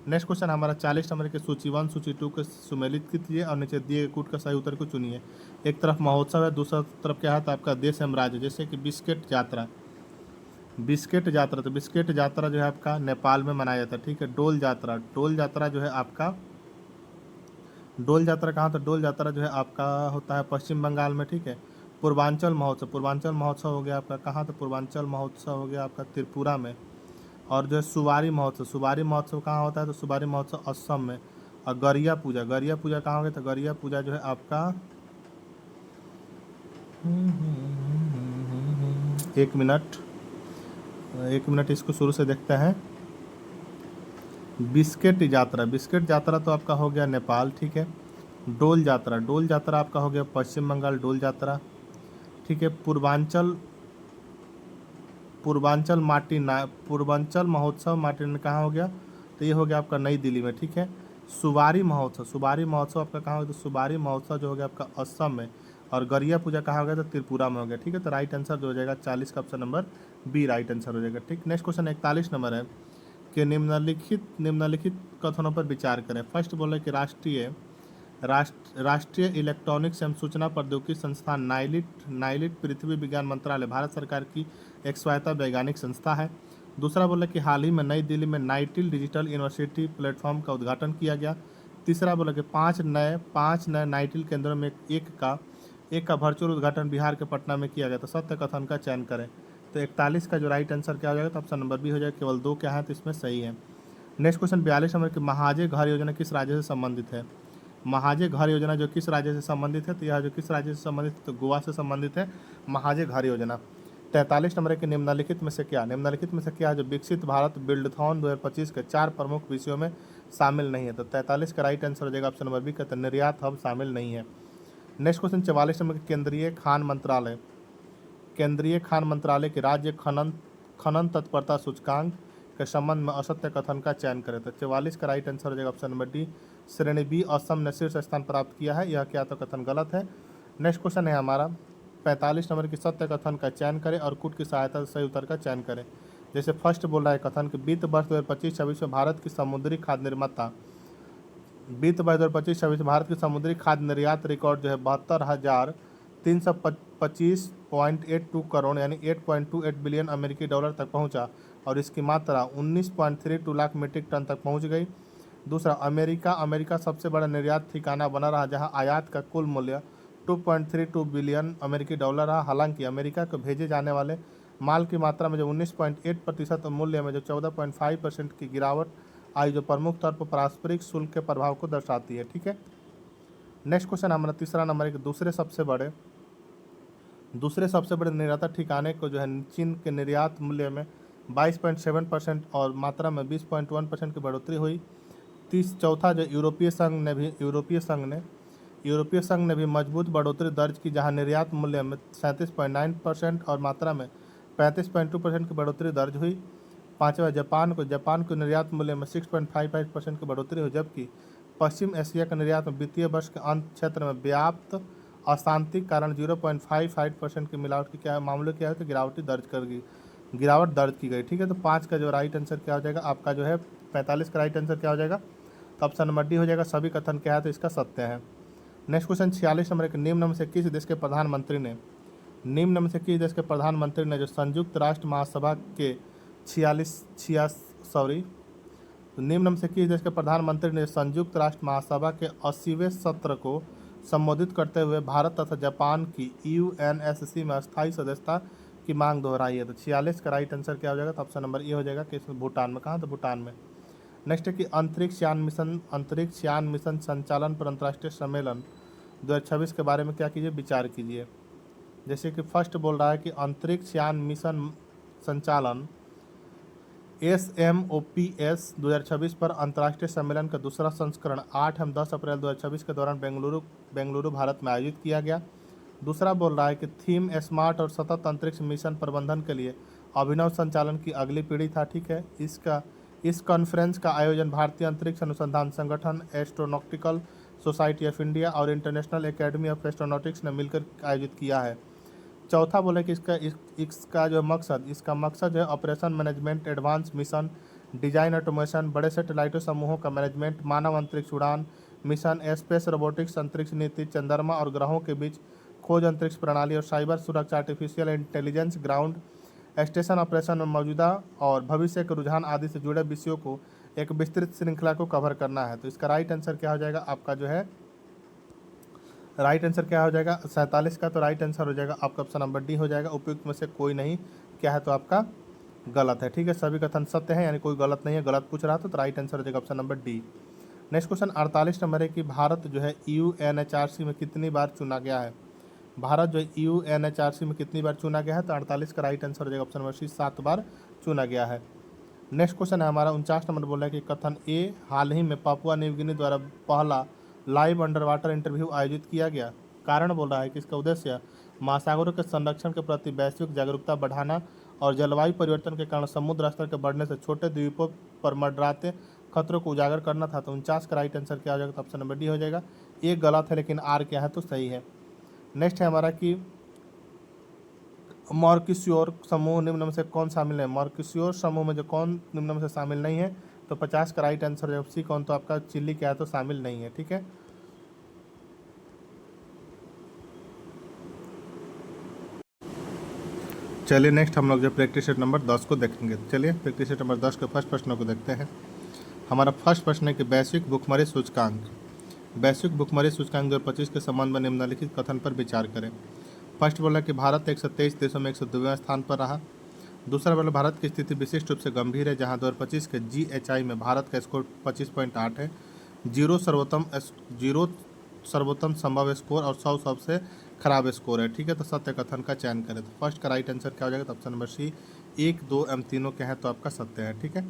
नेक्स्ट क्वेश्चन हमारा 40 नंबर के सूची 1 सूची 2 के सुमेलित कीजिए और नीचे दिए गए कूट का सही उत्तर को चुनिए। एक तरफ महोत्सव है, दूसरा तरफ क्या है, तो आपका देश एवं राज्य, जैसे कि बिस्किट यात्रा, तो बिस्किट यात्रा जो है आपका नेपाल में मनाया जाता है। ठीक है, डोल यात्रा जो है आपका, डोल यात्रा कहाँ, तो डोल यात्रा जो है आपका होता है पश्चिम बंगाल में। ठीक है, पूर्वांचल महोत्सव हो गया आपका कहाँ, तो पूर्वांचल महोत्सव हो गया आपका त्रिपुरा में। और जो है सुवारी महोत्सव कहाँ होता है, तो सुवारी महोत्सव असम में। और गरिया पूजा कहाँ हो गया, तो गरिया पूजा जो है आपका 1 मिनट इसको शुरू से देखते हैं। बिस्किट यात्रा तो आपका हो गया नेपाल। ठीक है, डोल यात्रा आपका हो गया पश्चिम बंगाल डोल यात्रा। ठीक है, पूर्वांचल महोत्सव माटी कहाँ हो गया, तो ये हो गया आपका नई दिल्ली में। ठीक है, सुबारी महोत्सव आपका कहाँ हो गया, तो सुबारी महोत्सव जो हो गया आपका असम में। और गरिया पूजा कहाँ हो गया, तो त्रिपुरा में हो गया। ठीक है, तो राइट आंसर जो हो जाएगा 40 का option number B right answer हो जाएगा। ठीक, नेक्स्ट क्वेश्चन 41 नंबर है कि निम्नलिखित कथनों पर विचार करें। फर्स्ट बोले कि राष्ट्रीय इलेक्ट्रॉनिक्स एवं सूचना प्रौद्योगिकी संस्थान नाइलिट पृथ्वी विज्ञान मंत्रालय भारत सरकार की एक स्वायत्त वैज्ञानिक संस्था है। दूसरा बोला कि हाल ही में नई दिल्ली में नाइटिल डिजिटल यूनिवर्सिटी प्लेटफॉर्म का उद्घाटन किया गया। तीसरा बोला कि 5 नए नाइटिल केंद्रों में एक का वर्चुअल उद्घाटन बिहार के पटना में किया गया। तो सत्य कथन का चयन करें। तो 41 का जो राइट आंसर क्या हो जाएगा, तो ऑप्शन नंबर बी हो जाएगा, केवल 2 क्या है तो इसमें सही है। नेक्स्ट क्वेश्चन 42 नंबर की महाजय घर योजना किस राज्य से संबंधित है? महाजय घर योजना जो किस राज्य से संबंधित है, तो यह जो किस राज्य से संबंधित है, तो गोवा से संबंधित है महाजय घर योजना। 43 नंबर के निम्नलिखित में से क्या जो विकसित भारत बिल्डथॉन 2025 के 4 प्रमुख विषयों में शामिल नहीं है? तो 43 का राइट आंसर हो जाएगा ऑप्शन नंबर बी का, तो निर्यात हब शामिल नहीं है। नेक्स्ट क्वेश्चन 44 नंबर के केंद्रीय खान मंत्रालय के राज्य खनन तत्परता सूचकांक के संबंध में असत्य कथन का चयन करें। तो 44 का राइट आंसर हो जाएगा ऑप्शन नंबर डी, श्रेणी बी असम ने शीर्ष स्थान प्राप्त किया है। यह क्या तो कथन गलत है। नेक्स्ट क्वेश्चन है हमारा 45 नंबर की सत्य कथन का चयन करें और कूट की सहायता से सही उत्तर का चयन करें। जैसे फर्स्ट बोल रहा है कथन कि वित्त वर्ष 2025-26 में भारत की समुद्री खाद्य निर्यात रिकॉर्ड जो है 72,300 325.82 करोड़ यानी 8.28 बिलियन अमेरिकी डॉलर तक पहुंचा और इसकी मात्रा 19.32 लाख मीट्रिक टन तक पहुंच गई। दूसरा, अमेरिका सबसे बड़ा निर्यात ठिकाना बना रहा, जहां आयात का कुल मूल्य 2.32 बिलियन अमेरिकी डॉलर रहा। हालांकि अमेरिका को भेजे जाने वाले माल की मात्रा में जो 19.8% और मूल्य में जो 14.5% की गिरावट आई, जो प्रमुख तौर पर पारस्परिक शुल्क के प्रभाव को दर्शाती है। ठीक है, नेक्स्ट क्वेश्चन हमारा तीसरा नंबर एक दूसरे सबसे बड़े निर्यात ठिकाने को जो है चीन के निर्यात मूल्य में 22.7% और मात्रा में 20.1% की बढ़ोतरी हुई। चौथा, जो यूरोपीय संघ ने भी मजबूत बढ़ोतरी दर्ज की, जहां निर्यात मूल्य में 37.9% और मात्रा में 35.2% की बढ़ोतरी दर्ज हुई। पाँचवा, जापान को निर्यात मूल्य में 6.55% की बढ़ोतरी हुई, जबकि पश्चिम एशिया का निर्यात में वित्तीय वर्ष के अंत क्षेत्र में व्याप्त अशांति के कारण 0.55% की मिलावट की मामले क्या है तो गिरावट दर्ज की गई। ठीक है, तो 5 का जो राइट आंसर क्या हो जाएगा आपका जो है 45 का राइट आंसर क्या हो जाएगा, तो ऑप्शन नंबर डी हो जाएगा। सभी कथन क्या है तो इसका सत्य है। नेक्स्ट क्वेश्चन 46 नंबर एक, निम्न में से किस देश के प्रधानमंत्री ने जो संयुक्त राष्ट्र महासभा के निम्न में से किस देश के प्रधानमंत्री ने संयुक्त राष्ट्र महासभा के 80वें सत्र को संबोधित करते हुए भारत तथा जापान की यूएनएससी में अस्थायी सदस्यता की मांग दोहराई है? तो 46 का राइट आंसर क्या हो जाएगा, तो ऑप्शन नंबर ए हो जाएगा कि इसमें भूटान में। कहाँ, तो भूटान में। नेक्स्ट है कि अंतरिक्ष यान मिशन संचालन पर अंतर्राष्ट्रीय सम्मेलन 2026 के बारे में क्या कीजिए, विचार कीजिए। जैसे कि फर्स्ट बोल रहा है कि अंतरिक्ष यान मिशन संचालन SMOPS 2026 पर अंतर्राष्ट्रीय सम्मेलन का दूसरा संस्करण 8 एवं 10 अप्रैल 2026 के दौरान बेंगलुरु भारत में आयोजित किया गया। दूसरा बोल रहा है कि थीम स्मार्ट और सतत अंतरिक्ष मिशन प्रबंधन के लिए अभिनव संचालन की अगली पीढ़ी था। ठीक है, इस कॉन्फ्रेंस का आयोजन भारतीय अंतरिक्ष अनुसंधान संगठन, एस्ट्रोनॉटिकल सोसाइटी ऑफ इंडिया और इंटरनेशनल एकेडमी ऑफ एस्ट्रोनॉटिक्स ने मिलकर आयोजित किया है। चौथा बोले कि इसका मकसद जो है operation management, advance mission design, automation, बड़े सैटेलाइटों समूहों का मैनेजमेंट, मानव अंतरिक्ष उड़ान मिशन, स्पेस रोबोटिक्स, अंतरिक्ष नीति, चंद्रमा और ग्रहों के बीच खोज अंतरिक्ष प्रणाली और साइबर सुरक्षा, artificial intelligence, ground station operation में मौजूदा और भविष्य के रुझान आदि से जुड़े विषयों को एक विस्तृत श्रृंखला को कवर करना है। तो इसका राइट आंसर क्या हो जाएगा आपका जो है, राइट आंसर क्या हो जाएगा 47 का, तो राइट आंसर हो जाएगा आपका ऑप्शन नंबर डी हो जाएगा। उपयुक्त में से कोई नहीं क्या है तो आपका गलत है। ठीक है, सभी कथन सत्य है यानी कोई गलत नहीं है। गलत पूछ रहा था तो राइट आंसर हो जाएगा option number D. Next question 48 number है कि भारत जो है UNHRC में कितनी बार चुना गया है? भारत जो है UNHRC में कितनी बार चुना गया है? तो 48 का राइट आंसर हो जाएगा ऑप्शन नंबर सी, 7 बार चुना गया है। नेक्स्ट क्वेश्चन है हमारा 49 नंबर, बोला है कि कथन ए, हाल ही में पापुआ न्यू गिनी द्वारा पहला लाइव अंडर वाटर इंटरव्यू आयोजित किया गया। कारण बोल रहा है कि इसका उद्देश्य महासागरों के संरक्षण के प्रति वैश्विक जागरूकता बढ़ाना और जलवायु परिवर्तन के कारण समुद्र स्तर के बढ़ने से छोटे द्वीपों पर मंडराते खतरों को उजागर करना था। तो 49 का राइट आंसर क्या हो जाएगा, तो ऑप्शन नंबर डी हो जाएगा। ए गलत है लेकिन आर क्या है तो सही है। नेक्स्ट है हमारा कि मॉरिशस समूह निम्न में से कौन शामिल है? मॉरिशस समूह में जो कौन निम्न में से शामिल नहीं है? तो 50 का राइट आंसर है सी कौन, तो आपका चिली क्या है तो शामिल नहीं है। ठीक है, चलिए नेक्स्ट हम लोग जो प्रैक्टिस सेट नंबर 10 को देखेंगे। चलिए प्रैक्टिस सेट नंबर 10 के फर्स्ट प्रश्नों को देखते हैं। हमारा फर्स्ट प्रश्न है कि वैश्विक भुखमरी सूचकांक 2025 के संबंध में निम्नलिखित कथन पर विचार करें। फर्स्ट बोला कि भारत 123 देशों में 102वें स्थान पर रहा। दूसरा बोला भारत की स्थिति विशिष्ट रूप से गंभीर है, जहां 2025 के GHI में भारत का स्कोर 25.8 है, 0 सर्वोत्तम संभव स्कोर और 100 सबसे खराब स्कोर है। ठीक है, तो सत्य कथन का चयन करें। तो फर्स्ट का राइट आंसर क्या हो जाएगा, तो ऑप्शन नंबर सी 1, 2 एवं तीनों क्या है तो आपका सत्य है। ठीक है,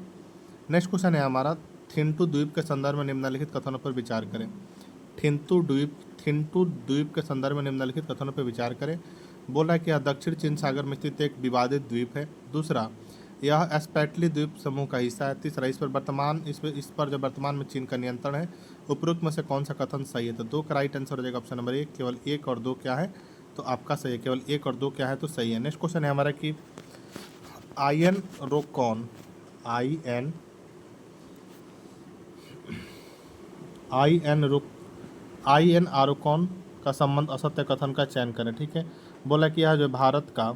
नेक्स्ट क्वेश्चन है हमारा थिंटू द्वीप के संदर्भ में निम्नलिखित कथनों पर विचार करें। थिंटू द्वीप के संदर्भ में निम्नलिखित कथनों पर विचार करें। बोला है कि यह दक्षिण चीन सागर में स्थित एक विवादित द्वीप है। दूसरा, यह स्पैटली द्वीप समूह का हिस्सा है। तीसरा, इस पर जो वर्तमान में चीन का नियंत्रण है। उपरोक्त में से कौन सा कथन सही है? तो 2 का राइट आंसर हो जाएगा ऑप्शन नंबर 1। केवल 1 और 2 क्या है तो आपका सही है। केवल 1 और 2 क्या है तो सही है। नेक्स्ट क्वेश्चन है हमारा कि आयन आरोकॉन का संबंध असत्य कथन का चयन करें। ठीक है, बोला कि यह जो भारत का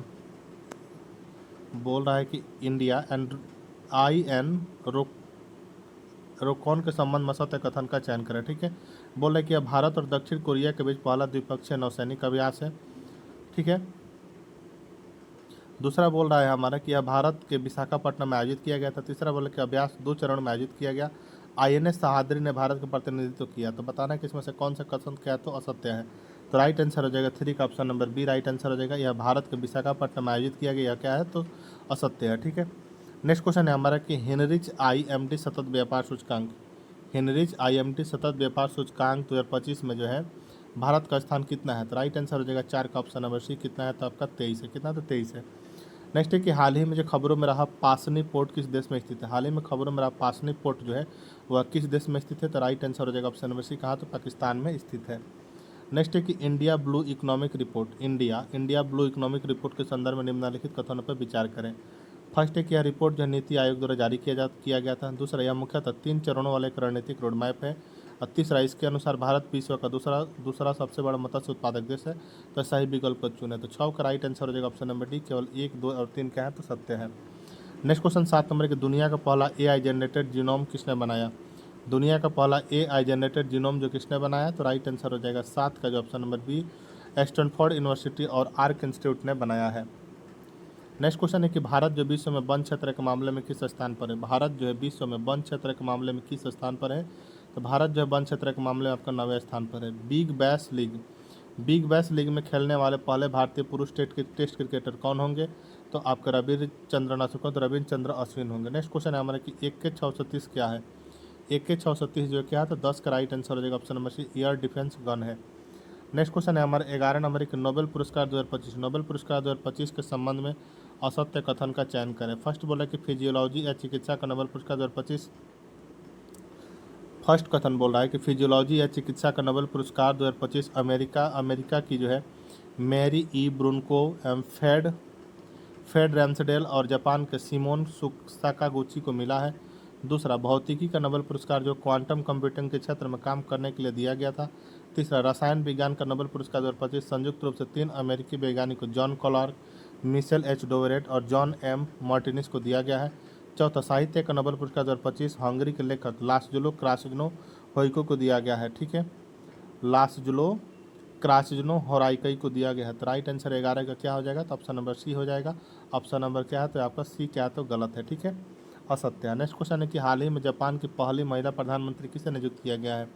बोल रहा है कि इंडिया एंड IN रोकॉन के संबंध में सत्य कथन का चयन करें। ठीक है, बोल रहे कि यह भारत और दक्षिण कोरिया के बीच पहला द्विपक्षीय नौसैनिक अभ्यास है। ठीक है, दूसरा बोल रहा है हमारा कि यह भारत के विशाखापट्टनम में आयोजित किया गया था। तीसरा बोला कि अभ्यास 2 चरण में आयोजित किया गया। INS सहाद्री ने भारत का प्रतिनिधित्व किया। तो बताना है कि इसमें से कौन सा कथन क्या है तो असत्य है। तो राइट आंसर हो जाएगा 3 का option number B right answer हो जाएगा। यह भारत के विशाखापट्टनम में आयोजित किया गया, यह क्या है तो असत्य है। ठीक है, नेक्स्ट क्वेश्चन है हमारा कि हेनरिच IMD सतत व्यापार सूचकांक, हेनरिच IMD सतत व्यापार सूचकांक 2025 में जो है भारत का स्थान कितना है। तो राइट आंसर हो जाएगा 4 का ऑप्शन नंबर सी कितना है तो आपका 23 है। कितना तो 23 है। नेक्स्ट है कि हाल ही में जो खबरों में रहा पासनी पोर्ट किस देश में स्थित है। हाल ही में खबरों में रहा पासनी पोर्ट जो है वह किस देश में स्थित है। तो राइट आंसर हो जाएगा ऑप्शन नंबर सी कहा तो पाकिस्तान में स्थित है। नेक्स्ट है कि India blue economic report, India blue economic report के संदर्भ में निम्नलिखित कथनों पर विचार करें। फर्स्ट है कि यह रिपोर्ट जो नीति आयोग द्वारा जारी किया गया था। दूसरा, यह मुख्यतः 3 चरणों वाले एक रणनीतिक रोडमैप है। और तीसरा, इसके अनुसार भारत विश्व का दूसरा सबसे बड़ा मत्स्य उत्पादक देश है। तो सही विकल्प को चुने। तो 6 का राइट आंसर हो जाएगा ऑप्शन नंबर डी। केवल 1, 2 और 3 क्या है तो सत्य है। नेक्स्ट क्वेश्चन 7 नंबर की दुनिया का पहला AI जनरेटेड जीनोम किसने बनाया। दुनिया का पहला AI जनरेटेड जीनोम जो किसने बनाया। तो राइट आंसर हो जाएगा 7 का जो option number B Stanford university और आर्क इंस्टीट्यूट ने बनाया है। नेक्स्ट क्वेश्चन है कि भारत जो विश्व में वन क्षेत्र के मामले में किस स्थान पर है। भारत जो है विश्व में वन क्षेत्र के मामले में किस स्थान पर है। तो भारत जो है वन क्षेत्र के मामले में आपका 9वें स्थान पर है। बिग बैश लीग में खेलने वाले पहले भारतीय पुरुष टेस्ट क्रिकेटर कौन होंगे। तो आपका रविचंद्रन अश्विन, तो रविचंद्र अश्विन होंगे। नेक्स्ट क्वेश्चन है हमारा कि AK-630 क्या है। AK-630 जो क्या है तो 10 का राइट आंसर हो जाएगा option number C air defence gun है। नेक्स्ट क्वेश्चन है हमारे 11 नंबर के नोबेल पुरस्कार 2025, नोबेल पुरस्कार 2025 के संबंध में असत्य कथन का चयन करें। फर्स्ट बोला कि फिजियोलॉजी या चिकित्सा का नोबेल पुरस्कार 2025, फर्स्ट कथन बोल रहा है कि फिजियोलॉजी या चिकित्सा का नोबेल पुरस्कार 2025 अमेरिका की जो है मैरी ई ब्रुनको फेड रैम्सडेल और जापान के सिमोन साकागुची को मिला है। दूसरा, भौतिकी का नोबेल पुरस्कार जो क्वांटम कंप्यूटिंग के क्षेत्र में काम करने के लिए दिया गया था। तीसरा, रसायन विज्ञान का नोबेल पुरस्कार 2025 संयुक्त रूप से 3 अमेरिकी वैज्ञानिकों जॉन क्लार्क, मिशेल H. डोवेरेट और जॉन M. मार्टिनिस को दिया गया है। चौथा, साहित्य का नोबेल पुरस्कार 2025 हंगरी के लेखक लासजुलो क्रासिनो होइको को दिया गया है। ठीक है, लासजुलो क्रासिनो होराइकई को दिया गया है। तो राइट आंसर 11 का क्या हो जाएगा तो ऑप्शन नंबर सी हो जाएगा। ऑप्शन नंबर क्या है तो आपका सी क्या है तो गलत है। ठीक है, असत्य है। नेक्स्ट क्वेश्चन है कि हाल ही में जापान की पहली महिला प्रधानमंत्री किसे नियुक्त किया गया है।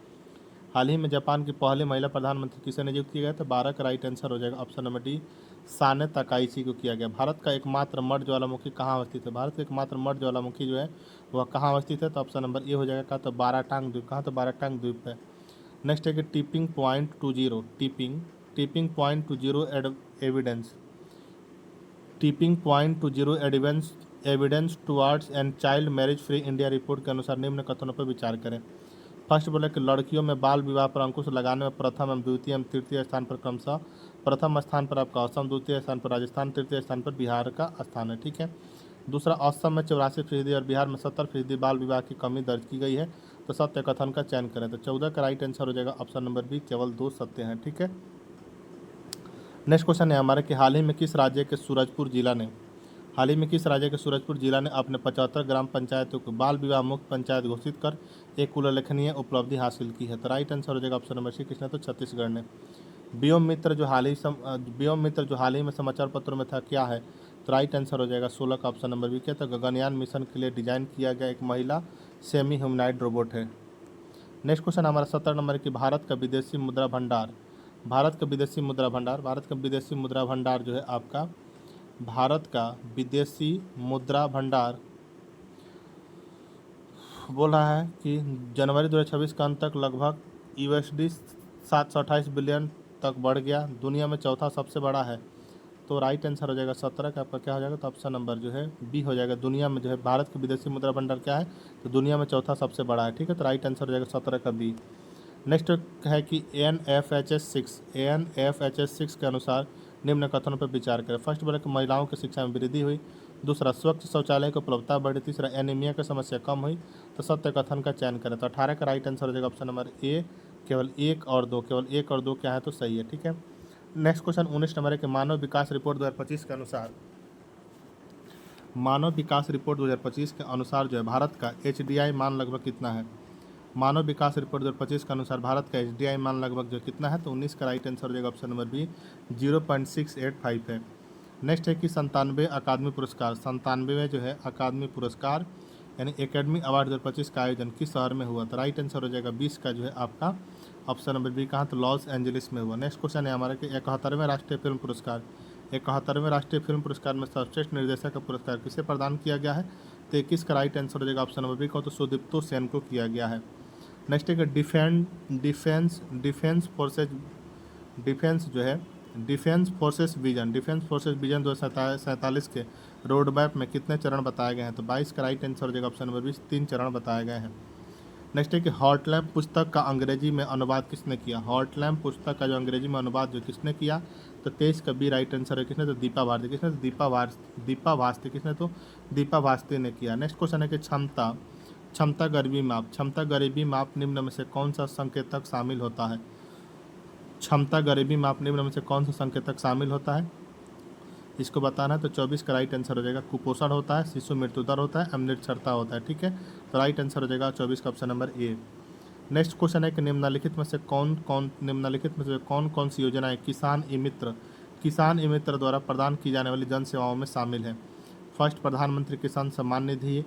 हाल ही में जापान की पहली महिला प्रधानमंत्री किसे नियुक्त किया गया तो 12 का राइट आंसर हो जाएगा option number D Sanae Takaichi को किया गया। भारत का एकमात्र मर्द ज्वालामुखी कहाँ अवस्थित है। भारत का एकमात्र मर्द ज्वालामुखी जो है वह कहाँ अवस्थित है तो ऑप्शन नंबर ए हो जाएगा का तो बाराटांग द्वीप। कहाँ तो बाराटांग द्वीप है। नेक्स्ट है कि tipping point two zero evidence towards and child marriage free India report के अनुसार निम्न कथनों पर विचार करें। फर्स्ट बोला कि लड़कियों में बाल विवाह पर अंकुश लगाने में प्रथम एवं द्वितीय एवं तृतीय स्थान पर क्रमशः प्रथम स्थान पर आपका असम, द्वितीय स्थान पर राजस्थान, तृतीय स्थान पर बिहार का स्थान है। ठीक है, दूसरा, असम में 84% और बिहार में 70% बाल विवाह की कमी दर्ज की गई है। तो सत्य कथन का चयन करें। तो 14 का राइट आंसर हो जाएगा ऑप्शन नंबर बी केवल 2 सत्य हैं। ठीक है, नेक्स्ट क्वेश्चन है हमारे कि हाल ही में किस राज्य के सूरजपुर जिला ने अपने 75 ग्राम पंचायतों को बाल विवाह मुक्त पंचायत घोषित कर एक उल्लेखनीय उपलब्धि हासिल की है। तो राइट आंसर हो जाएगा ऑप्शन नंबर सी किसने तो छत्तीसगढ़ ने। व्योम मित्र जो हाल ही में समाचार पत्रों में था क्या है। तो राइट आंसर हो जाएगा 16 का ऑप्शन नंबर बी क्या था गगनयान मिशन के लिए डिजाइन किया गया एक महिला सेमी ह्यूमनॉइड रोबोट है। नेक्स्ट क्वेश्चन हमारा 17 नंबर की भारत का विदेशी मुद्रा भंडार जो है आपका भारत का विदेशी मुद्रा भंडार बोल रहा है कि जनवरी 2026 का अंत तक लगभग USD 728 बिलियन तक बढ़ गया, दुनिया में चौथा सबसे बड़ा है। तो राइट आंसर हो जाएगा 17 का आपका क्या हो जाएगा तो ऑप्शन नंबर जो है बी हो जाएगा। दुनिया में जो है भारत का विदेशी मुद्रा भंडार क्या है तो दुनिया में चौथा सबसे बड़ा है। ठीक है, तो राइट आंसर हो जाएगा 17 का बी। नेक्स्ट है कि ANFHS 6 के अनुसार निम्न कथनों पर विचार करें। फर्स्ट बोला कि महिलाओं की शिक्षा में वृद्धि हुई। दूसरा, स्वच्छ शौचालय की उपलब्धता बढ़ी। तीसरा, एनीमिया की समस्या कम हुई। तो सत्य कथन का चयन करें। तो 18 का राइट आंसर हो जाएगा ऑप्शन नंबर ए केवल एक और दो, केवल एक और दो क्या है तो सही है। ठीक है, नेक्स्ट क्वेश्चन 19 नंबर है कि मानव विकास रिपोर्ट 2025 के अनुसार, मानव विकास रिपोर्ट 2025 के अनुसार जो है भारत का HDI मान लगभग कितना है। मानव विकास रिपोर्ट 2025 के अनुसार भारत का HDI मान लगभग जो कितना है, तो 19 का राइट आंसर हो जाएगा ऑप्शन नंबर बी 0.685 है। नेक्स्ट है कि 97 अकादमी पुरस्कार, 97वें जो है अकादमी पुरस्कार यानी एकेडमी अवार्ड 2025 का आयोजन किस शहर में हुआ, तो राइट आंसर हो जाएगा 20 का जो है आपका ऑप्शन नंबर बी, कहाँ, तो लॉस एंजलिस में हुआ। नेक्स्ट क्वेश्चन है हमारा कि 71वें राष्ट्रीय फिल्म पुरस्कार, 71वें राष्ट्रीय फिल्म पुरस्कार में सर्वश्रेष्ठ निर्देशक का पुरस्कार किसे प्रदान किया गया है, तो 21 का राइट आंसर हो जाएगा ऑप्शन नंबर बी, को तो सुदीप्तो सेन को किया गया है। नेक्स्ट है डिफेंस फोर्सेज, डिफेंस जो है defence forces vision, defence forces vision 2047 के रोड मैप में कितने चरण बताए गए हैं, तो 22 का राइट आंसर हो जाएगा ऑप्शन नंबर 20, 3 चरण बताए गए हैं। नेक्स्ट है कि हॉटलैम्प पुस्तक का अंग्रेजी में अनुवाद किसने किया, हॉटलैम्प पुस्तक का जो अंग्रेजी में अनुवाद जो किसने किया, तो 23 का बी राइट आंसर है, किसने, तो दीपा भारती, किसने, तो दीपा भास्ती, किसने, तो दीपा भास्ती ने किया। नेक्स्ट क्वेश्चन है कि क्षमता क्षमता गरीबी माप, क्षमता गरीबी माप निम्न में से कौन सा संकेतक शामिल होता है, क्षमता गरीबी माप निम्न में से कौन सा संकेतक शामिल होता है, इसको बताना है, तो 24 का राइट आंसर हो जाएगा कुपोषण होता है, शिशु मृत्यु दर होता है, अनिरक्षरता होता है। ठीक है, तो राइट आंसर हो जाएगा 24 का ऑप्शन नंबर ए। नेक्स्ट क्वेश्चन है कि निम्नलिखित में से कौन कौन सी योजनाएं किसान ई मित्र द्वारा प्रदान की जाने वाली जन सेवाओं में शामिल है। फर्स्ट, प्रधानमंत्री किसान सम्मान निधि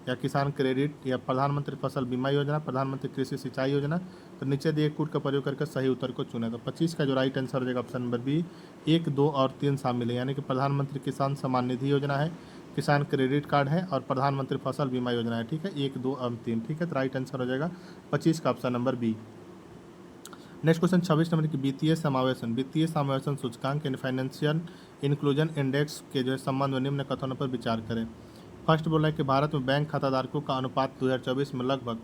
या किसान क्रेडिट या प्रधानमंत्री फसल बीमा योजना, प्रधानमंत्री कृषि सिंचाई योजना, तो नीचे दिए कोड का प्रयोग करके सही उत्तर को चुने, तो 25 का जो राइट आंसर हो जाएगा ऑप्शन नंबर बी 1, 2 और 3 शामिल है, यानी कि प्रधानमंत्री किसान सम्मान निधि योजना है, किसान क्रेडिट कार्ड है और प्रधानमंत्री फसल बीमा योजना है। ठीक है, 1, 2 और 3। ठीक है, तो राइट आंसर हो जाएगा 25 का option number B. Next question 26 number की वित्तीय समावेशन सूचकांक यानी फाइनेंशियल इंक्लूजन इंडेक्स के जो है संबंध में निम्न कथनों पर विचार करें। फर्स्ट बोला है कि भारत में बैंक खाताधारकों का अनुपात 2024 में लगभग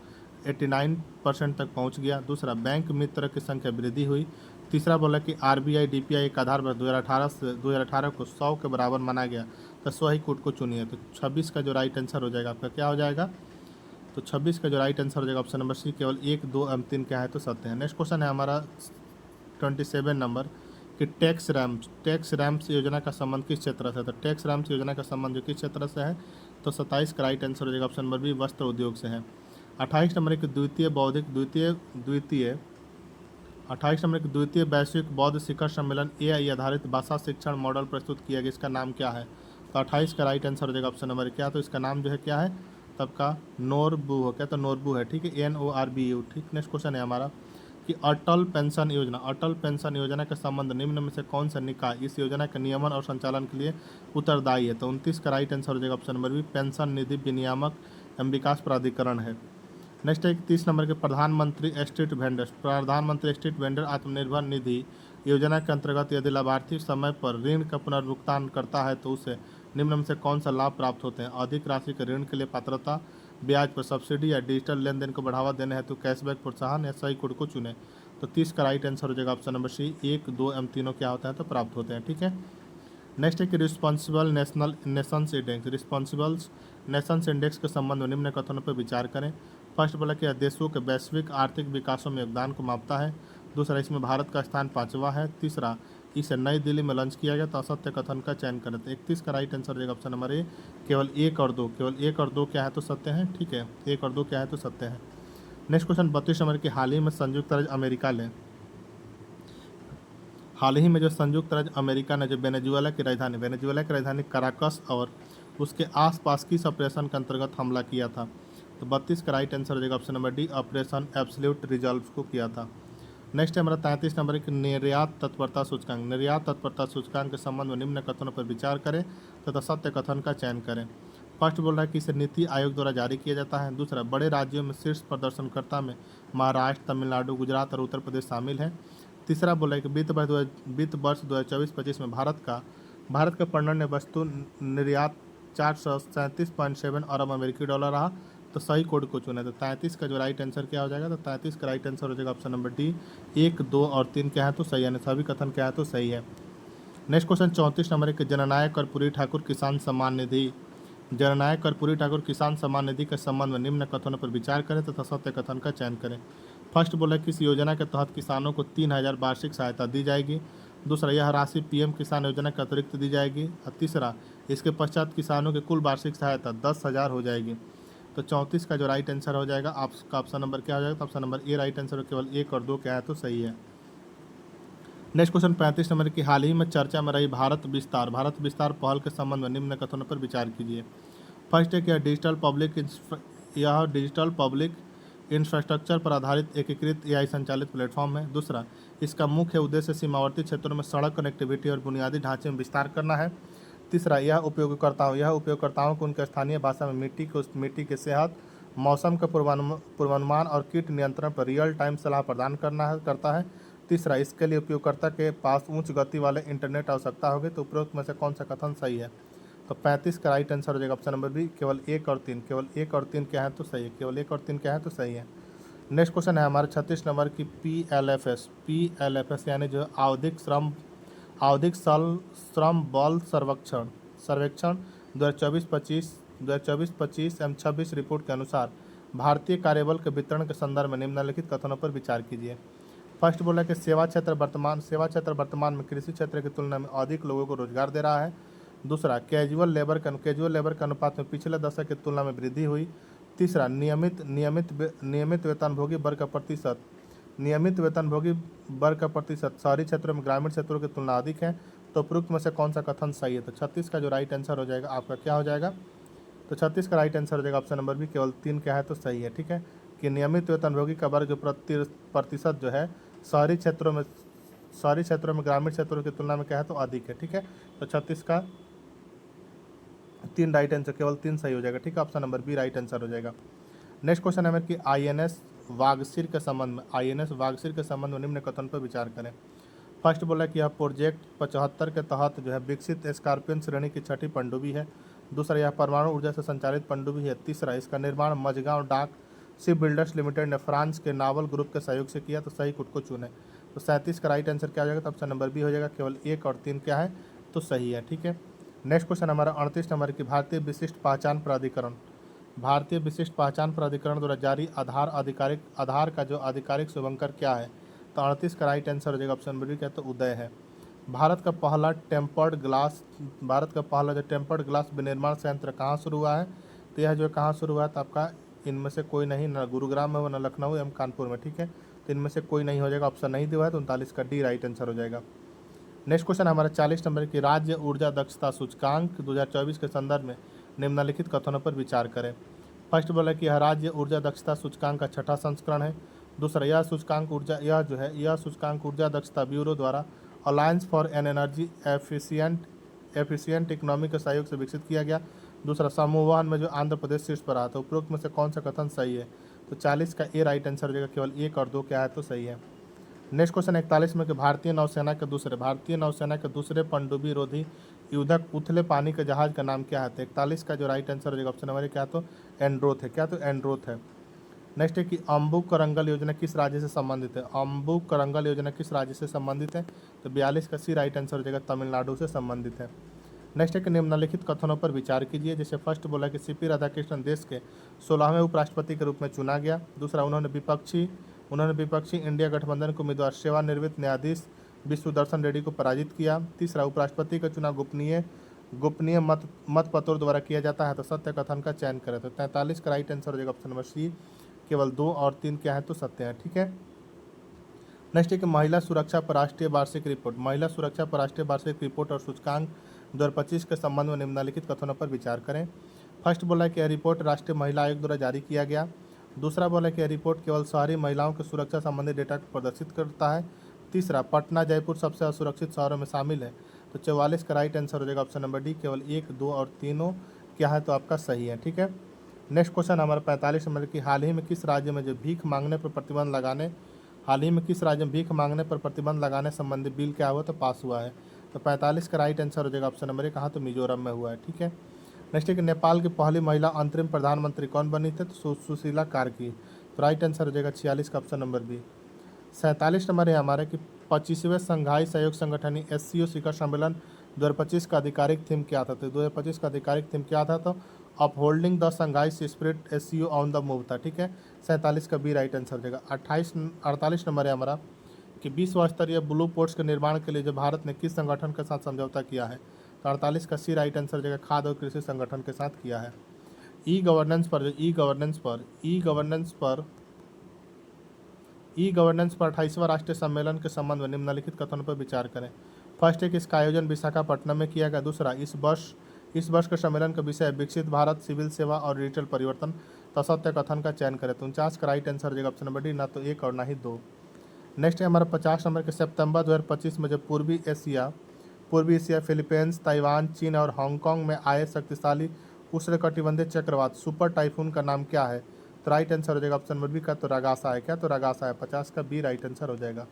89% तक पहुंच गया। दूसरा, बैंक मित्र की संख्या वृद्धि हुई। तीसरा बोला कि RBI DPI के आधार पर 2018 को 100 के बराबर माना गया, तो सही कोड को चुनिए, तो 26 का जो राइट आंसर हो जाएगा आपका क्या हो जाएगा, तो 26 का जो राइट आंसर हो जाएगा ऑप्शन नंबर सी, केवल 1, 2 और 3 क्या है तो सत्य है। नेक्स्ट क्वेश्चन है हमारा 27 नंबर कि टैक्स रैम्प्स योजना का संबंध किस क्षेत्र से है, तो टैक्स रैम्प्स योजना का संबंध जो किस क्षेत्र से है, तो 27 का राइट आंसर हो जाएगा ऑप्शन नंबर बी, वस्त्र उद्योग से है। 28 नंबर की द्वितीय वैश्विक बौद्ध शिखर सम्मेलन AI आधारित भाषा शिक्षण मॉडल प्रस्तुत किया गया, इसका नाम क्या है, तो 28 का राइट आंसर हो जाएगा ऑप्शन नंबर क्या, तो इसका नाम जो है क्या है, तब का नोरबू हो, क्या, तो नोरबू है। ठीक है, NORBU। ठीक, नेक्स्ट क्वेश्चन है हमारा कि अटल पेंशन योजना का संबंध निम्न में से कौन सा निकाय इस योजना के नियमन और संचालन के लिए उत्तरदायी है, तो 29 का राइट आंसर हो जाएगा ऑप्शन नंबर बी, पेंशन निधि विनियामक एवं विकास प्राधिकरण है। नेक्स्ट है 30 नंबर के प्रधानमंत्री स्ट्रीट वेंडर आत्मनिर्भर निधि योजना के अंतर्गत यदि लाभार्थी समय पर ऋण का पुनर्भुगतान करता है तो उसे निम्न में से कौन सा लाभ प्राप्त होते हैं, अधिक राशि के ऋण के लिए पात्रता, ब्याज पर सब्सिडी या डिजिटल लेन देन को बढ़ावा देने हेतु कैशबैक प्रोत्साहन, या सही कोड को चुने, तो 30 का राइट आंसर हो जाएगा ऑप्शन नंबर सी, 1, 2 एवं तीनों क्या होता है तो प्राप्त होते हैं। ठीक है, नेक्स्ट है कि रिस्पॉन्सिबल नेशंस इंडेक्स के संबंध में निम्न कथनों पर विचार करें। फर्स्ट बोला कि देशों के वैश्विक आर्थिक विकासों में योगदान को मापता है। दूसरा, इसमें भारत का स्थान 5वां है। तीसरा, इसे नई दिल्ली में लॉन्च किया गया, तो असत्य कथन का चयन करें, तो 31 का राइट आंसर हो जाएगा ऑप्शन नंबर ए, केवल 1 और 2 क्या है तो सत्य है। ठीक है, 1 और 2 क्या है तो सत्य है। नेक्स्ट क्वेश्चन 32 नंबर की हाल ही में जो संयुक्त राज्य अमेरिका ने जो वेनेजुएला की राजधानी कराकस और उसके आसपास किस ऑपरेशन के अंतर्गत हमला किया था, तो 32 का राइट आंसर हो जाएगा option number D, operation absolute resolve को किया था। नेक्स्ट है हमारा 33 नंबर एक निर्यात तत्परता सूचकांक के संबंध में निम्न कथनों पर विचार करें तथा सत्य कथन का चयन करें। फर्स्ट बोल रहा है कि इसे नीति आयोग द्वारा जारी किया जाता है। दूसरा, बड़े राज्यों में शीर्ष प्रदर्शनकर्ता में महाराष्ट्र, तमिलनाडु, गुजरात और उत्तर प्रदेश शामिल है। तीसरा बोला है कि वित्त वर्ष 2024-25 में भारत का पण्य वस्तु निर्यात 437.7 अरब अमेरिकी डॉलर रहा, तो सही कोड को चुना, तो 33 का जो राइट आंसर क्या हो जाएगा, तो 33 का राइट आंसर हो जाएगा ऑप्शन नंबर डी, 1, 2 और 3 क्या है तो सही है, सभी कथन क्या है तो सही है। नेक्स्ट क्वेश्चन 34 नंबर एक जननायक कर्पूरी ठाकुर किसान सम्मान निधि के संबंध में निम्न कथनों पर विचार करें तथा सत्य कथन का चयन करें। फर्स्ट बोला किस योजना के तहत किसानों को 3,000 वार्षिक सहायता दी जाएगी। दूसरा, यह राशि पीएम किसान योजना के अतिरिक्त दी जाएगी। और तीसरा, इसके पश्चात किसानों की कुल वार्षिक सहायता 10,000 हो जाएगी। तो 34 का जो राइट आंसर हो जाएगा आपका ऑप्शन नंबर क्या हो जाएगा, तो option number A right answer. केवल 1 और 2 क्या है तो सही है। नेक्स्ट क्वेश्चन 35 नंबर की हाल ही में चर्चा में रही भारत विस्तार पहल के संबंध में निम्न कथनों पर विचार कीजिए। फर्स्ट है कि यह डिजिटल पब्लिक इंफ्रास्ट्रक्चर पर आधारित एकीकृत एआई संचालित प्लेटफॉर्म है। दूसरा, इसका मुख्य उद्देश्य सीमावर्ती क्षेत्रों में सड़क कनेक्टिविटी और बुनियादी ढांचे में विस्तार करना है। तीसरा, यह उपयोगकर्ताओं को उनके स्थानीय भाषा में मिट्टी की सेहत, मौसम का पूर्वानुमान और कीट नियंत्रण पर रियल टाइम सलाह प्रदान करता है। तीसरा, इसके लिए उपयोगकर्ता के पास उच्च गति वाले इंटरनेट आवश्यकता होगी। तो उपरोक्त में से कौन सा कथन सही है, तो 35 का राइट आंसर हो जाएगा ऑप्शन नंबर बी। केवल 1 और 3 क्या है तो सही है, केवल 1 और 3 क्या है तो सही है। नेक्स्ट क्वेश्चन है हमारे 36 नंबर की पीएलएफएस यानी जो आवधिक श्रम बल सर्वेक्षण 2024-25 एवं 26 रिपोर्ट के अनुसार भारतीय कार्यबल के वितरण के संदर्भ में निम्नलिखित कथनों पर विचार कीजिए। फर्स्ट बोला कि सेवा क्षेत्र वर्तमान में कृषि क्षेत्र की तुलना में अधिक लोगों को रोजगार दे रहा है। दूसरा, कैजुअल लेबर के अनुपात में पिछले दशक की तुलना में वृद्धि हुई। तीसरा, नियमित वेतनभोगी वर्ग का प्रतिशत शहरी क्षेत्रों में ग्रामीण क्षेत्रों की तुलना अधिक है। तो उपरोक्त में से कौन सा कथन सही है, तो 36 का जो राइट आंसर हो जाएगा आपका क्या हो जाएगा, तो 36 का राइट आंसर हो जाएगा ऑप्शन नंबर बी। केवल 3 क्या है तो सही है। ठीक है, कि नियमित वेतनभोगी का वर्ग प्रतिशत जो है शहरी क्षेत्रों में ग्रामीण क्षेत्रों की तुलना में क्या है तो अधिक है। ठीक है, तो 36 का 3 राइट आंसर, केवल 3 सही हो जाएगा। ठीक है, option number B right answer हो जाएगा। नेक्स्ट क्वेश्चन है मेरे कि आईएनएस वागसीर के संबंध में निम्न कथन पर विचार करें। फर्स्ट बोला कि यह प्रोजेक्ट 75 के तहत जो है विकसित स्कॉर्पियन श्रेणी की छठी पनडुब्बी है। दूसरा, यह परमाणु ऊर्जा से संचालित पनडुब्बी है। तीसरा, इसका निर्माण मझगांव डाक शिप बिल्डर्स लिमिटेड ने फ्रांस के नावल ग्रुप के सहयोग से किया। तो सही खुद को चुने। तो 37 का राइट आंसर क्या हो जाएगा, तो ऑप्शन नंबर बी हो जाएगा। केवल 1 और 3 क्या है तो सही है। ठीक है, नेक्स्ट क्वेश्चन हमारा 38 नंबर की भारतीय विशिष्ट पहचान प्राधिकरण द्वारा जारी आधार का जो आधिकारिक शुभंकर क्या है, तो 38 का राइट आंसर हो जाएगा ऑप्शन नंबर बी क्या, तो उदय है। भारत का पहला टेम्पर्ड ग्लास विनिर्माण संयंत्र कहाँ शुरू हुआ है, तो यह जो कहाँ शुरू हुआ है, तो आपका इनमें से कोई नहीं, न गुरुग्राम में हो, न लखनऊ एवं कानपुर में। ठीक है, तो इनमें से कोई नहीं हो जाएगा, ऑप्शन नहीं दिया है, तो 39 का डी राइट आंसर हो जाएगा। नेक्स्ट क्वेश्चन हमारा 40 नंबर की राज्य ऊर्जा दक्षता सूचकांक 2024 के संदर्भ में निम्नलिखित कथनों पर विचार करें। फर्स्ट बोला कि यह राज्य ऊर्जा दक्षता सूचकांक का 6ठा संस्करण है। दूसरा, यह सूचकांक ऊर्जा दक्षता ब्यूरो द्वारा alliance for an energy efficient economy के सहयोग से विकसित किया गया। दूसरा, समूह 1 में जो आंध्र प्रदेश शीर्ष पर आता है। उपरोक्त में से कौन सा कथन सही है, तो 40 का ए राइट आंसर हो जाएगा। केवल 1 और 2 क्या है तो सही है। नेक्स्ट क्वेश्चन 41 में कि भारतीय नौसेना के दूसरे पनडुब्बी रोधी युद्धक उथले पानी के जहाज का नाम क्या है, तो 41 का जो राइट आंसर हो जाएगा ऑप्शन नंबर क्या, तो एंड्रोथ है। क्या, तो एंड्रोथ है। नेक्स्ट है कि अम्बुक करंगल योजना किस राज्य से संबंधित है। अम्बुक करंगल योजना किस राज्य से संबंधित है, तो 42 का सी राइट आंसर हो जाएगा, तमिलनाडु से संबंधित है। नेक्स्ट है कि निम्नलिखित कथनों पर विचार कीजिए। जैसे फर्स्ट बोला कि सीपी राधाकृष्णन देश के 16वें उपराष्ट्रपति के रूप में चुना गया। दूसरा, उन्होंने विपक्षी इंडिया गठबंधन के उम्मीदवार सेवानिवृत्त न्यायाधीश विश्वदर्शन रेड्डी को पराजित किया। तीसरा, उपराष्ट्रपति का चुनाव गोपनीय मत पत्रों द्वारा किया जाता है। तो सत्य कथन का चयन करें। तो 43 का राइट आंसर हो जाएगा ऑप्शन नंबर सी। केवल 2 और 3 क्या है तो सत्य है। ठीक है, नेक्स्ट है कि महिला सुरक्षा पर राष्ट्रीय वार्षिक रिपोर्ट और सूचकांक 2025 के संबंध में निम्नलिखित कथनों पर विचार करें। फर्स्ट बोला कि यह रिपोर्ट राष्ट्रीय महिला आयोग द्वारा जारी किया गया। दूसरा बोला कि यह रिपोर्ट केवल शहरी महिलाओं की सुरक्षा संबंधी डेटा को प्रदर्शित करता है। तीसरा, पटना जयपुर सबसे असुरक्षित शहरों में शामिल है। तो 44 का राइट आंसर हो जाएगा ऑप्शन नंबर डी। केवल 1, 2 और 3 क्या है तो आपका सही है। ठीक है, नेक्स्ट क्वेश्चन हमारा 45 नंबर की हाल ही में किस राज्य में भीख मांगने पर प्रतिबंध लगाने संबंधी बिल क्या हुआ तो पास हुआ है। तो 45 का राइट आंसर हो जाएगा ऑप्शन नंबर 1 कहाँ, तो मिजोरम में हुआ है। ठीक है, नेक्स्ट है कि नेपाल की पहली महिला अंतरिम प्रधानमंत्री कौन बनी थी, तो सुशीला कार्की। तो राइट आंसर हो जाएगा 46 का ऑप्शन नंबर बी। 47 नंबर है हमारे कि 25वें संघाई सहयोग संगठन SCO शिखर सम्मेलन 2025 का आधिकारिक थीम क्या था, तो 2025 का आधिकारिक थीम क्या था, तो upholding the Shanghai spirit SCO on the move था, ठीक है। 47 का बी राइट आंसर हो जाएगा। 48 नंबर है हमारा कि विश्व स्तरीय ब्लू पोर्ट्स के निर्माण के लिए जो भारत ने किस संगठन के साथ समझौता किया है, तो 48 का सी राइट आंसर हो जाएगा, खाद्य और कृषि संगठन के साथ किया है। ई गवर्नेंस पर 28वां राष्ट्रीय सम्मेलन के संबंध में निम्नलिखित कथनों पर विचार करें। फर्स्ट है कि इसका आयोजन विशाखापट्टनम में किया गया। दूसरा, इस वर्ष के सम्मेलन का विषय है विकसित भारत, सिविल सेवा और डिजिटल परिवर्तन। तो सत्य कथन का चयन करें। तो 49 का राइट आंसर हो जाएगा ऑप्शन नंबर डी, ना तो 1 और ना ही 2। नेक्स्ट है हमारा 50 नंबर के सितंबर 2025 में जो पूर्वी एशिया, फिलीपींस, ताइवान, चीन और हांगकांग में आए शक्तिशाली उष्णकटिबंधीय चक्रवात सुपर टाइफून का नाम क्या है? तो राइट आंसर हो जाएगा ऑप्शन नंबर बी का, तो रागासा है। क्या? तो रागासा है। 50 का बी राइट आंसर हो जाएगा।